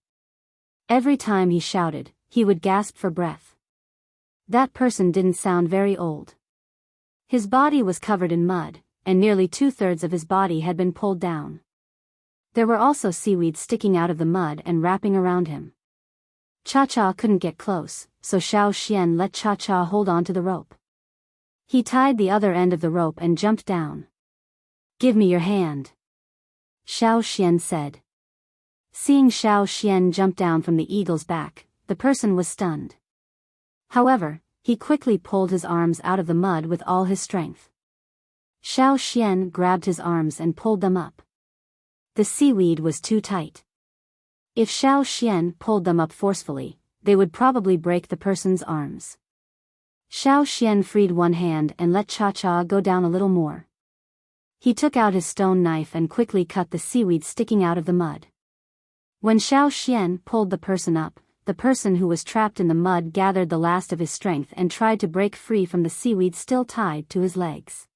A: Every time he shouted, he would gasp for breath. That person didn't sound very old. His body was covered in mud, and nearly 2/3 of his body had been pulled down. There were also seaweed sticking out of the mud and wrapping around him. Cha-Cha couldn't get close, so Xiao Xian let Cha-Cha hold on to the rope. He tied the other end of the rope and jumped down. "Give me your hand," Xiao Xian said. Seeing Xiao Xian jump down from the eagle's back, the person was stunned. However, he quickly pulled his arms out of the mud with all his strength. Xiao Xian grabbed his arms and pulled them up. The seaweed was too tight. If Xiao Xian pulled them up forcefully, they would probably break the person's arms. Xiao Xian freed one hand and let Cha-Cha go down a little more. He took out his stone knife and quickly cut the seaweed sticking out of the mud. When Xiao Xian pulled the person up, the person who was trapped in the mud gathered the last of his strength and tried to break free from the seaweed still tied to his legs.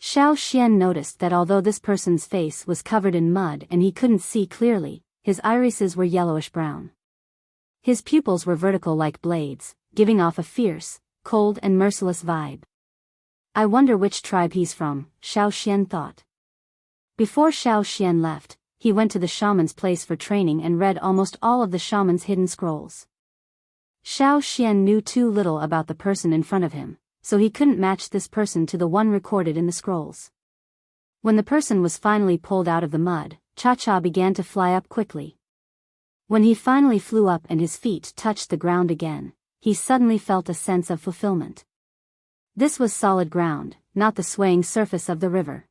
A: Xiao Xian noticed that although this person's face was covered in mud and he couldn't see clearly, his irises were yellowish-brown. His pupils were vertical like blades, giving off a fierce, cold and merciless vibe. "I wonder which tribe he's from," Xiao Xian thought. Before Xiao Xian left, he went to the shaman's place for training and read almost all of the shaman's hidden scrolls. Xiao Xian knew too little about the person in front of him, so he couldn't match this person to the one recorded in the scrolls. When the person was finally pulled out of the mud, Cha-Cha began to fly up quickly. When he finally flew up and his feet touched the ground again, he suddenly felt a sense of fulfillment. This was solid ground, not the swaying surface of the river.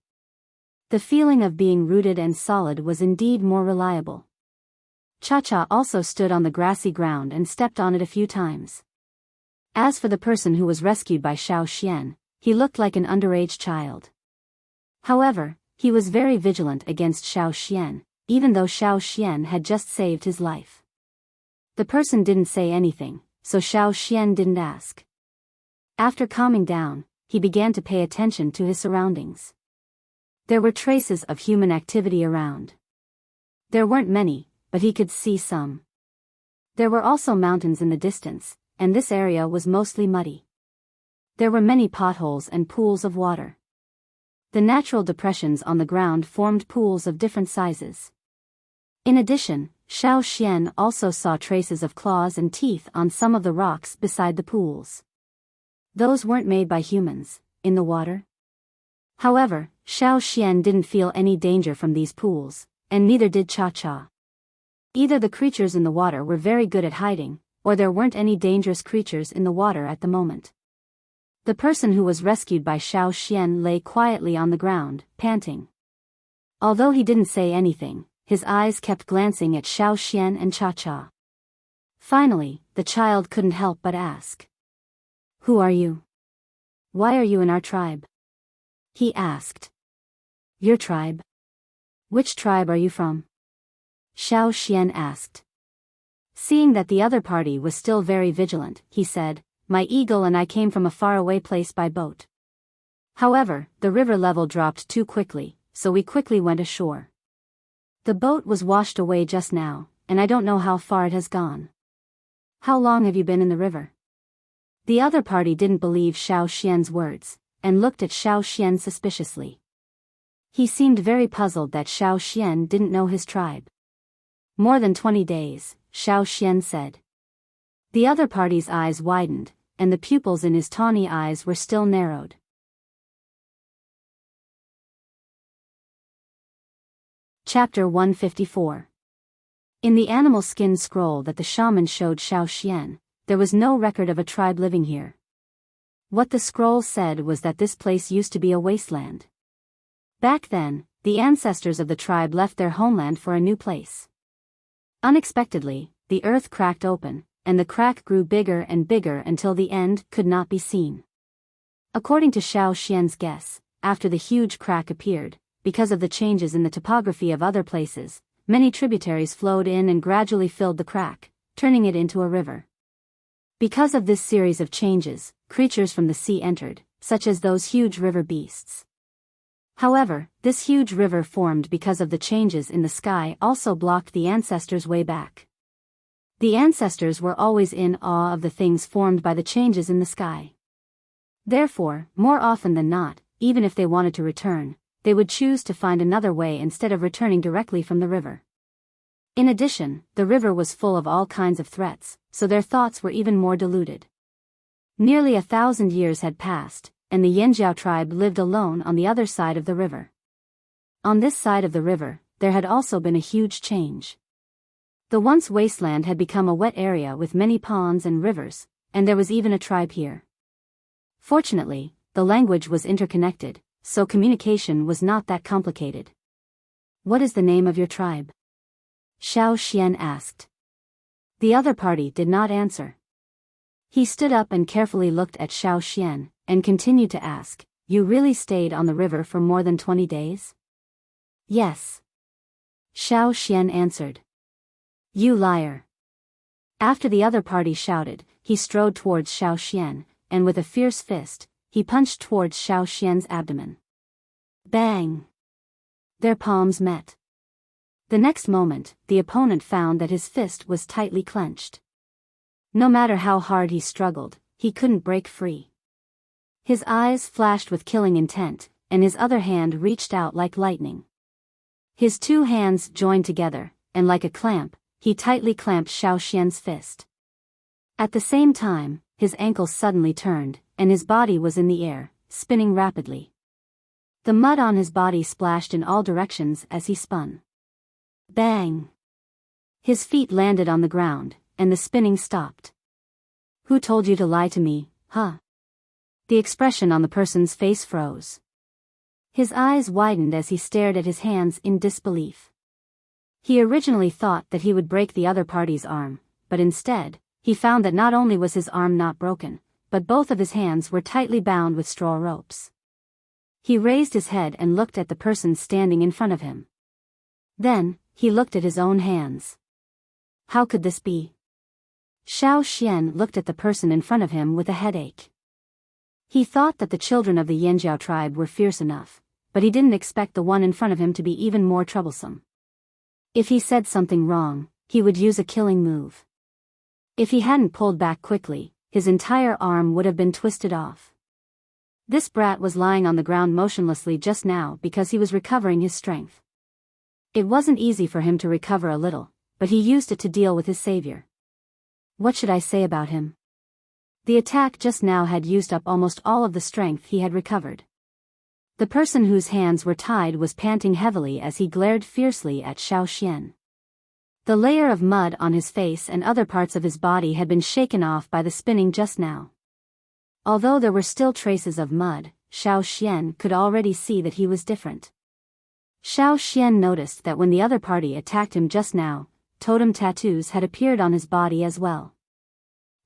A: The feeling of being rooted and solid was indeed more reliable. Cha-Cha also stood on the grassy ground and stepped on it a few times. As for the person who was rescued by Xiao Xian, he looked like an underage child. However, he was very vigilant against Xiao Xian, even though Xiao Xian had just saved his life. The person didn't say anything, so Xiao Xian didn't ask. After calming down, he began to pay attention to his surroundings. There were traces of human activity around. There weren't many, but he could see some. There were also mountains in the distance, and this area was mostly muddy. There were many potholes and pools of water. The natural depressions on the ground formed pools of different sizes. In addition, Xiao Xian also saw traces of claws and teeth on some of the rocks beside the pools. Those weren't made by humans, in the water. However, Xiao Xian didn't feel any danger from these pools, and neither did Cha-Cha. Either the creatures in the water were very good at hiding, or there weren't any dangerous creatures in the water at the moment. The person who was rescued by Xiao Xian lay quietly on the ground, panting. Although he didn't say anything, his eyes kept glancing at Xiao Xian and Cha-Cha. Finally, the child couldn't help but ask. "Who are you? Why are you in our tribe?" he asked. "Your tribe? Which tribe are you from?" Xiao Xian asked. Seeing that the other party was still very vigilant, he said, "My eagle and I came from a faraway place by boat. However, the river level dropped too quickly, so we quickly went ashore. The boat was washed away just now, and I don't know how far it has gone. How long have you been in the river?" The other party didn't believe Xiao Xian's words, and looked at Xiao Xian suspiciously. He seemed very puzzled that Xiao Xian didn't know his tribe. "More than 20 days, Xiao Xian said. The other party's eyes widened, and the pupils in his tawny eyes were still narrowed. Chapter 154. In the animal skin scroll that the shaman showed Xiao Xian, there was no record of a tribe living here. What the scroll said was that this place used to be a wasteland. Back then, the ancestors of the tribe left their homeland for a new place. Unexpectedly, the earth cracked open, and the crack grew bigger and bigger until the end could not be seen. According to Xiao Xian's guess, after the huge crack appeared, because of the changes in the topography of other places, many tributaries flowed in and gradually filled the crack, turning it into a river. Because of this series of changes, creatures from the sea entered, such as those huge river beasts. However, this huge river formed because of the changes in the sky also blocked the ancestors' way back. The ancestors were always in awe of the things formed by the changes in the sky. Therefore, more often than not, even if they wanted to return, they would choose to find another way instead of returning directly from the river. In addition, the river was full of all kinds of threats, so their thoughts were even more diluted. Nearly 1,000 years had passed, and the Yanjiao tribe lived alone on the other side of the river. On this side of the river, there had also been a huge change. The once wasteland had become a wet area with many ponds and rivers, and there was even a tribe here. Fortunately, the language was interconnected, so communication was not that complicated. "What is the name of your tribe?" Xiao Xian asked. The other party did not answer. He stood up and carefully looked at Xiao Xian, and continued to ask, "You really stayed on the river for more than 20 days? "Yes." Xiao Xian answered. "You liar." After the other party shouted, he strode towards Xiao Xian, and with a fierce fist, he punched towards Xiao Xian's abdomen. Bang! Their palms met. The next moment, the opponent found that his fist was tightly clenched. No matter how hard he struggled, he couldn't break free. His eyes flashed with killing intent, and his other hand reached out like lightning. His two hands joined together, and like a clamp, he tightly clamped Xiao Xian's fist. At the same time, his ankle suddenly turned, and his body was in the air, spinning rapidly. The mud on his body splashed in all directions as he spun. Bang! His feet landed on the ground, and the spinning stopped. Who told you to lie to me, huh? The expression on the person's face froze. His eyes widened as he stared at his hands in disbelief. He originally thought that he would break the other party's arm, but instead, he found that not only was his arm not broken, but both of his hands were tightly bound with straw ropes. He raised his head and looked at the person standing in front of him. Then, he looked at his own hands. How could this be? Xiao Xian looked at the person in front of him with a headache. He thought that the children of the Yanjiao tribe were fierce enough, but he didn't expect the one in front of him to be even more troublesome. If he said something wrong, he would use a killing move. If he hadn't pulled back quickly, his entire arm would have been twisted off. This brat was lying on the ground motionlessly just now because he was recovering his strength. It wasn't easy for him to recover a little, but he used it to deal with his savior. What should I say about him? The attack just now had used up almost all of the strength he had recovered. The person whose hands were tied was panting heavily as he glared fiercely at Xiao Xian. The layer of mud on his face and other parts of his body had been shaken off by the spinning just now. Although there were still traces of mud, Xiao Xian could already see that he was different. Xiao Xian noticed that when the other party attacked him just now, totem tattoos had appeared on his body as well.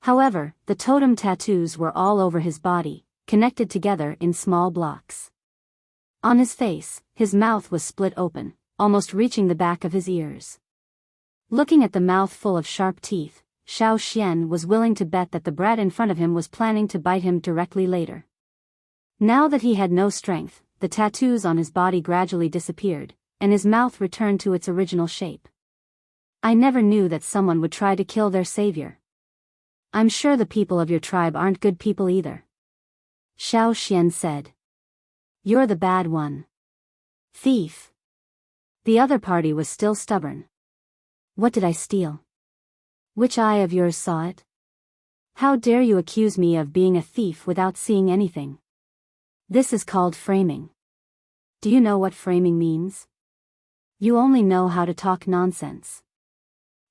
A: However, the totem tattoos were all over his body, connected together in small blocks. On his face, his mouth was split open, almost reaching the back of his ears. Looking at the mouth full of sharp teeth, Xiao Xian was willing to bet that the brat in front of him was planning to bite him directly later. Now that he had no strength, the tattoos on his body gradually disappeared, and his mouth returned to its original shape. I never knew that someone would try to kill their savior. I'm sure the people of your tribe aren't good people either. Xiao Xian said. You're the bad one. Thief. The other party was still stubborn. What did I steal? Which eye of yours saw it? How dare you accuse me of being a thief without seeing anything? This is called framing. Do you know what framing means? You only know how to talk nonsense.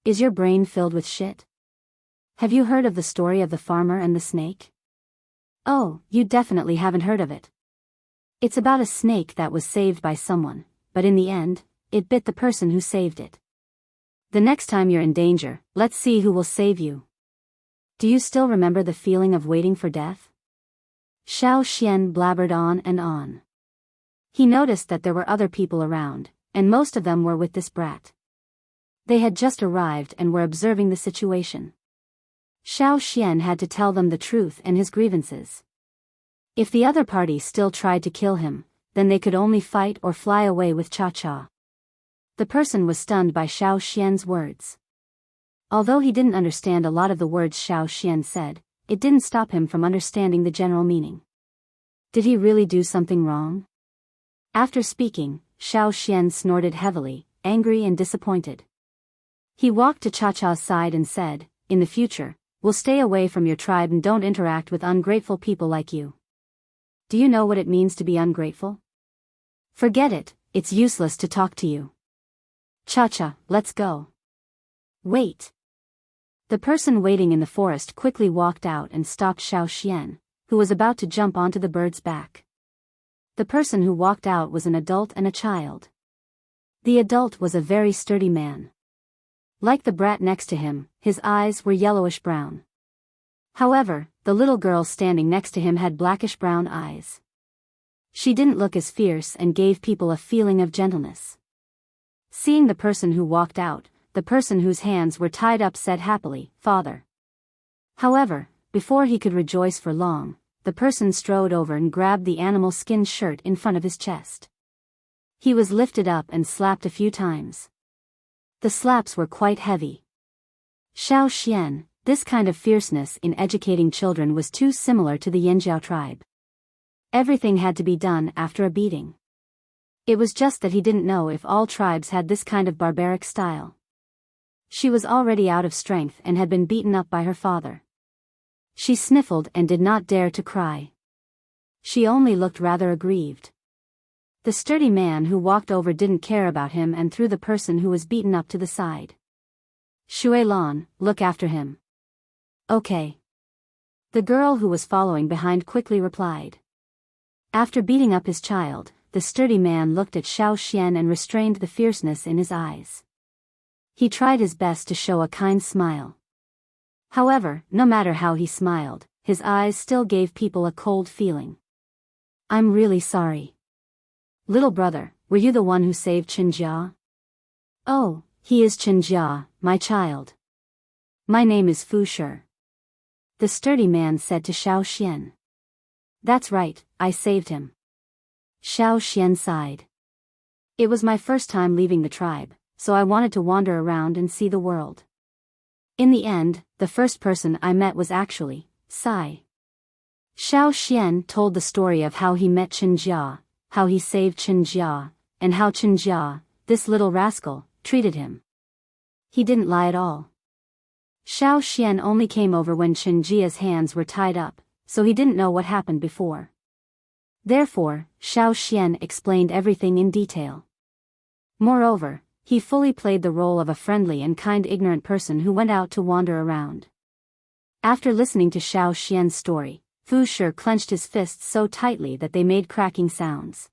A: Is your brain filled with shit? Have you heard of the story of the farmer and the snake? Oh, you definitely haven't heard of it. It's about a snake that was saved by someone, but in the end, it bit the person who saved it. The next time you're in danger, let's see who will save you. Do you still remember the feeling of waiting for death? Xiao Xian blabbered on and on. He noticed that there were other people around, and most of them were with this brat. They had just arrived and were observing the situation. Xiao Xian had to tell them the truth and his grievances. If the other party still tried to kill him, then they could only fight or fly away with Cha-Cha. The person was stunned by Xiao Xian's words. Although he didn't understand a lot of the words Xiao Xian said, it didn't stop him from understanding the general meaning. Did he really do something wrong? After speaking, Xiao Xian snorted heavily, angry and disappointed. He walked to Cha-Cha's side and said, "In the future, we'll stay away from your tribe and don't interact with ungrateful people like you. Do you know what it means to be ungrateful? Forget it, it's useless to talk to you. Cha-Cha, let's go." Wait. The person waiting in the forest quickly walked out and stopped Xiao Xian, who was about to jump onto the bird's back. The person who walked out was an adult and a child. The adult was a very sturdy man. Like the brat next to him, his eyes were yellowish-brown. However, the little girl standing next to him had blackish-brown eyes. She didn't look as fierce and gave people a feeling of gentleness. Seeing the person who walked out, the person whose hands were tied up said happily, "Father." However, before he could rejoice for long, the person strode over and grabbed the animal skin shirt in front of his chest. He was lifted up and slapped a few times. The slaps were quite heavy. Xiao Xian, this kind of fierceness in educating children was too similar to the Yanjiao tribe. Everything had to be done after a beating. It was just that he didn't know if all tribes had this kind of barbaric style. She was already out of strength and had been beaten up by her father. She sniffled and did not dare to cry. She only looked rather aggrieved. The sturdy man who walked over didn't care about him and threw the person who was beaten up to the side. Shuilan, look after him. Okay. The girl who was following behind quickly replied. After beating up his child, the sturdy man looked at Xiao Xian and restrained the fierceness in his eyes. He tried his best to show a kind smile. However, no matter how he smiled, his eyes still gave people a cold feeling. I'm really sorry. Little brother, were you the one who saved Qinjia? Oh, he is Qinjia, my child. My name is Fu Shi. The sturdy man said to Xiao Xian. That's right, I saved him. Xiao Xian sighed. It was my first time leaving the tribe, so I wanted to wander around and see the world. In the end, the first person I met was actually Sai. Xiao Xian told the story of how he met Qinjia, how he saved Qinjia, and how Qinjia, this little rascal, treated him. He didn't lie at all. Xiao Xian only came over when Qinjia's hands were tied up, so he didn't know what happened before. Therefore, Xiao Xian explained everything in detail. Moreover, he fully played the role of a friendly and kind ignorant person who went out to wander around. After listening to Xiao Xian's story, Fu Shi clenched his fists so tightly that they made cracking sounds.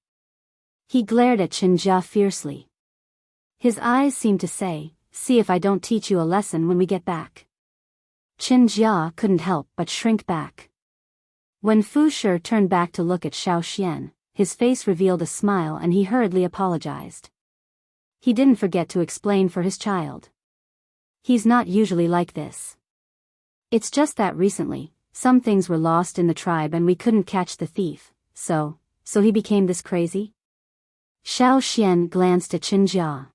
A: He glared at Qinjia fiercely. His eyes seemed to say, see if I don't teach you a lesson when we get back. Qinjia couldn't help but shrink back. When Fu Shi turned back to look at Xiao Xian, his face revealed a smile and he hurriedly apologized. He didn't forget to explain for his child. He's not usually like this. It's just that recently, some things were lost in the tribe and we couldn't catch the thief, so he became this crazy? Xiao Xian glanced at Qinjia.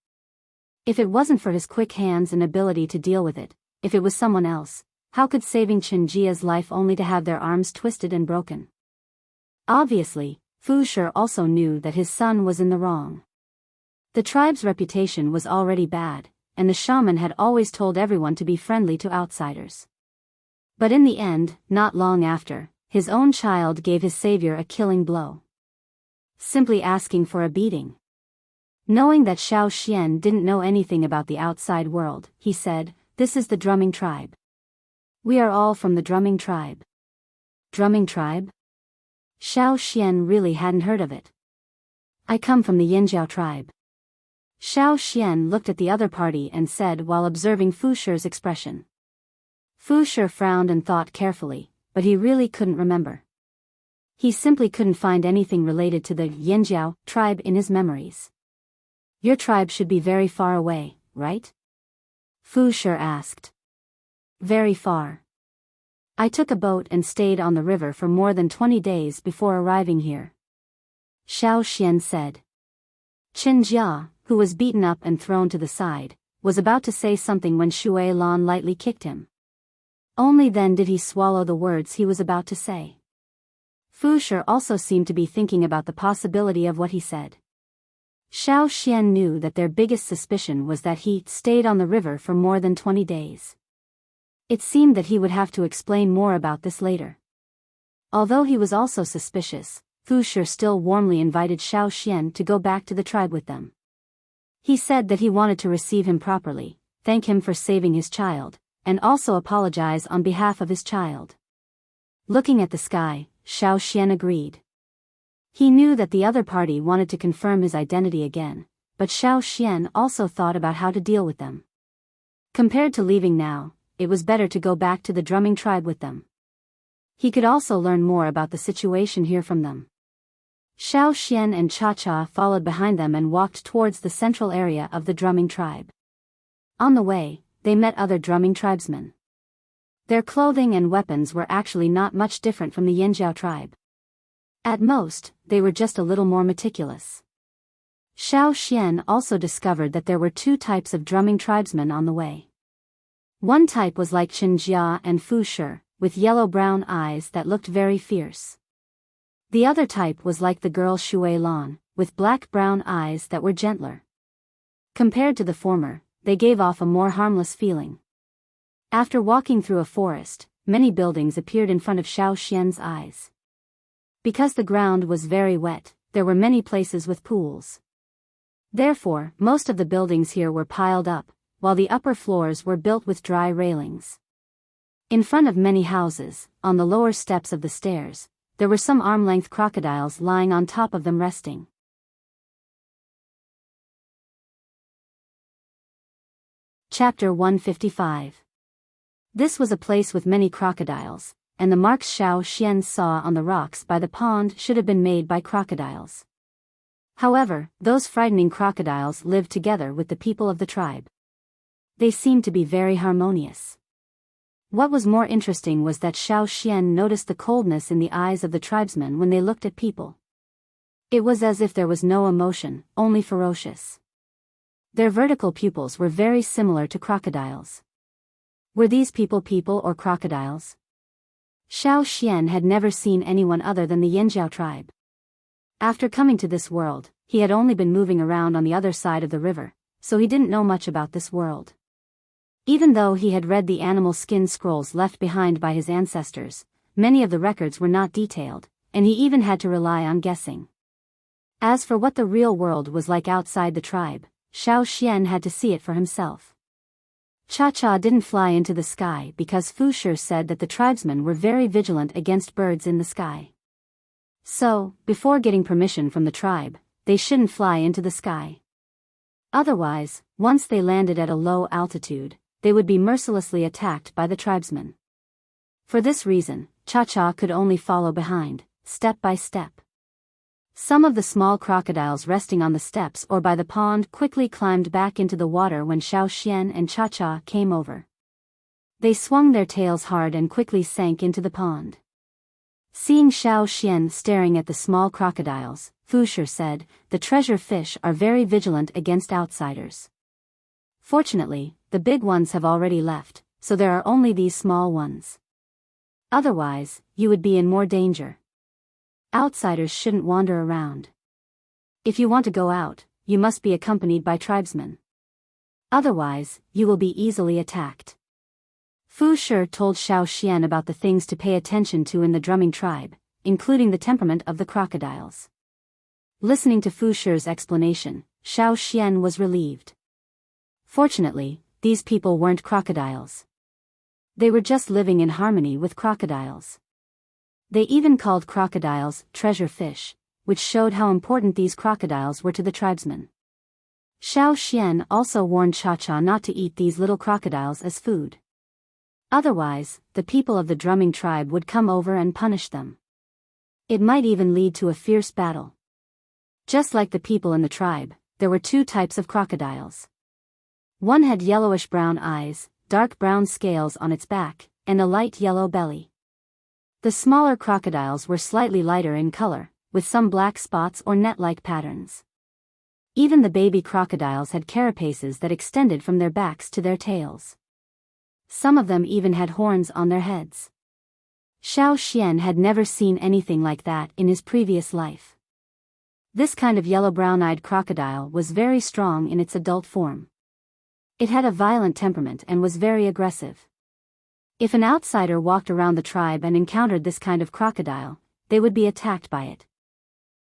A: If it wasn't for his quick hands and ability to deal with it, if it was someone else, how could saving Qinjia's life only to have their arms twisted and broken? Obviously, Fu Shi also knew that his son was in the wrong. The tribe's reputation was already bad, and the shaman had always told everyone to be friendly to outsiders. But in the end, not long after, his own child gave his savior a killing blow. Simply asking for a beating. Knowing that Xiao Xian didn't know anything about the outside world, he said, "This is the drumming tribe. We are all from the drumming tribe." Drumming tribe? Xiao Xian really hadn't heard of it. I come from the Yinjiao tribe. Xiao Xian looked at the other party and said while observing Fu Shi's expression. Fu Shi frowned and thought carefully, but he really couldn't remember. He simply couldn't find anything related to the Yinjiao tribe in his memories. Your tribe should be very far away, right? Fu Shi asked. Very far. I took a boat and stayed on the river for more than 20 days before arriving here. Xiao Xian said. Qinjia, who was beaten up and thrown to the side, was about to say something when Shui Lan lightly kicked him. Only then did he swallow the words he was about to say. Fu Shi also seemed to be thinking about the possibility of what he said. Xiao Xian knew that their biggest suspicion was that he stayed on the river for more than 20 days. It seemed that he would have to explain more about this later. Although he was also suspicious, Fu Shi still warmly invited Xiao Xian to go back to the tribe with them. He said that he wanted to receive him properly, thank him for saving his child, and also apologize on behalf of his child. Looking at the sky, Xiao Xian agreed. He knew that the other party wanted to confirm his identity again, but Xiao Xian also thought about how to deal with them. Compared to leaving now, it was better to go back to the drumming tribe with them. He could also learn more about the situation here from them. Xiao Xian and Cha Cha followed behind them and walked towards the central area of the drumming tribe. On the way, they met other drumming tribesmen. Their clothing and weapons were actually not much different from the Yinjiao tribe. At most, they were just a little more meticulous. Xiao Xian also discovered that there were two types of drumming tribesmen on the way. One type was like Qinjia and Fu Shi, with yellow-brown eyes that looked very fierce. The other type was like the girl Shui Lan, with black-brown eyes that were gentler. Compared to the former, they gave off a more harmless feeling. After walking through a forest, many buildings appeared in front of Xiao Xian's eyes. Because the ground was very wet, there were many places with pools. Therefore, most of the buildings here were piled up, while the upper floors were built with dry railings. In front of many houses, on the lower steps of the stairs, there were some arm-length crocodiles lying on top of them resting. Chapter 155. This was a place with many crocodiles, and the marks Xiao Xian saw on the rocks by the pond should have been made by crocodiles. However, those frightening crocodiles lived together with the people of the tribe. They seemed to be very harmonious. What was more interesting was that Xiao Xian noticed the coldness in the eyes of the tribesmen when they looked at people. It was as if there was no emotion, only ferocious. Their vertical pupils were very similar to crocodiles. Were these people or crocodiles? Xiao Xian had never seen anyone other than the Yanjiao tribe. After coming to this world, he had only been moving around on the other side of the river, so he didn't know much about this world. Even though he had read the animal skin scrolls left behind by his ancestors, many of the records were not detailed, and he even had to rely on guessing. As for what the real world was like outside the tribe, Xiao Xian had to see it for himself. Cha-Cha didn't fly into the sky because Fu Shi said that the tribesmen were very vigilant against birds in the sky. So, before getting permission from the tribe, they shouldn't fly into the sky. Otherwise, once they landed at a low altitude, they would be mercilessly attacked by the tribesmen. For this reason, Cha-Cha could only follow behind, step by step. Some of the small crocodiles resting on the steps or by the pond quickly climbed back into the water when Xiao Xian and Cha-Cha came over. They swung their tails hard and quickly sank into the pond. Seeing Xiao Xian staring at the small crocodiles, Fu Shi said, "The treasure fish are very vigilant against outsiders. Fortunately, the big ones have already left, so there are only these small ones. Otherwise, you would be in more danger. Outsiders shouldn't wander around. If you want to go out, you must be accompanied by tribesmen. Otherwise, you will be easily attacked." Fu Shi told Xiao Xian about the things to pay attention to in the drumming tribe, including the temperament of the crocodiles. Listening to Fu Shi's explanation, Xiao Xian was relieved. Fortunately, these people weren't crocodiles. They were just living in harmony with crocodiles. They even called crocodiles treasure fish, which showed how important these crocodiles were to the tribesmen. Xiao Xian also warned Cha-Cha not to eat these little crocodiles as food. Otherwise, the people of the drumming tribe would come over and punish them. It might even lead to a fierce battle. Just like the people in the tribe, there were two types of crocodiles. One had yellowish-brown eyes, dark brown scales on its back, and a light yellow belly. The smaller crocodiles were slightly lighter in color, with some black spots or net-like patterns. Even the baby crocodiles had carapaces that extended from their backs to their tails. Some of them even had horns on their heads. Xiao Xian had never seen anything like that in his previous life. This kind of yellow-brown-eyed crocodile was very strong in its adult form. It had a violent temperament and was very aggressive. If an outsider walked around the tribe and encountered this kind of crocodile, they would be attacked by it.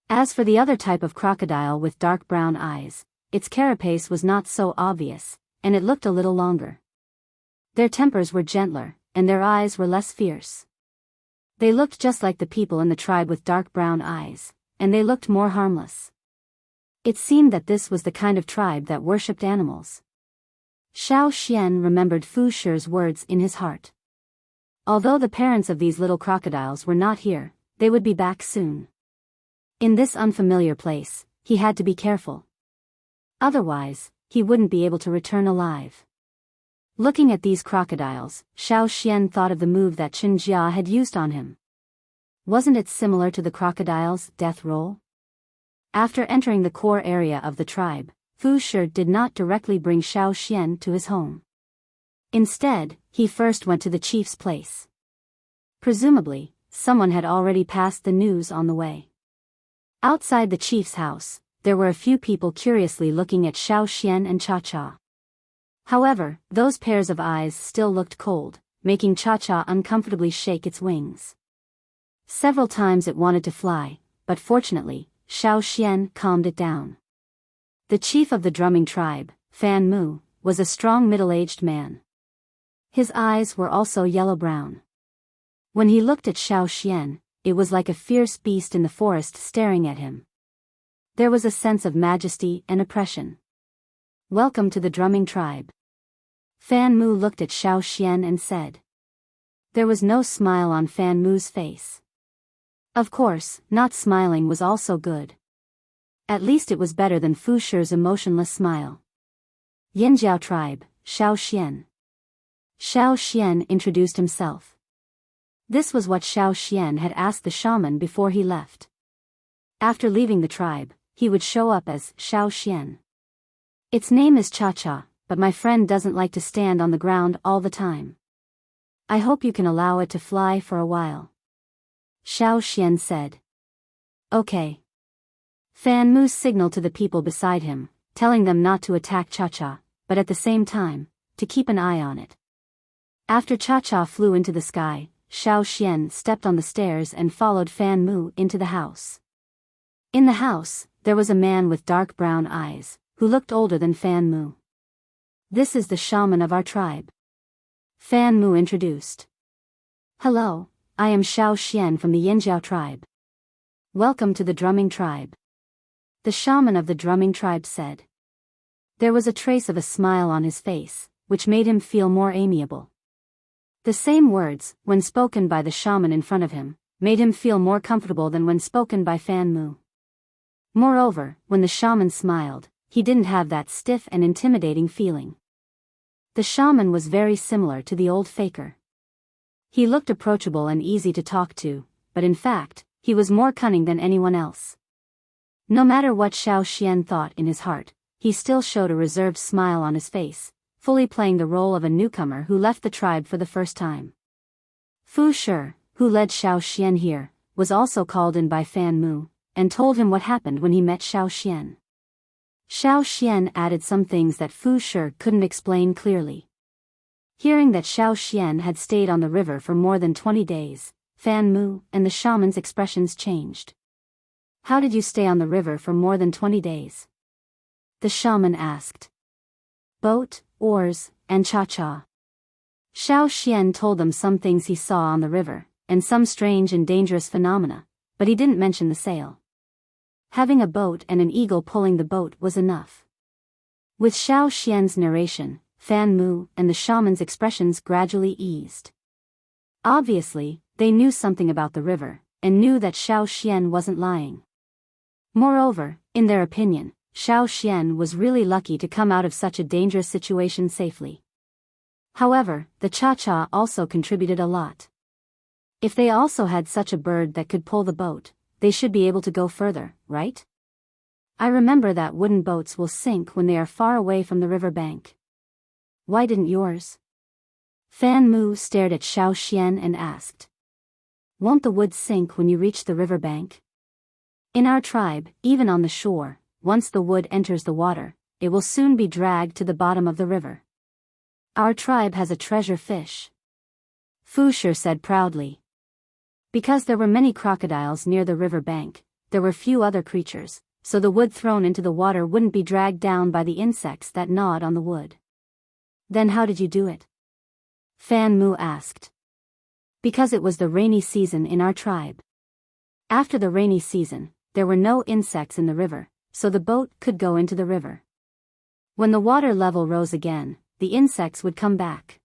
A: As for the other type of crocodile with dark brown eyes, its carapace was not so obvious, and it looked a little longer. Their tempers were gentler, and their eyes were less fierce. They looked just like the people in the tribe with dark brown eyes, and they looked more harmless. It seemed that this was the kind of tribe that worshipped animals. Xiao Xian remembered Fu Shi's words in his heart. Although the parents of these little crocodiles were not here, they would be back soon. In this unfamiliar place, he had to be careful. Otherwise, he wouldn't be able to return alive. Looking at these crocodiles, Xiao Xian thought of the move that Chen Jia had used on him. Wasn't it similar to the crocodile's death roll? After entering the core area of the tribe, Fu Shi did not directly bring Xiao Xian to his home. Instead, he first went to the chief's place. Presumably, someone had already passed the news on the way. Outside the chief's house, there were a few people curiously looking at Xiao Xian and Cha-Cha. However, those pairs of eyes still looked cold, making Cha-Cha uncomfortably shake its wings. Several times it wanted to fly, but fortunately, Xiao Xian calmed it down. The chief of the drumming tribe, Fan Mu, was a strong middle-aged man. His eyes were also yellow-brown. When he looked at Xiao Xian, it was like a fierce beast in the forest staring at him. There was a sense of majesty and oppression. "Welcome to the drumming tribe." Fan Mu looked at Xiao Xian and said. There was no smile on Fan Mu's face. Of course, not smiling was also good. At least it was better than Fu Shi's emotionless smile. Yanjiao tribe, Xiao Xian. Xiao Xian introduced himself. This was what Xiao Xian had asked the shaman before he left. After leaving the tribe, he would show up as Xiao Xian. Its name is Cha-Cha, but my friend doesn't like to stand on the ground all the time. I hope you can allow it to fly for a while. Xiao Xian said. Okay. Fan Mu signaled to the people beside him, telling them not to attack Cha-Cha, but at the same time, to keep an eye on it. After Cha-Cha flew into the sky, Xiao Xian stepped on the stairs and followed Fan Mu into the house. In the house, there was a man with dark brown eyes, who looked older than Fan Mu. This is the shaman of our tribe. Fan Mu introduced. Hello, I am Xiao Xian from the Yanjiao tribe. Welcome to the drumming tribe. The shaman of the drumming tribe said. There was a trace of a smile on his face, which made him feel more amiable. The same words, when spoken by the shaman in front of him, made him feel more comfortable than when spoken by Fan Mu. Moreover, when the shaman smiled, he didn't have that stiff and intimidating feeling. The shaman was very similar to the old faker. He looked approachable and easy to talk to, but in fact, he was more cunning than anyone else. No matter what Xiao Xian thought in his heart, he still showed a reserved smile on his face, fully playing the role of a newcomer who left the tribe for the first time. Fu Shi, who led Xiao Xian here, was also called in by Fan Mu, and told him what happened when he met Xiao Xian. Xiao Xian added some things that Fu Shi couldn't explain clearly. Hearing that Xiao Xian had stayed on the river for more than 20 days, Fan Mu and the shaman's expressions changed. How did you stay on the river for more than 20 days? The shaman asked. Boat, oars, and cha-cha. Xiao Xian told them some things he saw on the river, and some strange and dangerous phenomena, but he didn't mention the sail. Having a boat and an eagle pulling the boat was enough. With Xiao Xian's narration, Fan Mu and the shaman's expressions gradually eased. Obviously, they knew something about the river, and knew that Xiao Xian wasn't lying. Moreover, in their opinion, Xiao Xian was really lucky to come out of such a dangerous situation safely. However, the cha-cha also contributed a lot. If they also had such a bird that could pull the boat, they should be able to go further, right? I remember that wooden boats will sink when they are far away from the river bank. Why didn't yours? Fan Mu stared at Xiao Xian and asked. Won't the wood sink when you reach the river bank? In our tribe, even on the shore, once the wood enters the water, it will soon be dragged to the bottom of the river. Our tribe has a treasure fish. Fu Shi said proudly. Because there were many crocodiles near the river bank, there were few other creatures, so the wood thrown into the water wouldn't be dragged down by the insects that gnawed on the wood. Then how did you do it? Fan Mu asked. Because it was the rainy season in our tribe. After the rainy season, there were no insects in the river, so the boat could go into the river. When the water level rose again, the insects would come back.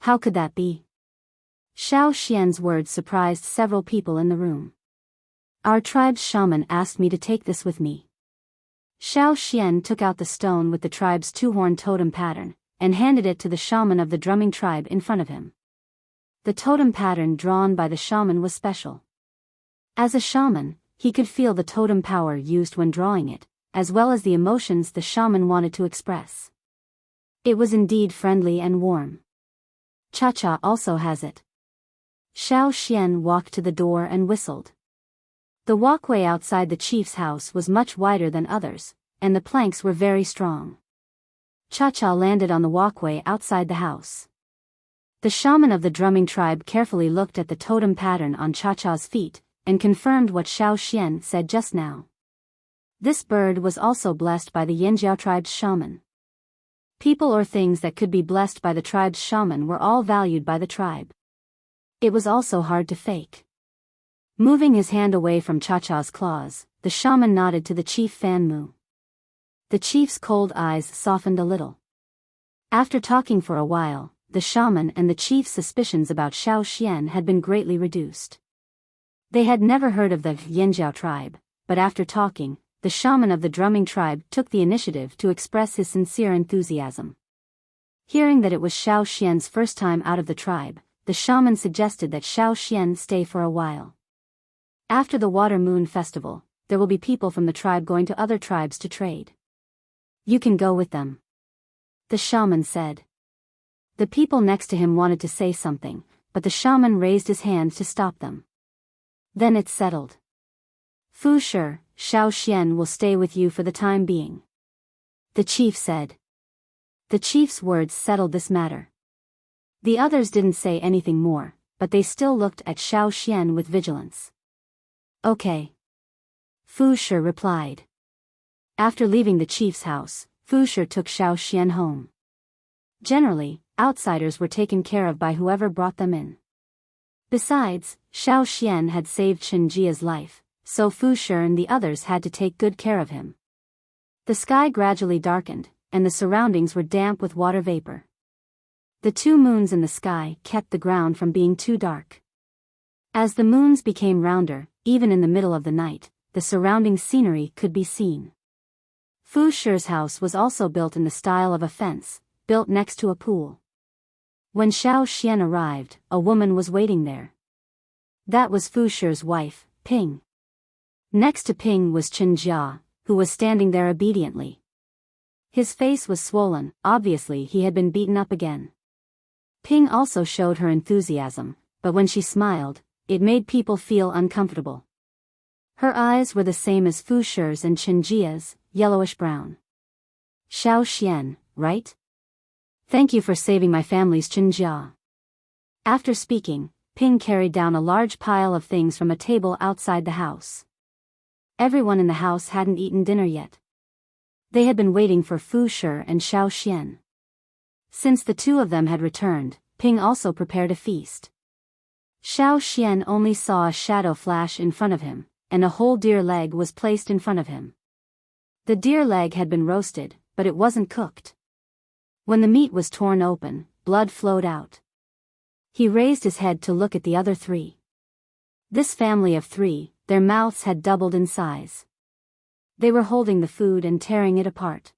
A: How could that be? Xiao Xian's words surprised several people in the room. Our tribe's shaman asked me to take this with me. Xiao Xian took out the stone with the tribe's two-horned totem pattern, and handed it to the shaman of the drumming tribe in front of him. The totem pattern drawn by the shaman was special. As a shaman, he could feel the totem power used when drawing it, as well as the emotions the shaman wanted to express. It was indeed friendly and warm. Cha-Cha also has it. Xiao Xian walked to the door and whistled. The walkway outside the chief's house was much wider than others, and the planks were very strong. Cha-Cha landed on the walkway outside the house. The shaman of the drumming tribe carefully looked at the totem pattern on Cha-Cha's feet, and confirmed what Xiao Xian said just now. This bird was also blessed by the Yanjiao tribe's shaman. People or things that could be blessed by the tribe's shaman were all valued by the tribe. It was also hard to fake. Moving his hand away from Cha-Cha's claws, the shaman nodded to the chief Fan Mu. The chief's cold eyes softened a little. After talking for a while, the shaman and the chief's suspicions about Xiao Xian had been greatly reduced. They had never heard of the Yanjiao tribe, but after talking, the shaman of the drumming tribe took the initiative to express his sincere enthusiasm. Hearing that it was Xiao Xian's first time out of the tribe, the shaman suggested that Xiao Xian stay for a while. After the Water Moon Festival, there will be people from the tribe going to other tribes to trade. You can go with them, the shaman said. The people next to him wanted to say something, but the shaman raised his hand to stop them. Then it's settled. Fu Shi, Xiao Xian will stay with you for the time being, the chief said. The chief's words settled this matter. The others didn't say anything more, but they still looked at Xiao Xian with vigilance. Okay, Fu Shi replied. After leaving the chief's house, Fu Shi took Xiao Xian home. Generally, outsiders were taken care of by whoever brought them in. Besides, Xiao Xian had saved Chen Jia's life, so Fu Shi and the others had to take good care of him. The sky gradually darkened, and the surroundings were damp with water vapor. The two moons in the sky kept the ground from being too dark. As the moons became rounder, even in the middle of the night, the surrounding scenery could be seen. Fu Shi's house was also built in the style of a fence, built next to a pool. When Xiao Xian arrived, a woman was waiting there. That was Fu Shi's wife, Ping. Next to Ping was Chen Jia, who was standing there obediently. His face was swollen, obviously he had been beaten up again. Ping also showed her enthusiasm, but when she smiled, it made people feel uncomfortable. Her eyes were the same as Fu Shi's and Chen Jia's, yellowish-brown. Xiao Xian, right? Thank you for saving my family's Chen Jia. After speaking, Ping carried down a large pile of things from a table outside the house. Everyone in the house hadn't eaten dinner yet. They had been waiting for Fu Shi and Xiao Xian. Since the two of them had returned, Ping also prepared a feast. Xiao Xian only saw a shadow flash in front of him, and a whole deer leg was placed in front of him. The deer leg had been roasted, but it wasn't cooked. When the meat was torn open, blood flowed out. He raised his head to look at the other three. This family of three, their mouths had doubled in size. They were holding the food and tearing it apart.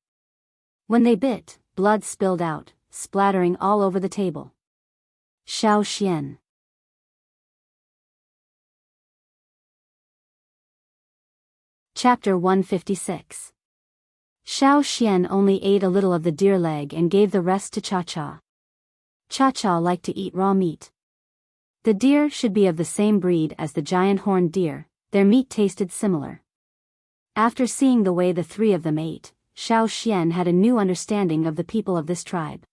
A: When they bit, blood spilled out, splattering all over the table. Xiao Xian. Chapter 156. Xiao Xian only ate a little of the deer leg and gave the rest to Cha-Cha. Cha-Cha liked to eat raw meat. The deer should be of the same breed as the giant horned deer, their meat tasted similar. After seeing the way the three of them ate, Xiao Xian had a new understanding of the people of this tribe.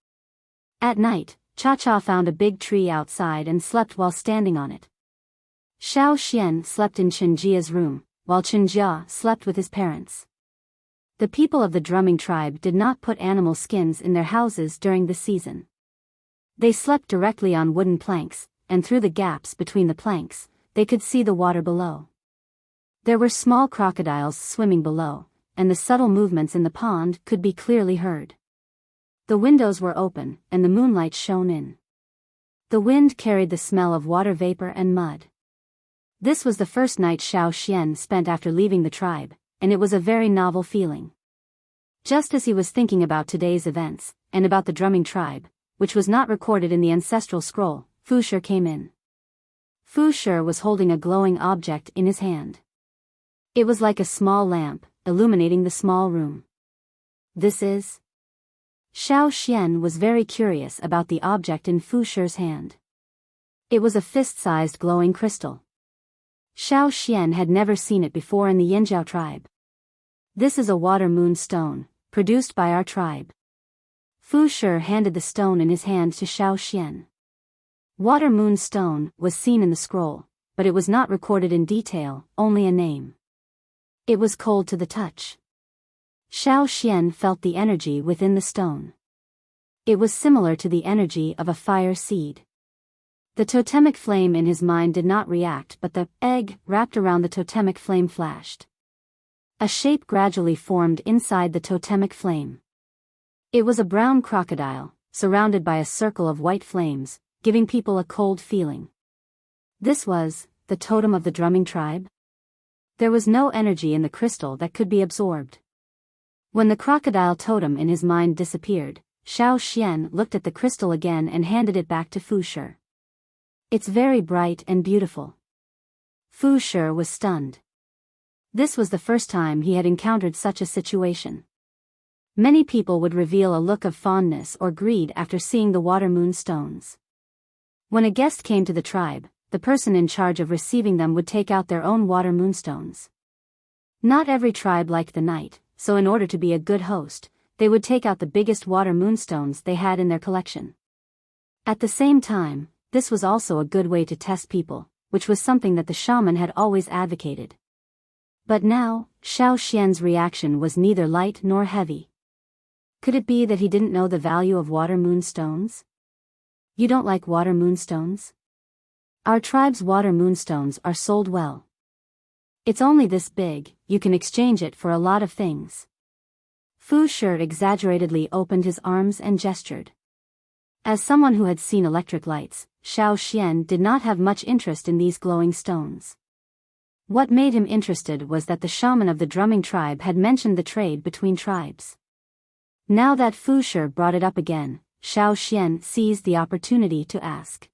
A: At night, Cha-Cha found a big tree outside and slept while standing on it. Xiao Xian slept in Chen Jia's room, while Chen Jia slept with his parents. The people of the drumming tribe did not put animal skins in their houses during the season. They slept directly on wooden planks, and through the gaps between the planks, they could see the water below. There were small crocodiles swimming below, and the subtle movements in the pond could be clearly heard. The windows were open, and the moonlight shone in. The wind carried the smell of water vapor and mud. This was the first night Xiao Xian spent after leaving the tribe, and it was a very novel feeling. Just as he was thinking about today's events, and about the drumming tribe, which was not recorded in the ancestral scroll, Fu Shi came in. Fu Shi was holding a glowing object in his hand. It was like a small lamp, illuminating the small room. This is? Xiao Xian was very curious about the object in Fu Shi's hand. It was a fist-sized glowing crystal. Xiao Xian had never seen it before in the Yanjiao tribe. This is a water moon stone, produced by our tribe. Fu Shi handed the stone in his hand to Xiao Xian. Water moon stone was seen in the scroll, but it was not recorded in detail, only a name. It was cold to the touch. Xiao Xian felt the energy within the stone. It was similar to the energy of a fire seed. The totemic flame in his mind did not react, but the egg wrapped around the totemic flame flashed. A shape gradually formed inside the totemic flame. It was a brown crocodile, surrounded by a circle of white flames, giving people a cold feeling. This was the totem of the drumming tribe. There was no energy in the crystal that could be absorbed. When the crocodile totem in his mind disappeared, Xiao Xian looked at the crystal again and handed it back to Fu Shi. It's very bright and beautiful. Fu Shi was stunned. This was the first time he had encountered such a situation. Many people would reveal a look of fondness or greed after seeing the water moon stones. When a guest came to the tribe, the person in charge of receiving them would take out their own water moonstones. Not every tribe liked the knight, so in order to be a good host, they would take out the biggest water moonstones they had in their collection. At the same time, this was also a good way to test people, which was something that the shaman had always advocated. But now, Xiao Xian's reaction was neither light nor heavy. Could it be that he didn't know the value of water moonstones? You don't like water moonstones? Our tribe's water moonstones are sold well. It's only this big, you can exchange it for a lot of things. Fu Shi exaggeratedly opened his arms and gestured. As someone who had seen electric lights, Xiao Xian did not have much interest in these glowing stones. What made him interested was that the shaman of the drumming tribe had mentioned the trade between tribes. Now that Fu Shi brought it up again, Xiao Xian seized the opportunity to ask.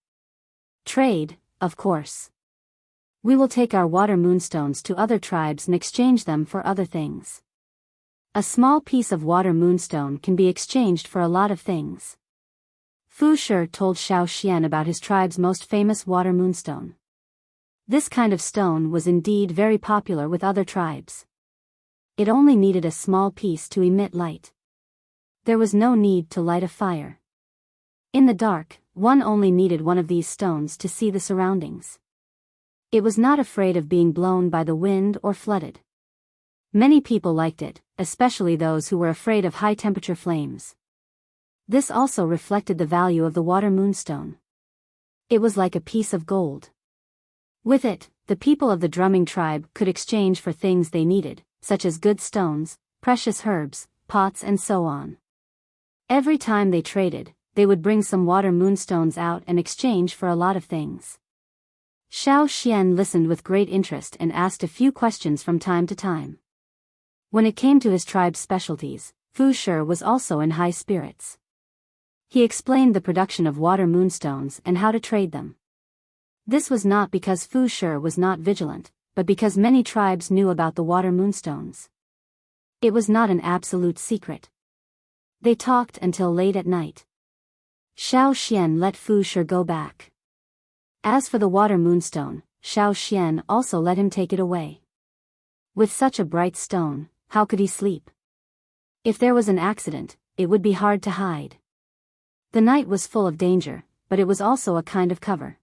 A: Trade, of course. We will take our water moonstones to other tribes and exchange them for other things. A small piece of water moonstone can be exchanged for a lot of things. Fu Shi told Xiao Xian about his tribe's most famous water moonstone. This kind of stone was indeed very popular with other tribes. It only needed a small piece to emit light. There was no need to light a fire. In the dark, one only needed one of these stones to see the surroundings. It was not afraid of being blown by the wind or flooded. Many people liked it, especially those who were afraid of high-temperature flames. This also reflected the value of the water moonstone. It was like a piece of gold. With it, the people of the drumming tribe could exchange for things they needed, such as good stones, precious herbs, pots and so on. Every time they traded, they would bring some water moonstones out and exchange for a lot of things. Xiao Xian listened with great interest and asked a few questions from time to time. When it came to his tribe's specialties, Fu Shi was also in high spirits. He explained the production of water moonstones and how to trade them. This was not because Fu Shi was not vigilant, but because many tribes knew about the water moonstones. It was not an absolute secret. They talked until late at night. Xiao Xian let Fu Shi go back. As for the water moonstone, Xiao Xian also let him take it away. With such a bright stone, how could he sleep? If there was an accident, it would be hard to hide. The night was full of danger, but it was also a kind of cover.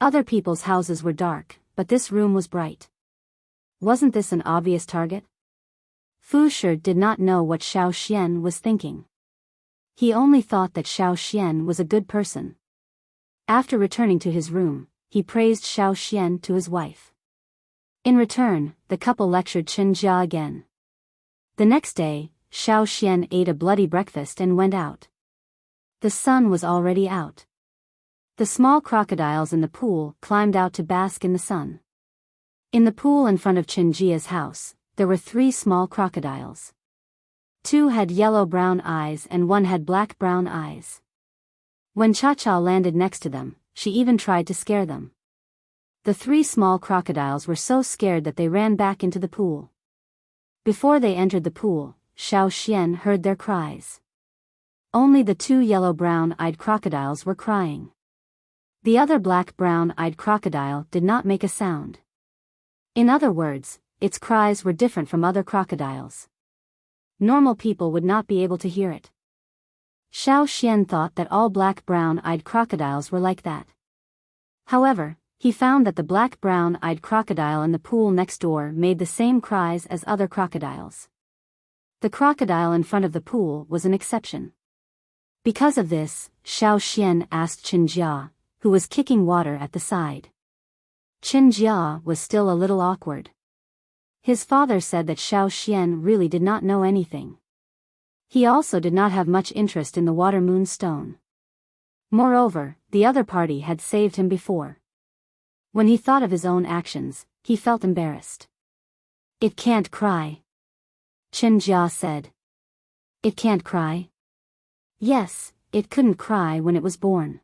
A: Other people's houses were dark, but this room was bright. Wasn't this an obvious target? Fu Shi did not know what Xiao Xian was thinking. He only thought that Xiao Xian was a good person. After returning to his room, he praised Xiao Xian to his wife. In return, the couple lectured Chen Jia again. The next day, Xiao Xian ate a bloody breakfast and went out. The sun was already out. The small crocodiles in the pool climbed out to bask in the sun. In the pool in front of Chen Jia's house, there were 3 small crocodiles. 2 had yellow-brown eyes and 1 had black-brown eyes. When Cha-Cha landed next to them, she even tried to scare them. The 3 small crocodiles were so scared that they ran back into the pool. Before they entered the pool, Xiao Xian heard their cries. Only the 2 yellow-brown-eyed crocodiles were crying. The other black-brown-eyed crocodile did not make a sound. In other words, its cries were different from other crocodiles. Normal people would not be able to hear it. Xiao Xian thought that all black-brown-eyed crocodiles were like that. However, he found that the black-brown-eyed crocodile in the pool next door made the same cries as other crocodiles. The crocodile in front of the pool was an exception. Because of this, Xiao Xian asked Qin Jia, who was kicking water at the side. Qin Jia was still a little awkward. His father said that Xiao Xian really did not know anything. He also did not have much interest in the water moon stone. Moreover, the other party had saved him before. When he thought of his own actions, he felt embarrassed. "It can't cry," Qin Jia said. "It can't cry?" "Yes, it couldn't cry when it was born.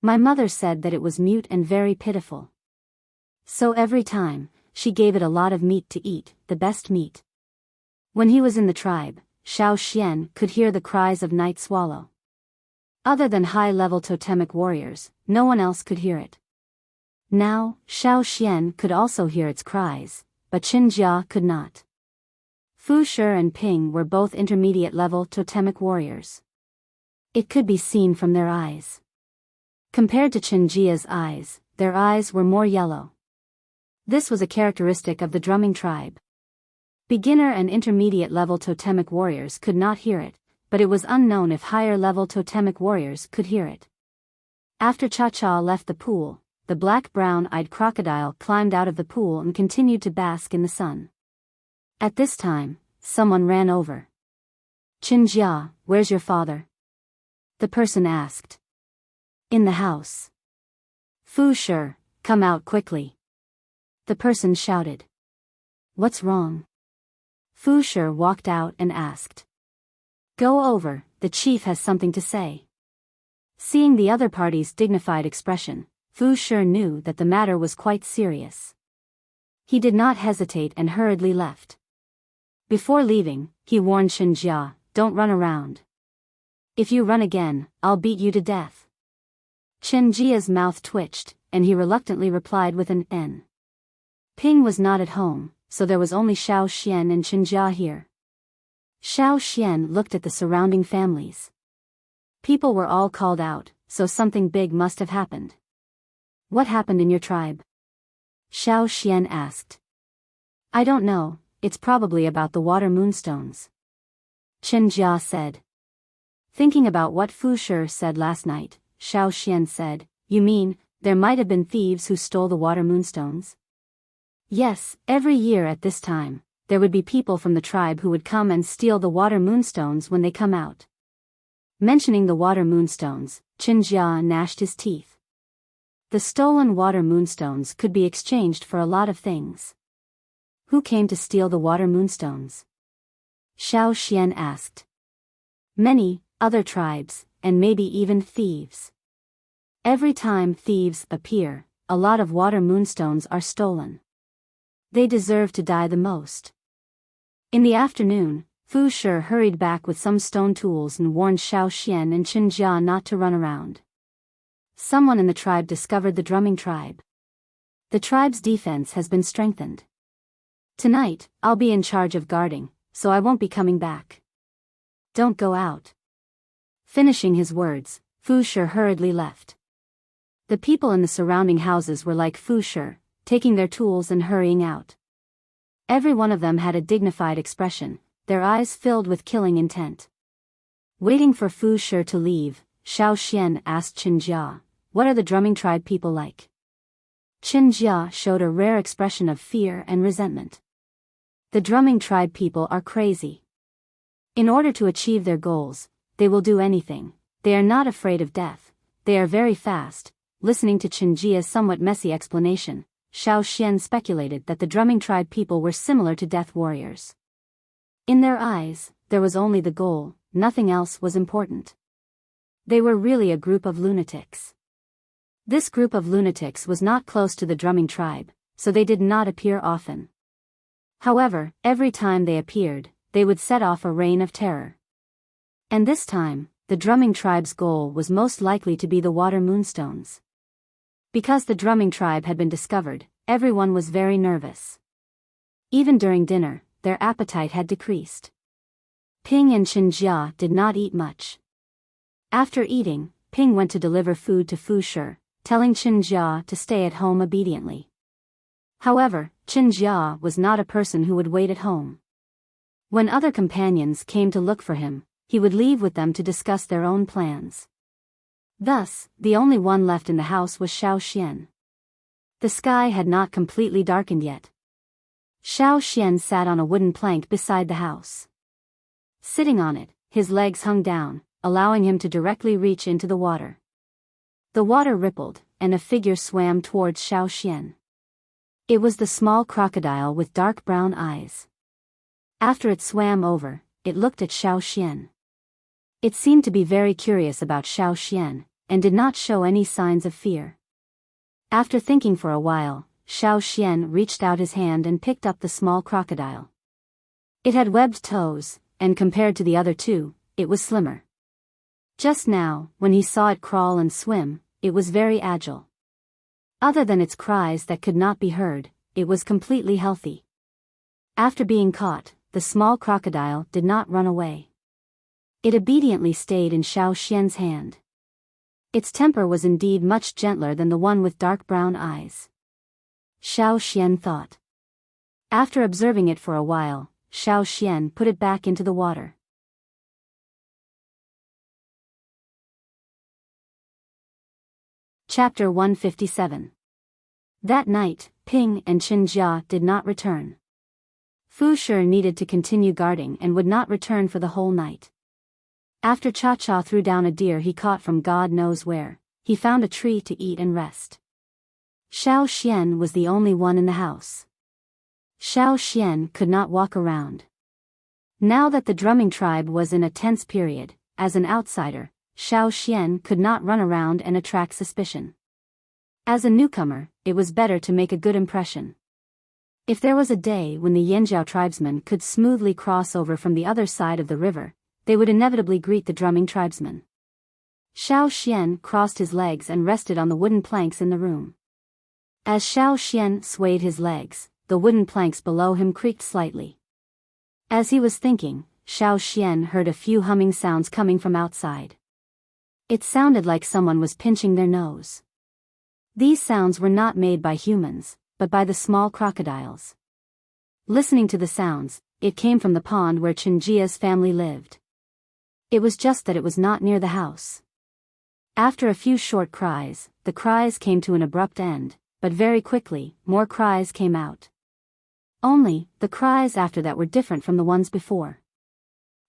A: My mother said that it was mute and very pitiful. So every time, she gave it a lot of meat to eat, the best meat." When he was in the tribe, Xiao Xian could hear the cries of night swallow. Other than high-level totemic warriors, no one else could hear it. Now, Xiao Xian could also hear its cries, but Qin Jia could not. Fu Shi and Ping were both intermediate-level totemic warriors. It could be seen from their eyes. Compared to Qin Jia's eyes, their eyes were more yellow. This was a characteristic of the drumming tribe. Beginner and intermediate-level totemic warriors could not hear it, but it was unknown if higher-level totemic warriors could hear it. After Cha-Cha left the pool, the black brown-eyed crocodile climbed out of the pool and continued to bask in the sun. At this time, someone ran over. "Qin Jia, where's your father?" the person asked. "In the house." "Fu Shi, come out quickly," the person shouted. "What's wrong?" Fu Shi walked out and asked. "Go over, the chief has something to say." Seeing the other party's dignified expression, Fu Shi knew that the matter was quite serious. He did not hesitate and hurriedly left. Before leaving, he warned Qin Jia, "Don't run around. If you run again, I'll beat you to death." Qin Jia's mouth twitched, and he reluctantly replied with an N. Ping was not at home, so there was only Xiao Xian and Qin Jia here. Xiao Xian looked at the surrounding families. People were all called out, so something big must have happened. "What happened in your tribe?" Xiao Xian asked. "I don't know, it's probably about the water moonstones," Qin Jia said. Thinking about what Fu Shi said last night, Xiao Xian said, "You mean, there might have been thieves who stole the water moonstones?" "Yes, every year at this time, there would be people from the tribe who would come and steal the water moonstones when they come out." Mentioning the water moonstones, Qin Jia gnashed his teeth. The stolen water moonstones could be exchanged for a lot of things. "Who came to steal the water moonstones?" Xiao Xian asked. "Many other tribes, and maybe even thieves. Every time thieves appear, a lot of water moonstones are stolen. They deserve to die the most." In the afternoon, Fu Shi hurried back with some stone tools and warned Xiao Xian and Qin Jia not to run around. Someone in the tribe discovered the drumming tribe. The tribe's defense has been strengthened. Tonight, I'll be in charge of guarding, so I won't be coming back. Don't go out. Finishing his words, Fu Shi hurriedly left. The people in the surrounding houses were like Fu Shi, taking their tools and hurrying out. Every one of them had a dignified expression, their eyes filled with killing intent. Waiting for Fu Shi to leave, Xiao Xian asked Qin Jia, "What are the drumming tribe people like?" Qin Jia showed a rare expression of fear and resentment. "The drumming tribe people are crazy. In order to achieve their goals, they will do anything. They are not afraid of death. They are very fast." Listening to Qin Jia's somewhat messy explanation, Xiao Xian speculated that the drumming tribe people were similar to death warriors. In their eyes, there was only the goal, nothing else was important. They were really a group of lunatics. This group of lunatics was not close to the drumming tribe, so they did not appear often. However, every time they appeared, they would set off a reign of terror. And this time, the drumming tribe's goal was most likely to be the water moonstones. Because the drumming tribe had been discovered, everyone was very nervous. Even during dinner, their appetite had decreased. Ping and Qin Jia did not eat much. After eating, Ping went to deliver food to Fu Shi, telling Qin Jia to stay at home obediently. However, Qin Jia was not a person who would wait at home. When other companions came to look for him, he would leave with them to discuss their own plans. Thus, the only one left in the house was Xiao Xian. The sky had not completely darkened yet. Xiao Xian sat on a wooden plank beside the house. Sitting on it, his legs hung down, allowing him to directly reach into the water. The water rippled, and a figure swam towards Xiao Xian. It was the small crocodile with dark brown eyes. After it swam over, it looked at Xiao Xian. It seemed to be very curious about Xiao Xian, and did not show any signs of fear. After thinking for a while, Xiao Xian reached out his hand and picked up the small crocodile. It had webbed toes, and compared to the other two, it was slimmer. Just now, when he saw it crawl and swim, it was very agile. Other than its cries that could not be heard, it was completely healthy. After being caught, the small crocodile did not run away. It obediently stayed in Xiao Xian's hand. Its temper was indeed much gentler than the one with dark brown eyes. Xiao Xian thought. After observing it for a while, Xiao Xian put it back into the water. Chapter 157. That night, Ping and Qinjia did not return. Fu Shi needed to continue guarding and would not return for the whole night. After Cha Cha threw down a deer he caught from God knows where, he found a tree to eat and rest. Xiao Xian was the only one in the house. Xiao Xian could not walk around. Now that the drumming tribe was in a tense period, as an outsider, Xiao Xian could not run around and attract suspicion. As a newcomer, it was better to make a good impression. If there was a day when the Yanjiao tribesmen could smoothly cross over from the other side of the river, they would inevitably greet the drumming tribesmen. Xiao Xian crossed his legs and rested on the wooden planks in the room. As Xiao Xian swayed his legs, the wooden planks below him creaked slightly. As he was thinking, Xiao Xian heard a few humming sounds coming from outside. It sounded like someone was pinching their nose. These sounds were not made by humans, but by the small crocodiles. Listening to the sounds, it came from the pond where Qinjia's family lived. It was just that it was not near the house. After a few short cries, the cries came to an abrupt end, but very quickly, more cries came out. Only, the cries after that were different from the ones before.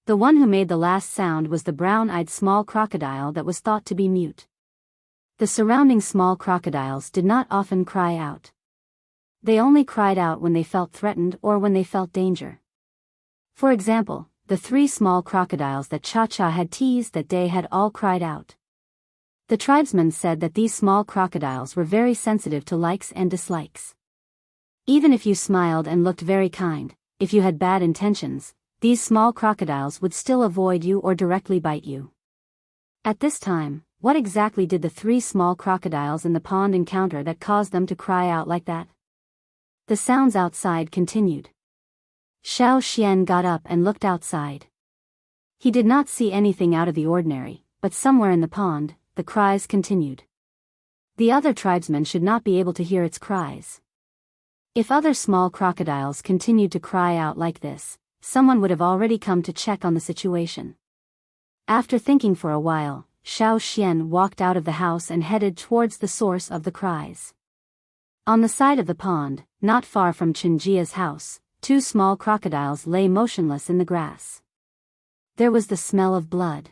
A: The one who made the last sound was the brown-eyed small crocodile that was thought to be mute. The surrounding small crocodiles did not often cry out. They only cried out when they felt threatened or when they felt danger. For example, the 3 small crocodiles that Cha Cha had teased that day had all cried out. The tribesmen said that these small crocodiles were very sensitive to likes and dislikes. Even if you smiled and looked very kind, if you had bad intentions, these small crocodiles would still avoid you or directly bite you. At this time, what exactly did the 3 small crocodiles in the pond encounter that caused them to cry out like that? The sounds outside continued. Xiao Xian got up and looked outside. He did not see anything out of the ordinary, but somewhere in the pond, the cries continued. The other tribesmen should not be able to hear its cries. If other small crocodiles continued to cry out like this, someone would have already come to check on the situation. After thinking for a while, Xiao Xian walked out of the house and headed towards the source of the cries. On the side of the pond, not far from Qinjia's house, 2 small crocodiles lay motionless in the grass. There was the smell of blood.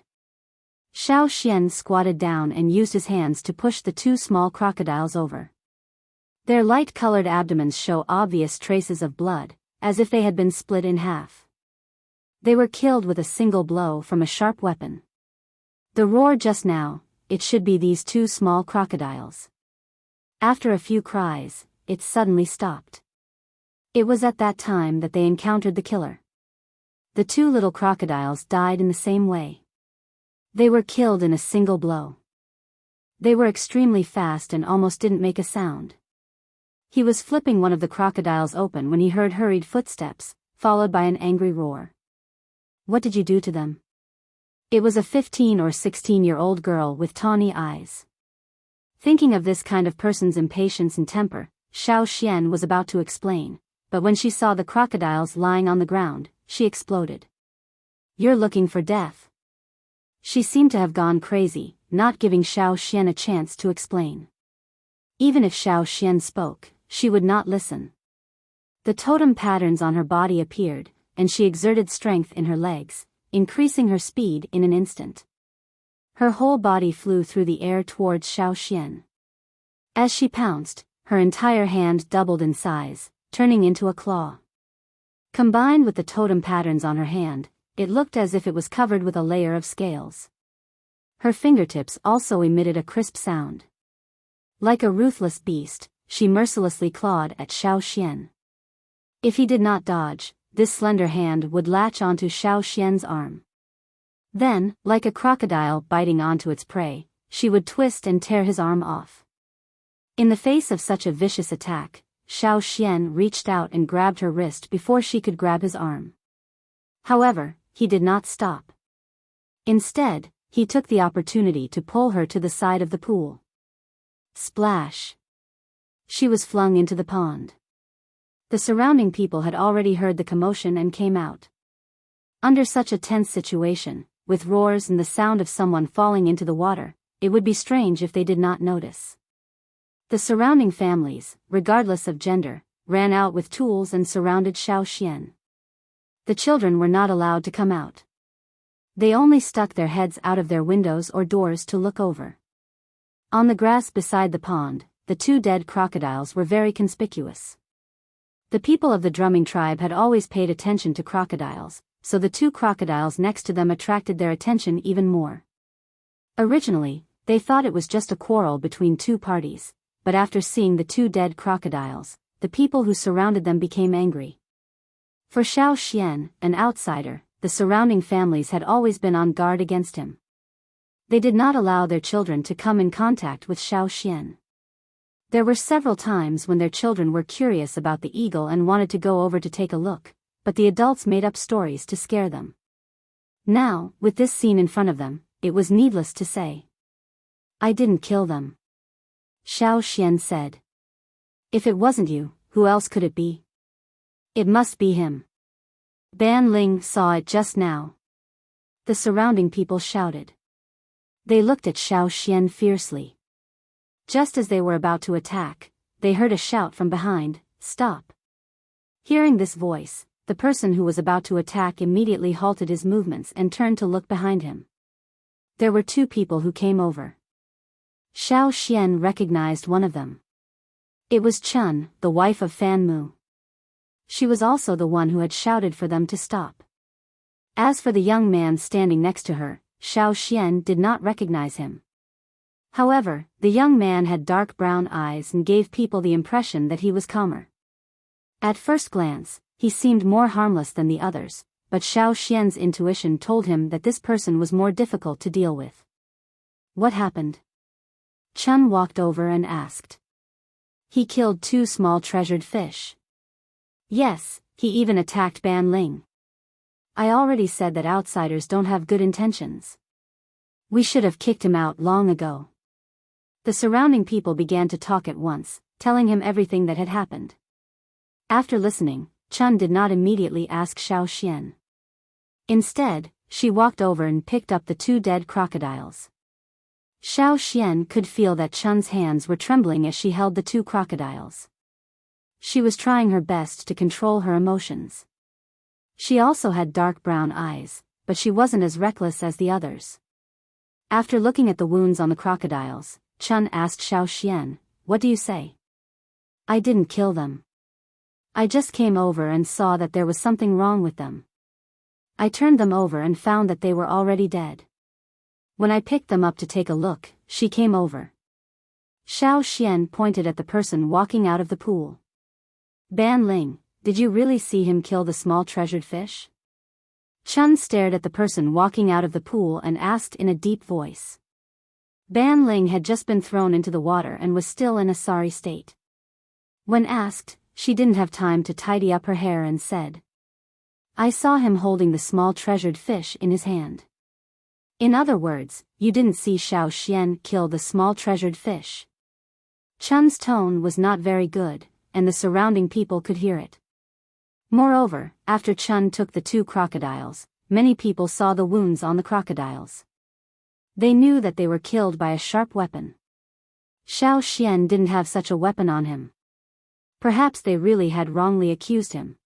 A: Xiao Xian squatted down and used his hands to push the 2 small crocodiles over. Their light-colored abdomens show obvious traces of blood, as if they had been split in half. They were killed with a single blow from a sharp weapon. The roar just now, it should be these 2 small crocodiles. After a few cries, it suddenly stopped. It was at that time that they encountered the killer. The 2 little crocodiles died in the same way. They were killed in a single blow. They were extremely fast and almost didn't make a sound. He was flipping one of the crocodiles open when he heard hurried footsteps, followed by an angry roar. What did you do to them? It was a 15 or 16-year-old girl with tawny eyes. Thinking of this kind of person's impatience and temper, Xiao Xian was about to explain, but when she saw the crocodiles lying on the ground, she exploded. You're looking for death. She seemed to have gone crazy, not giving Xiao Xian a chance to explain. Even if Xiao Xian spoke, she would not listen. The totem patterns on her body appeared, and she exerted strength in her legs, increasing her speed in an instant. Her whole body flew through the air towards Xiao Xian. As she pounced, her entire hand doubled in size, turning into a claw. Combined with the totem patterns on her hand, it looked as if it was covered with a layer of scales. Her fingertips also emitted a crisp sound. Like a ruthless beast, she mercilessly clawed at Xiao Xian. If he did not dodge, this slender hand would latch onto Xiao Xian's arm. Then, like a crocodile biting onto its prey, she would twist and tear his arm off. In the face of such a vicious attack, Xiao Xian reached out and grabbed her wrist before she could grab his arm. However, he did not stop. Instead, he took the opportunity to pull her to the side of the pool. Splash! She was flung into the pond. The surrounding people had already heard the commotion and came out. Under such a tense situation, with roars and the sound of someone falling into the water, it would be strange if they did not notice. The surrounding families, regardless of gender, ran out with tools and surrounded Xiao Xian. The children were not allowed to come out. They only stuck their heads out of their windows or doors to look over. On the grass beside the pond, the two dead crocodiles were very conspicuous. The people of the drumming tribe had always paid attention to crocodiles, so the two crocodiles next to them attracted their attention even more. Originally, they thought it was just a quarrel between two parties, but after seeing the two dead crocodiles, the people who surrounded them became angry. For Xiao Xian, an outsider, the surrounding families had always been on guard against him. They did not allow their children to come in contact with Xiao Xian. There were several times when their children were curious about the eagle and wanted to go over to take a look, but the adults made up stories to scare them. Now, with this scene in front of them, it was needless to say. "I didn't kill them," Xiao Xian said. "If it wasn't you, who else could it be?" "It must be him. Ban Ling saw it just now." The surrounding people shouted. They looked at Xiao Xian fiercely. Just as they were about to attack, they heard a shout from behind, "Stop!" Hearing this voice, the person who was about to attack immediately halted his movements and turned to look behind him. There were two people who came over. Xiao Xian recognized one of them. It was Chun, the wife of Fan Mu. She was also the one who had shouted for them to stop. As for the young man standing next to her, Xiao Xian did not recognize him. However, the young man had dark brown eyes and gave people the impression that he was calmer. At first glance, he seemed more harmless than the others, but Xiao Xian's intuition told him that this person was more difficult to deal with. "What happened?" Chun walked over and asked. "He killed two small treasured fish. Yes, he even attacked Ban Ling. I already said that outsiders don't have good intentions. We should have kicked him out long ago." The surrounding people began to talk at once, telling him everything that had happened. After listening, Chun did not immediately ask Xiao Xian. Instead, she walked over and picked up the two dead crocodiles. Xiao Xian could feel that Chun's hands were trembling as she held the two crocodiles. She was trying her best to control her emotions. She also had dark brown eyes, but she wasn't as reckless as the others. After looking at the wounds on the crocodiles, Chun asked Xiao Xian, "What do you say?" "I didn't kill them. I just came over and saw that there was something wrong with them. I turned them over and found that they were already dead. When I picked them up to take a look, she came over." Xiao Xian pointed at the person walking out of the pool. "Ban Ling, did you really see him kill the small treasured fish?" Chun stared at the person walking out of the pool and asked in a deep voice. Ban Ling had just been thrown into the water and was still in a sorry state. When asked, she didn't have time to tidy up her hair and said, "I saw him holding the small treasured fish in his hand." In other words, you didn't see Xiao Xian kill the small treasured fish. Chun's tone was not very good, and the surrounding people could hear it. Moreover, after Chun took the two crocodiles, many people saw the wounds on the crocodiles. They knew that they were killed by a sharp weapon. Xiao Xian didn't have such a weapon on him. Perhaps they really had wrongly accused him.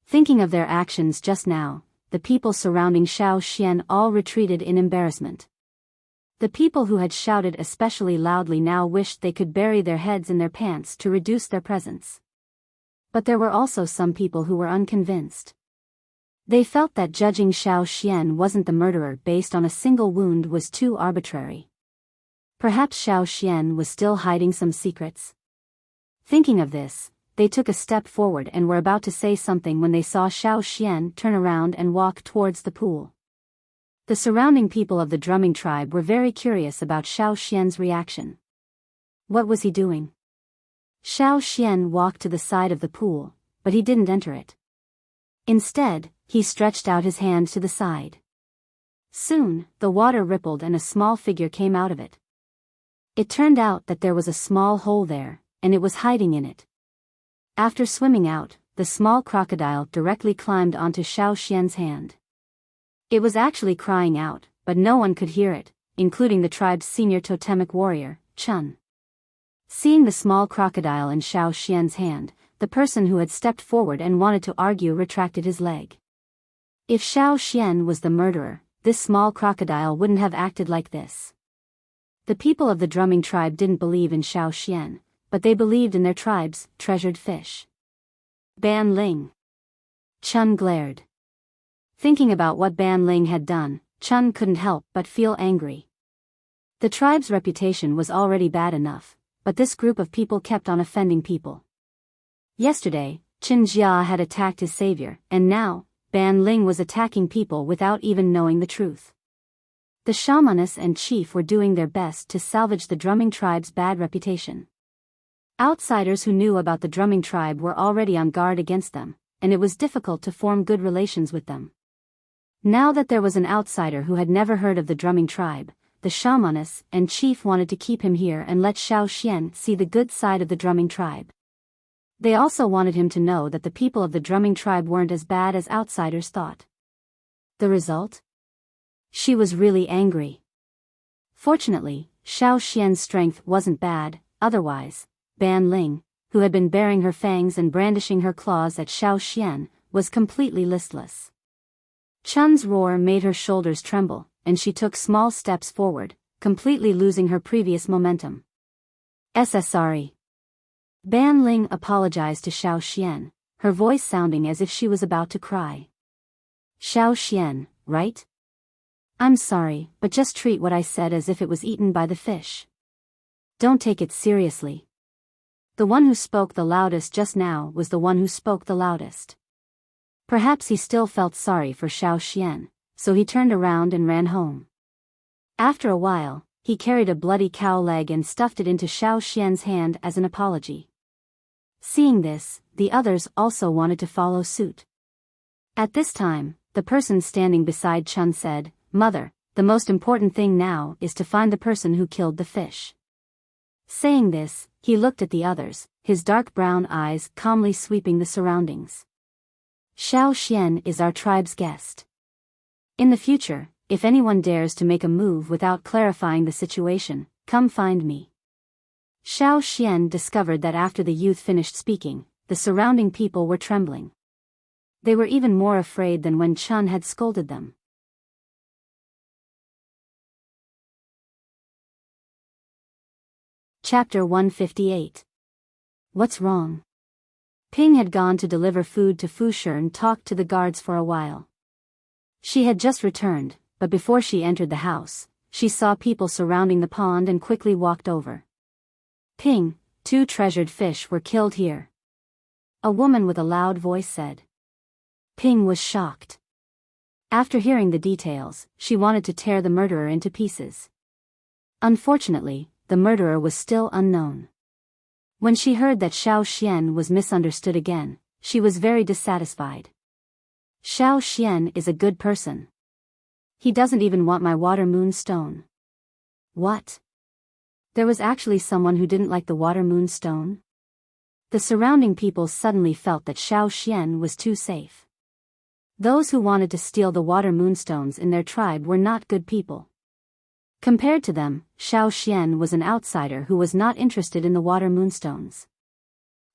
A: Thinking of their actions just now, the people surrounding Xiao Xian all retreated in embarrassment. The people who had shouted especially loudly now wished they could bury their heads in their pants to reduce their presence. But there were also some people who were unconvinced. They felt that judging Xiao Xian wasn't the murderer based on a single wound was too arbitrary. Perhaps Xiao Xian was still hiding some secrets. Thinking of this, they took a step forward and were about to say something when they saw Xiao Xian turn around and walk towards the pool. The surrounding people of the drumming tribe were very curious about Xiao Xian's reaction. What was he doing? Xiao Xian walked to the side of the pool, but he didn't enter it. Instead, he stretched out his hand to the side. Soon, the water rippled and a small figure came out of it. It turned out that there was a small hole there, and it was hiding in it. After swimming out, the small crocodile directly climbed onto Xiao Xian's hand. It was actually crying out, but no one could hear it, including the tribe's senior totemic warrior, Chun. Seeing the small crocodile in Xiao Xian's hand, the person who had stepped forward and wanted to argue retracted his leg. If Xiao Xian was the murderer, this small crocodile wouldn't have acted like this. The people of the drumming tribe didn't believe in Xiao Xian, but they believed in their tribe's treasured fish. Ban Ling. Chun glared. Thinking about what Ban Ling had done, Chun couldn't help but feel angry. The tribe's reputation was already bad enough, but this group of people kept on offending people. Yesterday, Qin Jia had attacked his savior, and now, Ban Ling was attacking people without even knowing the truth. The shamaness and chief were doing their best to salvage the drumming tribe's bad reputation. Outsiders who knew about the drumming tribe were already on guard against them, and it was difficult to form good relations with them. Now that there was an outsider who had never heard of the drumming tribe, the shamaness and chief wanted to keep him here and let Xiao Xian see the good side of the drumming tribe. They also wanted him to know that the people of the drumming tribe weren't as bad as outsiders thought. The result? She was really angry. Fortunately, Xiao Xian's strength wasn't bad, otherwise, Ban Ling, who had been baring her fangs and brandishing her claws at Xiao Xian, was completely listless. Chun's roar made her shoulders tremble, and she took small steps forward, completely losing her previous momentum. Sorry. Ban Ling apologized to Xiao Xian, her voice sounding as if she was about to cry. Xiao Xian, right? I'm sorry, but just treat what I said as if it was eaten by the fish. Don't take it seriously. The one who spoke the loudest just now was the one who spoke the loudest. Perhaps he still felt sorry for Xiao Xian, so he turned around and ran home. After a while, he carried a bloody cow leg and stuffed it into Xiao Xian's hand as an apology. Seeing this, the others also wanted to follow suit. At this time, the person standing beside Chun said, "Mother, the most important thing now is to find the person who killed the fish." Saying this, he looked at the others, his dark brown eyes calmly sweeping the surroundings. Xiao Xian is our tribe's guest. In the future, if anyone dares to make a move without clarifying the situation, come find me. Xiao Xian discovered that after the youth finished speaking, the surrounding people were trembling. They were even more afraid than when Chun had scolded them. Chapter 158. What's wrong? Ping had gone to deliver food to Fushi and talked to the guards for a while. She had just returned, but before she entered the house, she saw people surrounding the pond and quickly walked over. Ping, 2 treasured fish were killed here. A woman with a loud voice said. Ping was shocked. After hearing the details, she wanted to tear the murderer into pieces. Unfortunately, the murderer was still unknown. When she heard that Xiao Xian was misunderstood again, she was very dissatisfied. Xiao Xian is a good person. He doesn't even want my water moon stone. What? There was actually someone who didn't like the water moon stone? The surrounding people suddenly felt that Xiao Xian was too safe. Those who wanted to steal the water moonstones in their tribe were not good people. Compared to them, Xiao Xian was an outsider who was not interested in the water moonstones.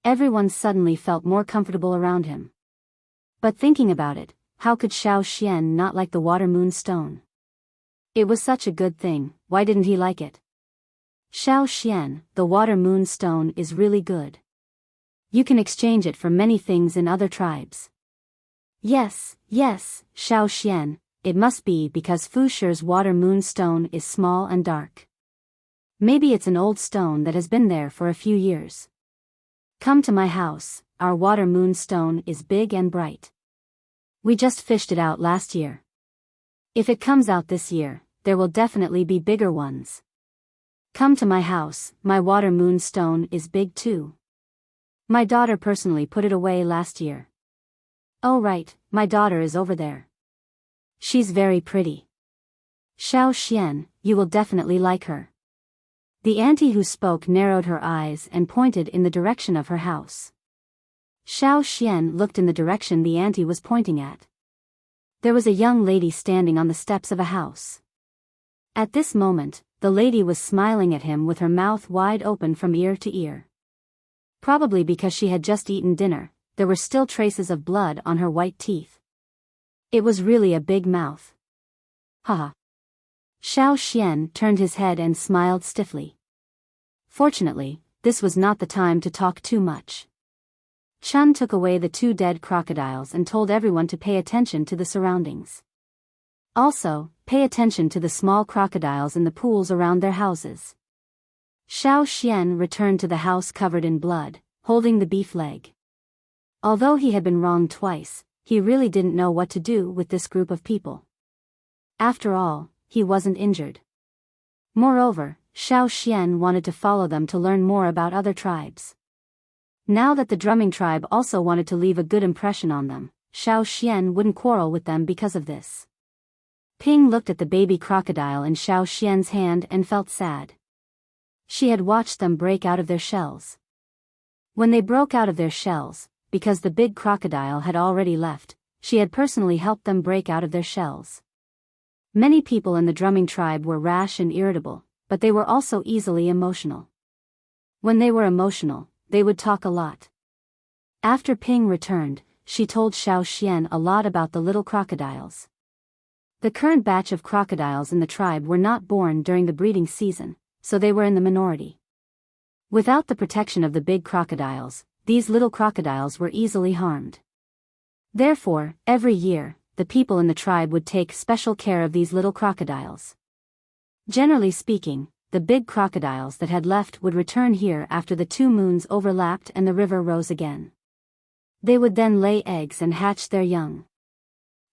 A: Everyone suddenly felt more comfortable around him. But thinking about it, how could Xiao Xian not like the water moonstone? It was such a good thing, why didn't he like it? Xiao Xian, the water moonstone is really good. You can exchange it for many things in other tribes. Yes, Xiao Xian, it must be because Fusher's water moonstone is small and dark. Maybe it's an old stone that has been there for a few years. Come to my house, our water moonstone is big and bright. We just fished it out last year. If it comes out this year, there will definitely be bigger ones. Come to my house, my water moonstone is big too. My daughter personally put it away last year. Oh right, my daughter is over there. She's very pretty. Xiao Xian, you will definitely like her. The auntie who spoke narrowed her eyes and pointed in the direction of her house. Xiao Xian looked in the direction the auntie was pointing at. There was a young lady standing on the steps of a house. At this moment, the lady was smiling at him with her mouth wide open from ear to ear. Probably because she had just eaten dinner, there were still traces of blood on her white teeth. It was really a big mouth. Haha. Xiao Xian turned his head and smiled stiffly. Fortunately, this was not the time to talk too much. Chun took away the 2 dead crocodiles and told everyone to pay attention to the surroundings. Also, pay attention to the small crocodiles in the pools around their houses. Xiao Xian returned to the house covered in blood, holding the beef leg. Although he had been wronged twice, he really didn't know what to do with this group of people. After all, he wasn't injured. Moreover, Xiao Xian wanted to follow them to learn more about other tribes. Now that the drumming tribe also wanted to leave a good impression on them, Xiao Xian wouldn't quarrel with them because of this. Ping looked at the baby crocodile in Xiao Xian's hand and felt sad. She had watched them break out of their shells. When they broke out of their shells, because the big crocodile had already left, she had personally helped them break out of their shells. Many people in the drumming tribe were rash and irritable, but they were also easily emotional. When they were emotional, they would talk a lot. After Ping returned, she told Xiao Xian a lot about the little crocodiles. The current batch of crocodiles in the tribe were not born during the breeding season, so they were in the minority. Without the protection of the big crocodiles, these little crocodiles were easily harmed. Therefore, every year, the people in the tribe would take special care of these little crocodiles. Generally speaking, the big crocodiles that had left would return here after the 2 moons overlapped and the river rose again. They would then lay eggs and hatch their young.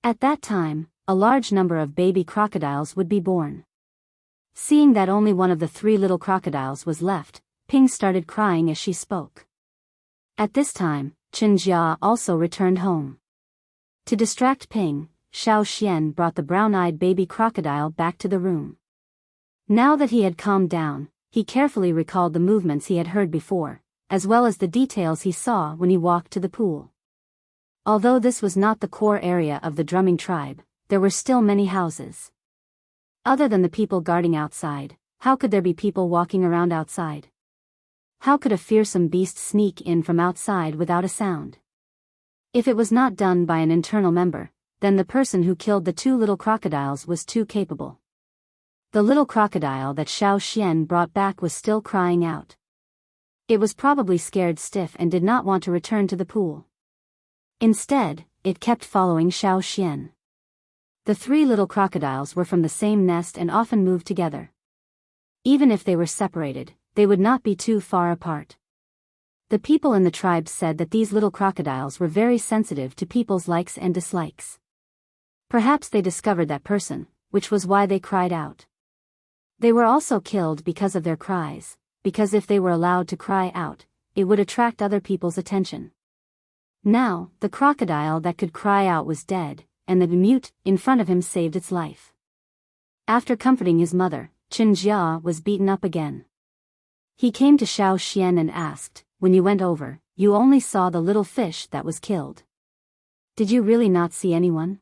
A: At that time, a large number of baby crocodiles would be born. Seeing that only one of the 3 little crocodiles was left, Ping started crying as she spoke. At this time, Chenjia also returned home. To distract Ping, Xiao Xian brought the brown-eyed baby crocodile back to the room. Now that he had calmed down, he carefully recalled the movements he had heard before, as well as the details he saw when he walked to the pool. Although this was not the core area of the drumming tribe, there were still many houses. Other than the people guarding outside, how could there be people walking around outside? How could a fearsome beast sneak in from outside without a sound? If it was not done by an internal member, then the person who killed the 2 little crocodiles was too capable. The little crocodile that Xiao Xian brought back was still crying out. It was probably scared stiff and did not want to return to the pool. Instead, it kept following Xiao Xian. The 3 little crocodiles were from the same nest and often moved together. Even if they were separated, they would not be too far apart. The people in the tribe said that these little crocodiles were very sensitive to people's likes and dislikes. Perhaps they discovered that person, which was why they cried out. They were also killed because of their cries, because if they were allowed to cry out, it would attract other people's attention. Now, the crocodile that could cry out was dead, and the mute in front of him saved its life. After comforting his mother, Chenjia was beaten up again. He came to Xiao Xian and asked, "When you went over, you only saw the little fish that was killed. Did you really not see anyone?"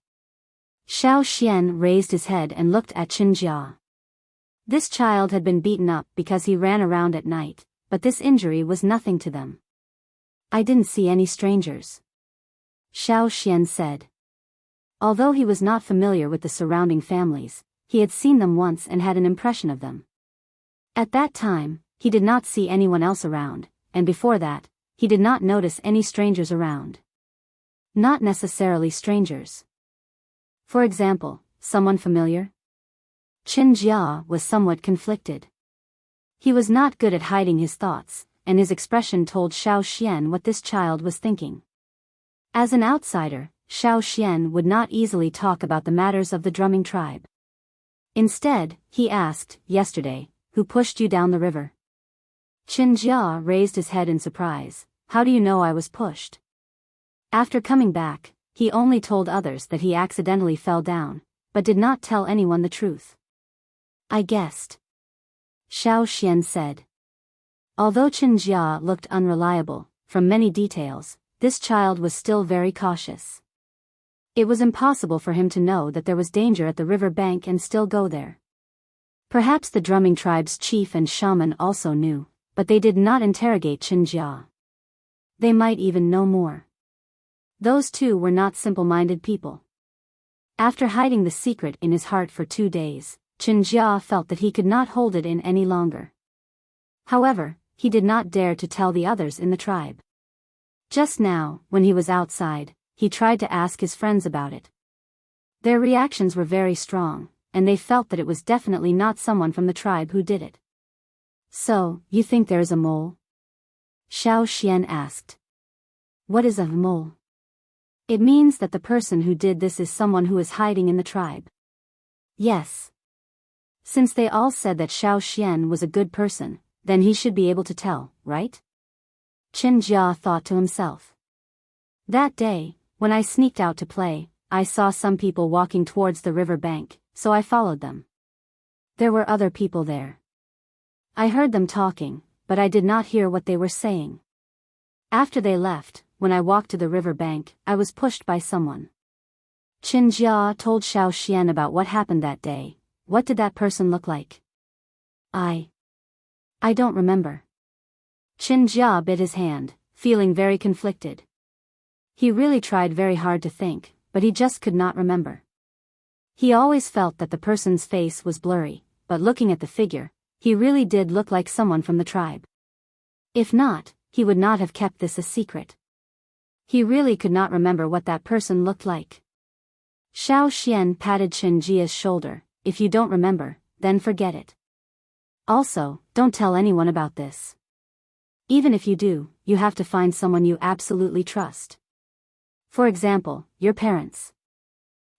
A: Xiao Xian raised his head and looked at Chenjia. This child had been beaten up because he ran around at night, but this injury was nothing to them. I didn't see any strangers, Xiao Xian said. Although he was not familiar with the surrounding families, he had seen them once and had an impression of them. At that time, he did not see anyone else around, and before that, he did not notice any strangers around. Not necessarily strangers. For example, someone familiar? Qin Jia was somewhat conflicted. He was not good at hiding his thoughts, and his expression told Xiao Xian what this child was thinking. As an outsider, Xiao Xian would not easily talk about the matters of the drumming tribe. Instead, he asked, "Yesterday, who pushed you down the river?" Qin Jia raised his head in surprise. "How do you know I was pushed?" After coming back, he only told others that he accidentally fell down, but did not tell anyone the truth. "I guessed," Xiao Xian said. Although Qin Jia looked unreliable, from many details, this child was still very cautious. It was impossible for him to know that there was danger at the river bank and still go there. Perhaps the drumming tribe's chief and shaman also knew, but they did not interrogate Qin Jia. They might even know more. Those two were not simple-minded people. After hiding the secret in his heart for 2 days, Qin Jia felt that he could not hold it in any longer. However, he did not dare to tell the others in the tribe. Just now, when he was outside, he tried to ask his friends about it. Their reactions were very strong, and they felt that it was definitely not someone from the tribe who did it. "So, you think there is a mole?" Xiao Xian asked. "What is a mole?" "It means that the person who did this is someone who is hiding in the tribe." "Yes." Since they all said that Xiao Xian was a good person, then he should be able to tell, right? Qin Jia thought to himself. That day, when I sneaked out to play, I saw some people walking towards the river bank, so I followed them. There were other people there. I heard them talking, but I did not hear what they were saying. After they left, when I walked to the river bank, I was pushed by someone. Qin Jia told Xiao Xian about what happened that day. "What did that person look like?" I don't remember." Qin Jia bit his hand, feeling very conflicted. He really tried very hard to think, but he just could not remember. He always felt that the person's face was blurry, but looking at the figure, he really did look like someone from the tribe. If not, he would not have kept this a secret. He really could not remember what that person looked like. Xiao Xian patted Qin Jia's shoulder. "If you don't remember, then forget it. Also, don't tell anyone about this. Even if you do, you have to find someone you absolutely trust. For example, your parents.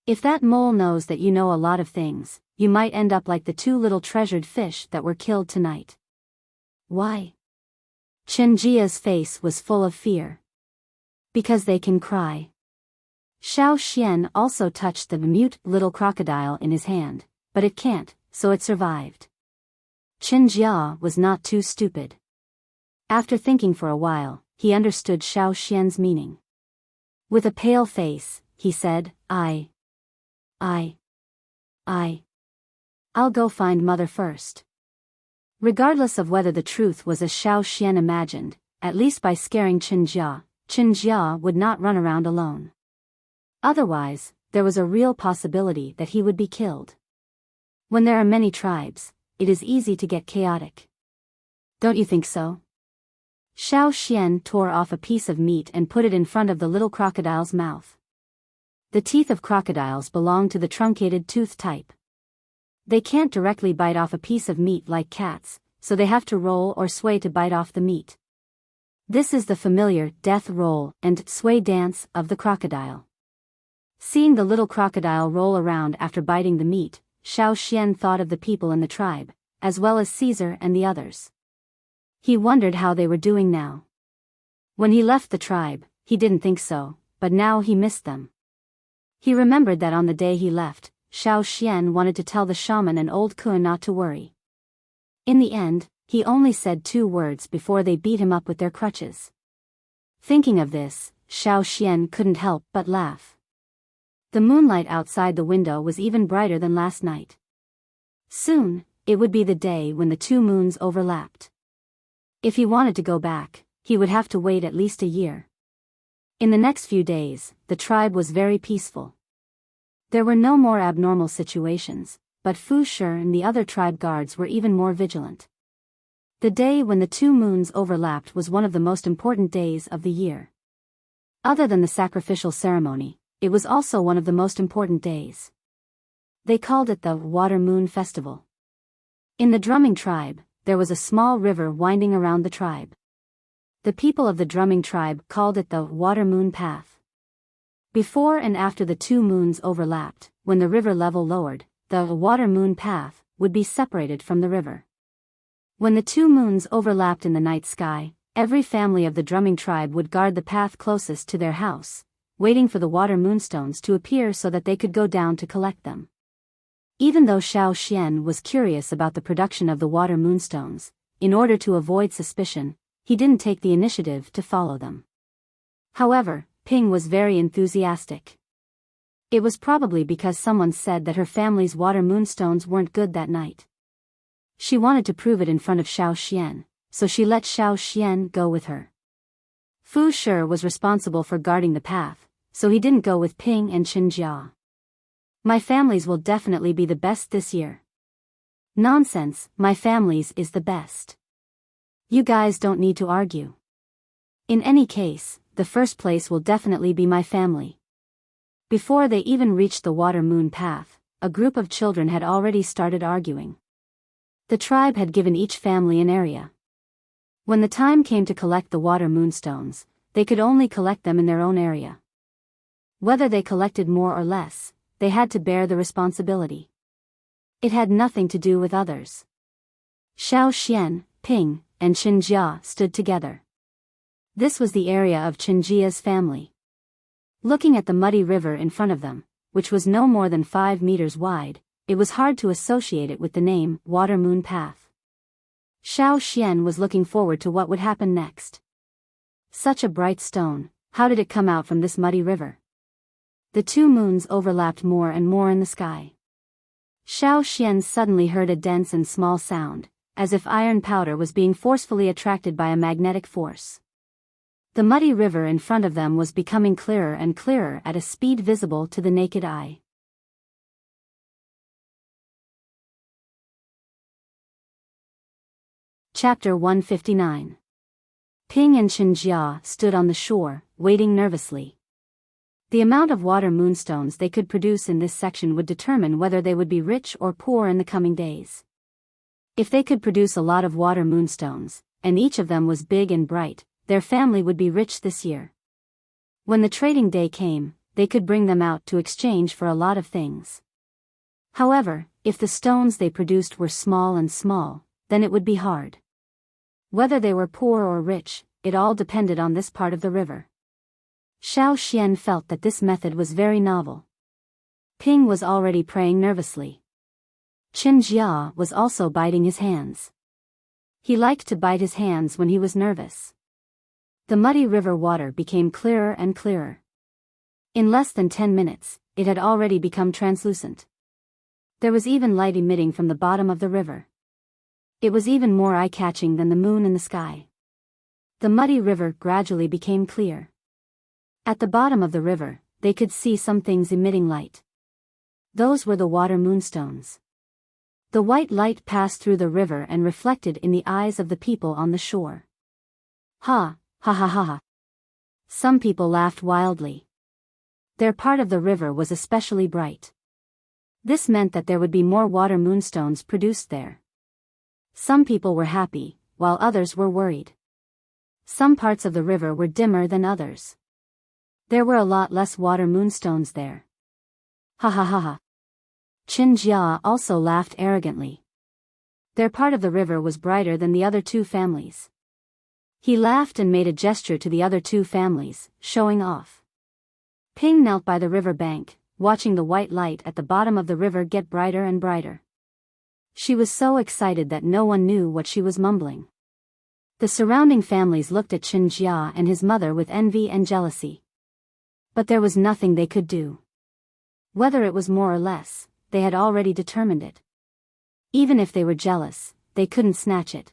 A: If that mole knows that you know a lot of things, you might end up like the 2 little treasured fish that were killed tonight." "Why?" Qin Jia's face was full of fear. "Because they can cry." Xiao Xian also touched the mute little crocodile in his hand, but it can't, so it survived. Qin Jia was not too stupid. After thinking for a while, he understood Xiao Xian's meaning. With a pale face, he said, I'll go find mother first." Regardless of whether the truth was as Xiao Xian imagined, at least by scaring Qin Jia would not run around alone. Otherwise, there was a real possibility that he would be killed. When there are many tribes, it is easy to get chaotic. Don't you think so? Xiao Xian tore off a piece of meat and put it in front of the little crocodile's mouth. The teeth of crocodiles belong to the truncated tooth type. They can't directly bite off a piece of meat like cats, so they have to roll or sway to bite off the meat. This is the familiar death roll and sway dance of the crocodile. Seeing the little crocodile roll around after biting the meat, Xiao Xian thought of the people in the tribe, as well as Caesar and the others. He wondered how they were doing now. When he left the tribe, he didn't think so, but now he missed them. He remembered that on the day he left, Xiao Xian wanted to tell the shaman and old Kun not to worry. In the end, he only said 2 words before they beat him up with their crutches. Thinking of this, Xiao Xian couldn't help but laugh. The moonlight outside the window was even brighter than last night. Soon, it would be the day when the two moons overlapped. If he wanted to go back, he would have to wait at least a year. In the next few days, the tribe was very peaceful. There were no more abnormal situations, but Fu Shi and the other tribe guards were even more vigilant. The day when the two moons overlapped was one of the most important days of the year. Other than the sacrificial ceremony, it was also one of the most important days. They called it the Water Moon Festival. In the drumming tribe, there was a small river winding around the tribe. The people of the drumming tribe called it the Water Moon Path. Before and after the two moons overlapped, when the river level lowered, the Water Moon Path would be separated from the river. When the two moons overlapped in the night sky, every family of the drumming tribe would guard the path closest to their house, waiting for the water moonstones to appear so that they could go down to collect them. Even though Xiao Xian was curious about the production of the water moonstones, in order to avoid suspicion, he didn't take the initiative to follow them. However, Ping was very enthusiastic. It was probably because someone said that her family's water moonstones weren't good that night. She wanted to prove it in front of Xiao Xian, so she let Xiao Xian go with her. Fu Shi was responsible for guarding the path, so he didn't go with Ping and Qinjia. My families will definitely be the best this year. Nonsense, my family's is the best. You guys don't need to argue. In any case, the first place will definitely be my family. Before they even reached the water moon path, a group of children had already started arguing. The tribe had given each family an area. When the time came to collect the water moonstones, they could only collect them in their own area. Whether they collected more or less, they had to bear the responsibility. It had nothing to do with others. Xiao Xian, Ping, and Qinjia stood together. This was the area of Qinjia's family. Looking at the muddy river in front of them, which was no more than 5 meters wide, it was hard to associate it with the name Water Moon Path. Xiao Xian was looking forward to what would happen next. Such a bright stone, how did it come out from this muddy river? The two moons overlapped more and more in the sky. Xiao Xian suddenly heard a dense and small sound, as if iron powder was being forcefully attracted by a magnetic force. The muddy river in front of them was becoming clearer and clearer at a speed visible to the naked eye. Chapter 159. Ping and Qinjia stood on the shore, waiting nervously. The amount of water moonstones they could produce in this section would determine whether they would be rich or poor in the coming days. If they could produce a lot of water moonstones, and each of them was big and bright, their family would be rich this year. When the trading day came, they could bring them out to exchange for a lot of things. However, if the stones they produced were small and small, then it would be hard. Whether they were poor or rich, it all depended on this part of the river. Xiao Xian felt that this method was very novel. Ping was already praying nervously. Qinjia was also biting his hands. He liked to bite his hands when he was nervous. The muddy river water became clearer and clearer. In less than 10 minutes, it had already become translucent. There was even light emitting from the bottom of the river. It was even more eye-catching than the moon in the sky. The muddy river gradually became clear. At the bottom of the river, they could see some things emitting light. Those were the water moonstones. The white light passed through the river and reflected in the eyes of the people on the shore. Ha, ha ha ha ha. Some people laughed wildly. Their part of the river was especially bright. This meant that there would be more water moonstones produced there. Some people were happy, while others were worried. Some parts of the river were dimmer than others. There were a lot less water moonstones there. Ha ha ha ha. Qinjia also laughed arrogantly. Their part of the river was brighter than the other two families. He laughed and made a gesture to the other two families, showing off. Ping knelt by the river bank, watching the white light at the bottom of the river get brighter and brighter. She was so excited that no one knew what she was mumbling. The surrounding families looked at Qinjia and his mother with envy and jealousy. But there was nothing they could do. Whether it was more or less, they had already determined it. Even if they were jealous, they couldn't snatch it.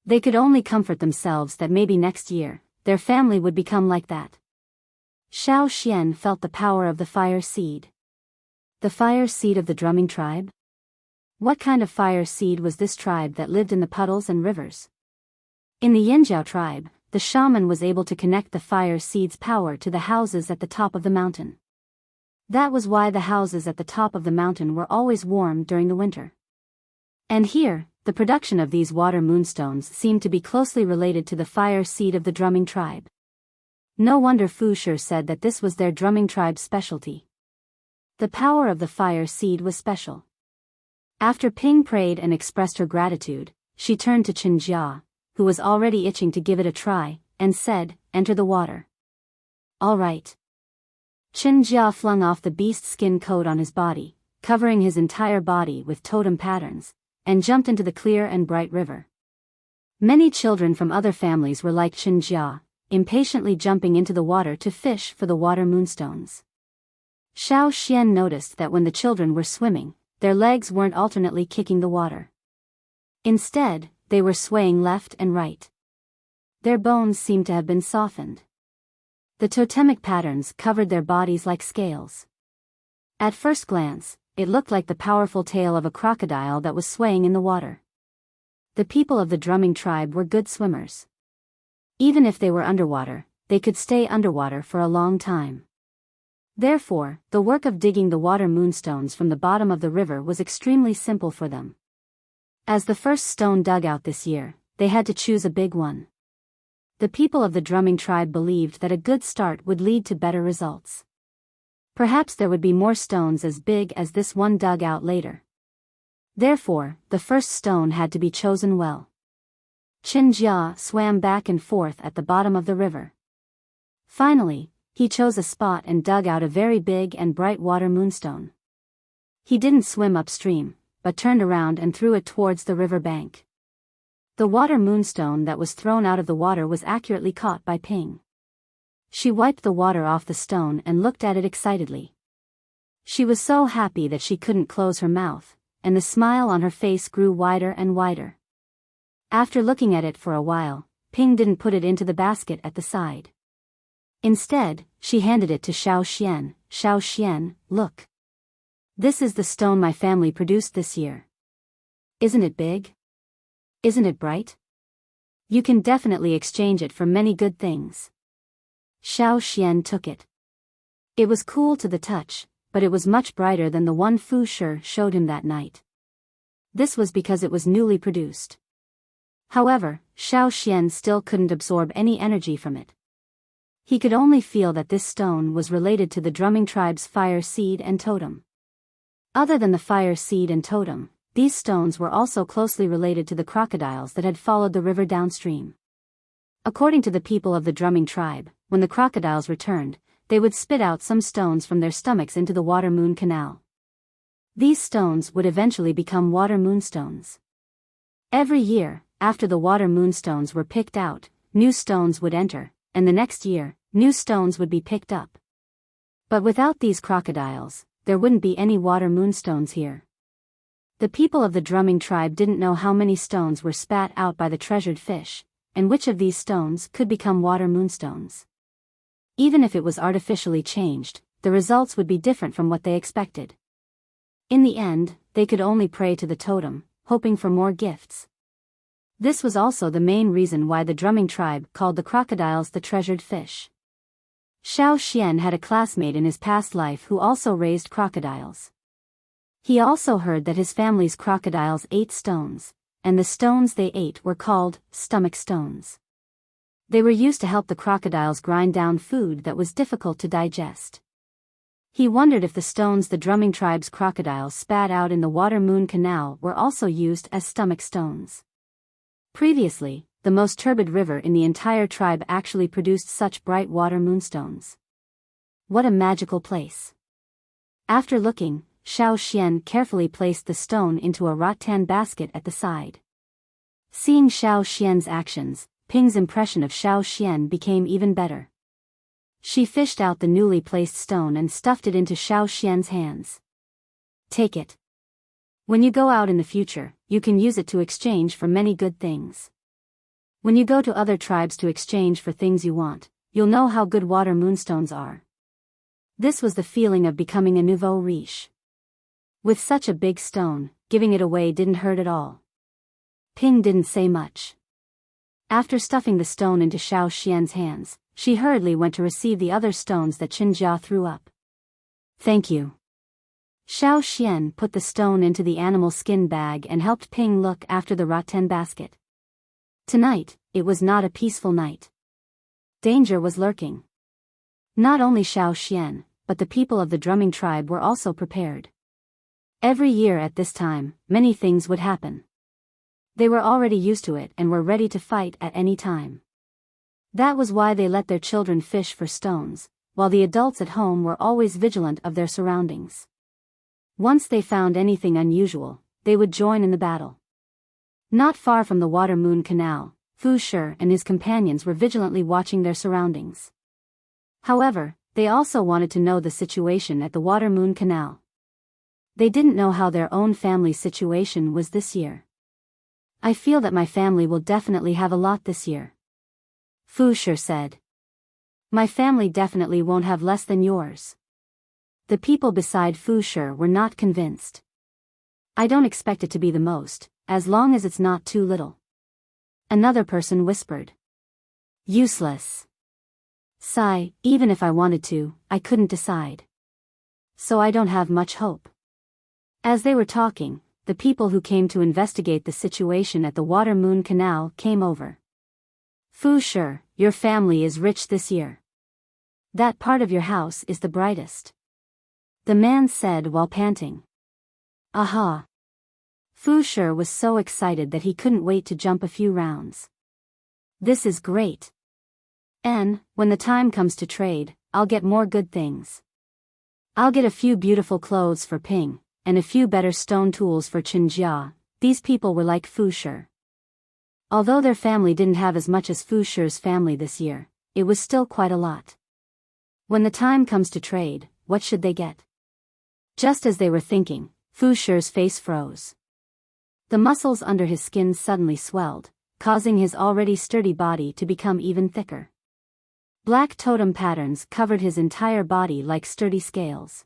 A: They could only comfort themselves that maybe next year, their family would become like that. Xiao Xian felt the power of the fire seed. The fire seed of the drumming tribe? What kind of fire seed was this tribe that lived in the puddles and rivers? In the Yinjiao tribe, the shaman was able to connect the fire seed's power to the houses at the top of the mountain. That was why the houses at the top of the mountain were always warm during the winter. And here, the production of these water moonstones seemed to be closely related to the fire seed of the drumming tribe. No wonder Fu Shi said that this was their drumming tribe's specialty. The power of the fire seed was special. After Ping prayed and expressed her gratitude, she turned to Chen Jia, who was already itching to give it a try, and said, "Enter the water." "All right." Chen Jia flung off the beast skin coat on his body, covering his entire body with totem patterns, and jumped into the clear and bright river. Many children from other families were like Chen Jia, impatiently jumping into the water to fish for the water moonstones. Xiao Xian noticed that when the children were swimming, their legs weren't alternately kicking the water. Instead, they were swaying left and right. Their bones seemed to have been softened. The totemic patterns covered their bodies like scales. At first glance, it looked like the powerful tail of a crocodile that was swaying in the water. The people of the drumming tribe were good swimmers. Even if they were underwater, they could stay underwater for a long time. Therefore, the work of digging the water moonstones from the bottom of the river was extremely simple for them. As the first stone dug out this year, they had to choose a big one. The people of the drumming tribe believed that a good start would lead to better results. Perhaps there would be more stones as big as this one dug out later. Therefore, the first stone had to be chosen well. Chen Jia swam back and forth at the bottom of the river. Finally, he chose a spot and dug out a very big and bright water moonstone. He didn't swim upstream, but turned around and threw it towards the river bank. The water moonstone that was thrown out of the water was accurately caught by Ping. She wiped the water off the stone and looked at it excitedly. She was so happy that she couldn't close her mouth, and the smile on her face grew wider and wider. After looking at it for a while, Ping didn't put it into the basket at the side. Instead, she handed it to Xiao Xian. "Xiao Xian, look. This is the stone my family produced this year. Isn't it big? Isn't it bright? You can definitely exchange it for many good things." Xiao Xian took it. It was cool to the touch, but it was much brighter than the one Fu Shi showed him that night. This was because it was newly produced. However, Xiao Xian still couldn't absorb any energy from it. He could only feel that this stone was related to the drumming tribe's fire seed and totem. Other than the fire seed and totem, these stones were also closely related to the crocodiles that had followed the river downstream. According to the people of the drumming tribe, when the crocodiles returned, they would spit out some stones from their stomachs into the water moon canal. These stones would eventually become water moonstones. Every year, after the water moonstones were picked out, new stones would enter, and the next year, new stones would be picked up. But without these crocodiles, there wouldn't be any water moonstones here. The people of the drumming tribe didn't know how many stones were spat out by the treasured fish, and which of these stones could become water moonstones. Even if it was artificially changed, the results would be different from what they expected. In the end, they could only pray to the totem, hoping for more gifts. This was also the main reason why the drumming tribe called the crocodiles the treasured fish. Xiao Xian had a classmate in his past life who also raised crocodiles. He also heard that his family's crocodiles ate stones, and the stones they ate were called stomach stones. They were used to help the crocodiles grind down food that was difficult to digest. He wondered if the stones the drumming tribe's crocodiles spat out in the water moon canal were also used as stomach stones. Previously, the most turbid river in the entire tribe actually produced such bright water moonstones. What a magical place. After looking, Xiao Xian carefully placed the stone into a rattan basket at the side. Seeing Xiao Xian's actions, Ping's impression of Xiao Xian became even better. She fished out the newly placed stone and stuffed it into Xiao Xian's hands. "Take it." When you go out in the future, you can use it to exchange for many good things. When you go to other tribes to exchange for things you want, you'll know how good water moonstones are. This was the feeling of becoming a nouveau riche. With such a big stone, giving it away didn't hurt at all. Ping didn't say much. After stuffing the stone into Xiao Xian's hands, she hurriedly went to receive the other stones that Qinjia threw up. Thank you. Xiao Xian put the stone into the animal skin bag and helped Ping look after the rattan basket. Tonight, it was not a peaceful night. Danger was lurking. Not only Xiao Xian, but the people of the drumming tribe were also prepared. Every year at this time, many things would happen. They were already used to it and were ready to fight at any time. That was why they let their children fish for stones, while the adults at home were always vigilant of their surroundings. Once they found anything unusual, they would join in the battle. Not far from the Water Moon Canal, Fu Shi and his companions were vigilantly watching their surroundings. However, they also wanted to know the situation at the Water Moon Canal. They didn't know how their own family's situation was this year. I feel that my family will definitely have a lot this year. Fu Shi said. My family definitely won't have less than yours. The people beside Fu Shi were not convinced. I don't expect it to be the most, as long as it's not too little. Another person whispered. Useless. Sigh, even if I wanted to, I couldn't decide. So I don't have much hope. As they were talking, the people who came to investigate the situation at the Water Moon Canal came over. Fu Shi, your family is rich this year. That part of your house is the brightest. The man said while panting. Aha! Fu Shi was so excited that he couldn't wait to jump a few rounds. This is great. And, when the time comes to trade, I'll get more good things. I'll get a few beautiful clothes for Ping, and a few better stone tools for Qinjia. These people were like Fu Shi. Although their family didn't have as much as Fu Shi's family this year, it was still quite a lot. When the time comes to trade, what should they get? Just as they were thinking, Fu Shi's face froze. The muscles under his skin suddenly swelled, causing his already sturdy body to become even thicker. Black totem patterns covered his entire body like sturdy scales.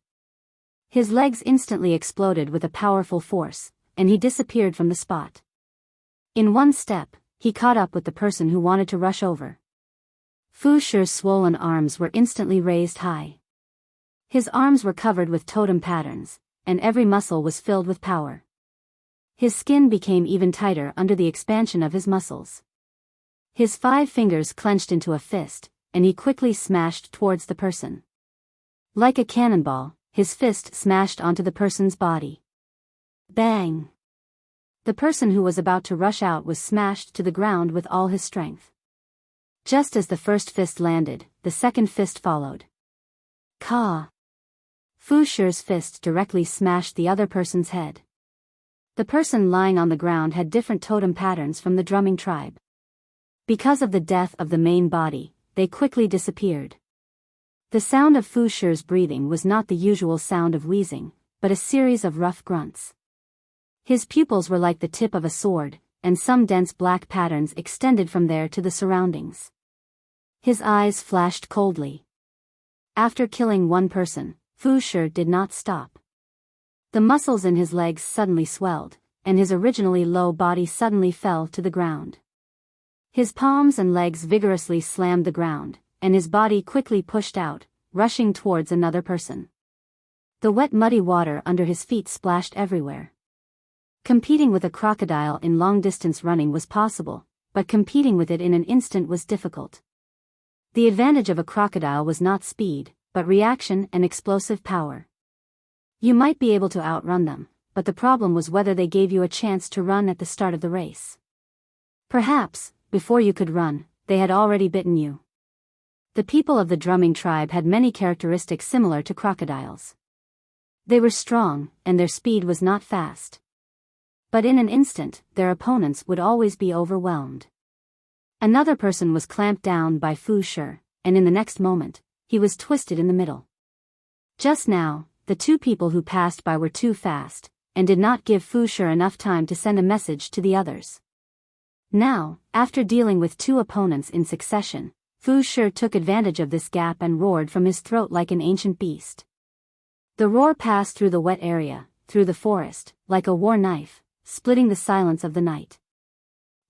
A: His legs instantly exploded with a powerful force, and he disappeared from the spot. In one step, he caught up with the person who wanted to rush over. Fu Shi's swollen arms were instantly raised high. His arms were covered with totem patterns, and every muscle was filled with power. His skin became even tighter under the expansion of his muscles. His 5 fingers clenched into a fist, and he quickly smashed towards the person. Like a cannonball, his fist smashed onto the person's body. Bang! The person who was about to rush out was smashed to the ground with all his strength. Just as the first fist landed, the second fist followed. Ka! Fu Shi's fist directly smashed the other person's head. The person lying on the ground had different totem patterns from the drumming tribe. Because of the death of the main body, they quickly disappeared. The sound of Fu Shi's breathing was not the usual sound of wheezing, but a series of rough grunts. His pupils were like the tip of a sword, and some dense black patterns extended from there to the surroundings. His eyes flashed coldly. After killing one person, Fu Shi did not stop. The muscles in his legs suddenly swelled, and his originally low body suddenly fell to the ground. His palms and legs vigorously slammed the ground, and his body quickly pushed out, rushing towards another person. The wet muddy water under his feet splashed everywhere. Competing with a crocodile in long-distance running was possible, but competing with it in an instant was difficult. The advantage of a crocodile was not speed, but reaction and explosive power. You might be able to outrun them, but the problem was whether they gave you a chance to run at the start of the race. Perhaps, before you could run, they had already bitten you. The people of the drumming tribe had many characteristics similar to crocodiles. They were strong, and their speed was not fast. But in an instant, their opponents would always be overwhelmed. Another person was clamped down by Fu Shi, and in the next moment, he was twisted in the middle. Just now, the 2 people who passed by were too fast, and did not give Fu Shi enough time to send a message to the others. Now, after dealing with two opponents in succession, Fu Shi took advantage of this gap and roared from his throat like an ancient beast. The roar passed through the wet area, through the forest, like a war knife, splitting the silence of the night.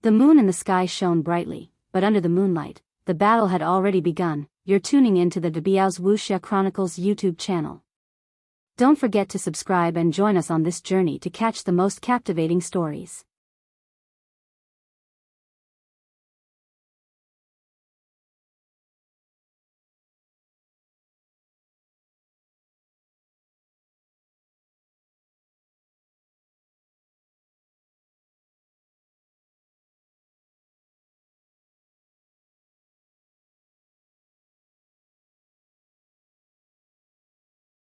A: The moon in the sky shone brightly, but under the moonlight, the battle had already begun. You're tuning in to the Biyao's Wuxia Chronicles YouTube channel. Don't forget to subscribe and join us on this journey to catch the most captivating stories.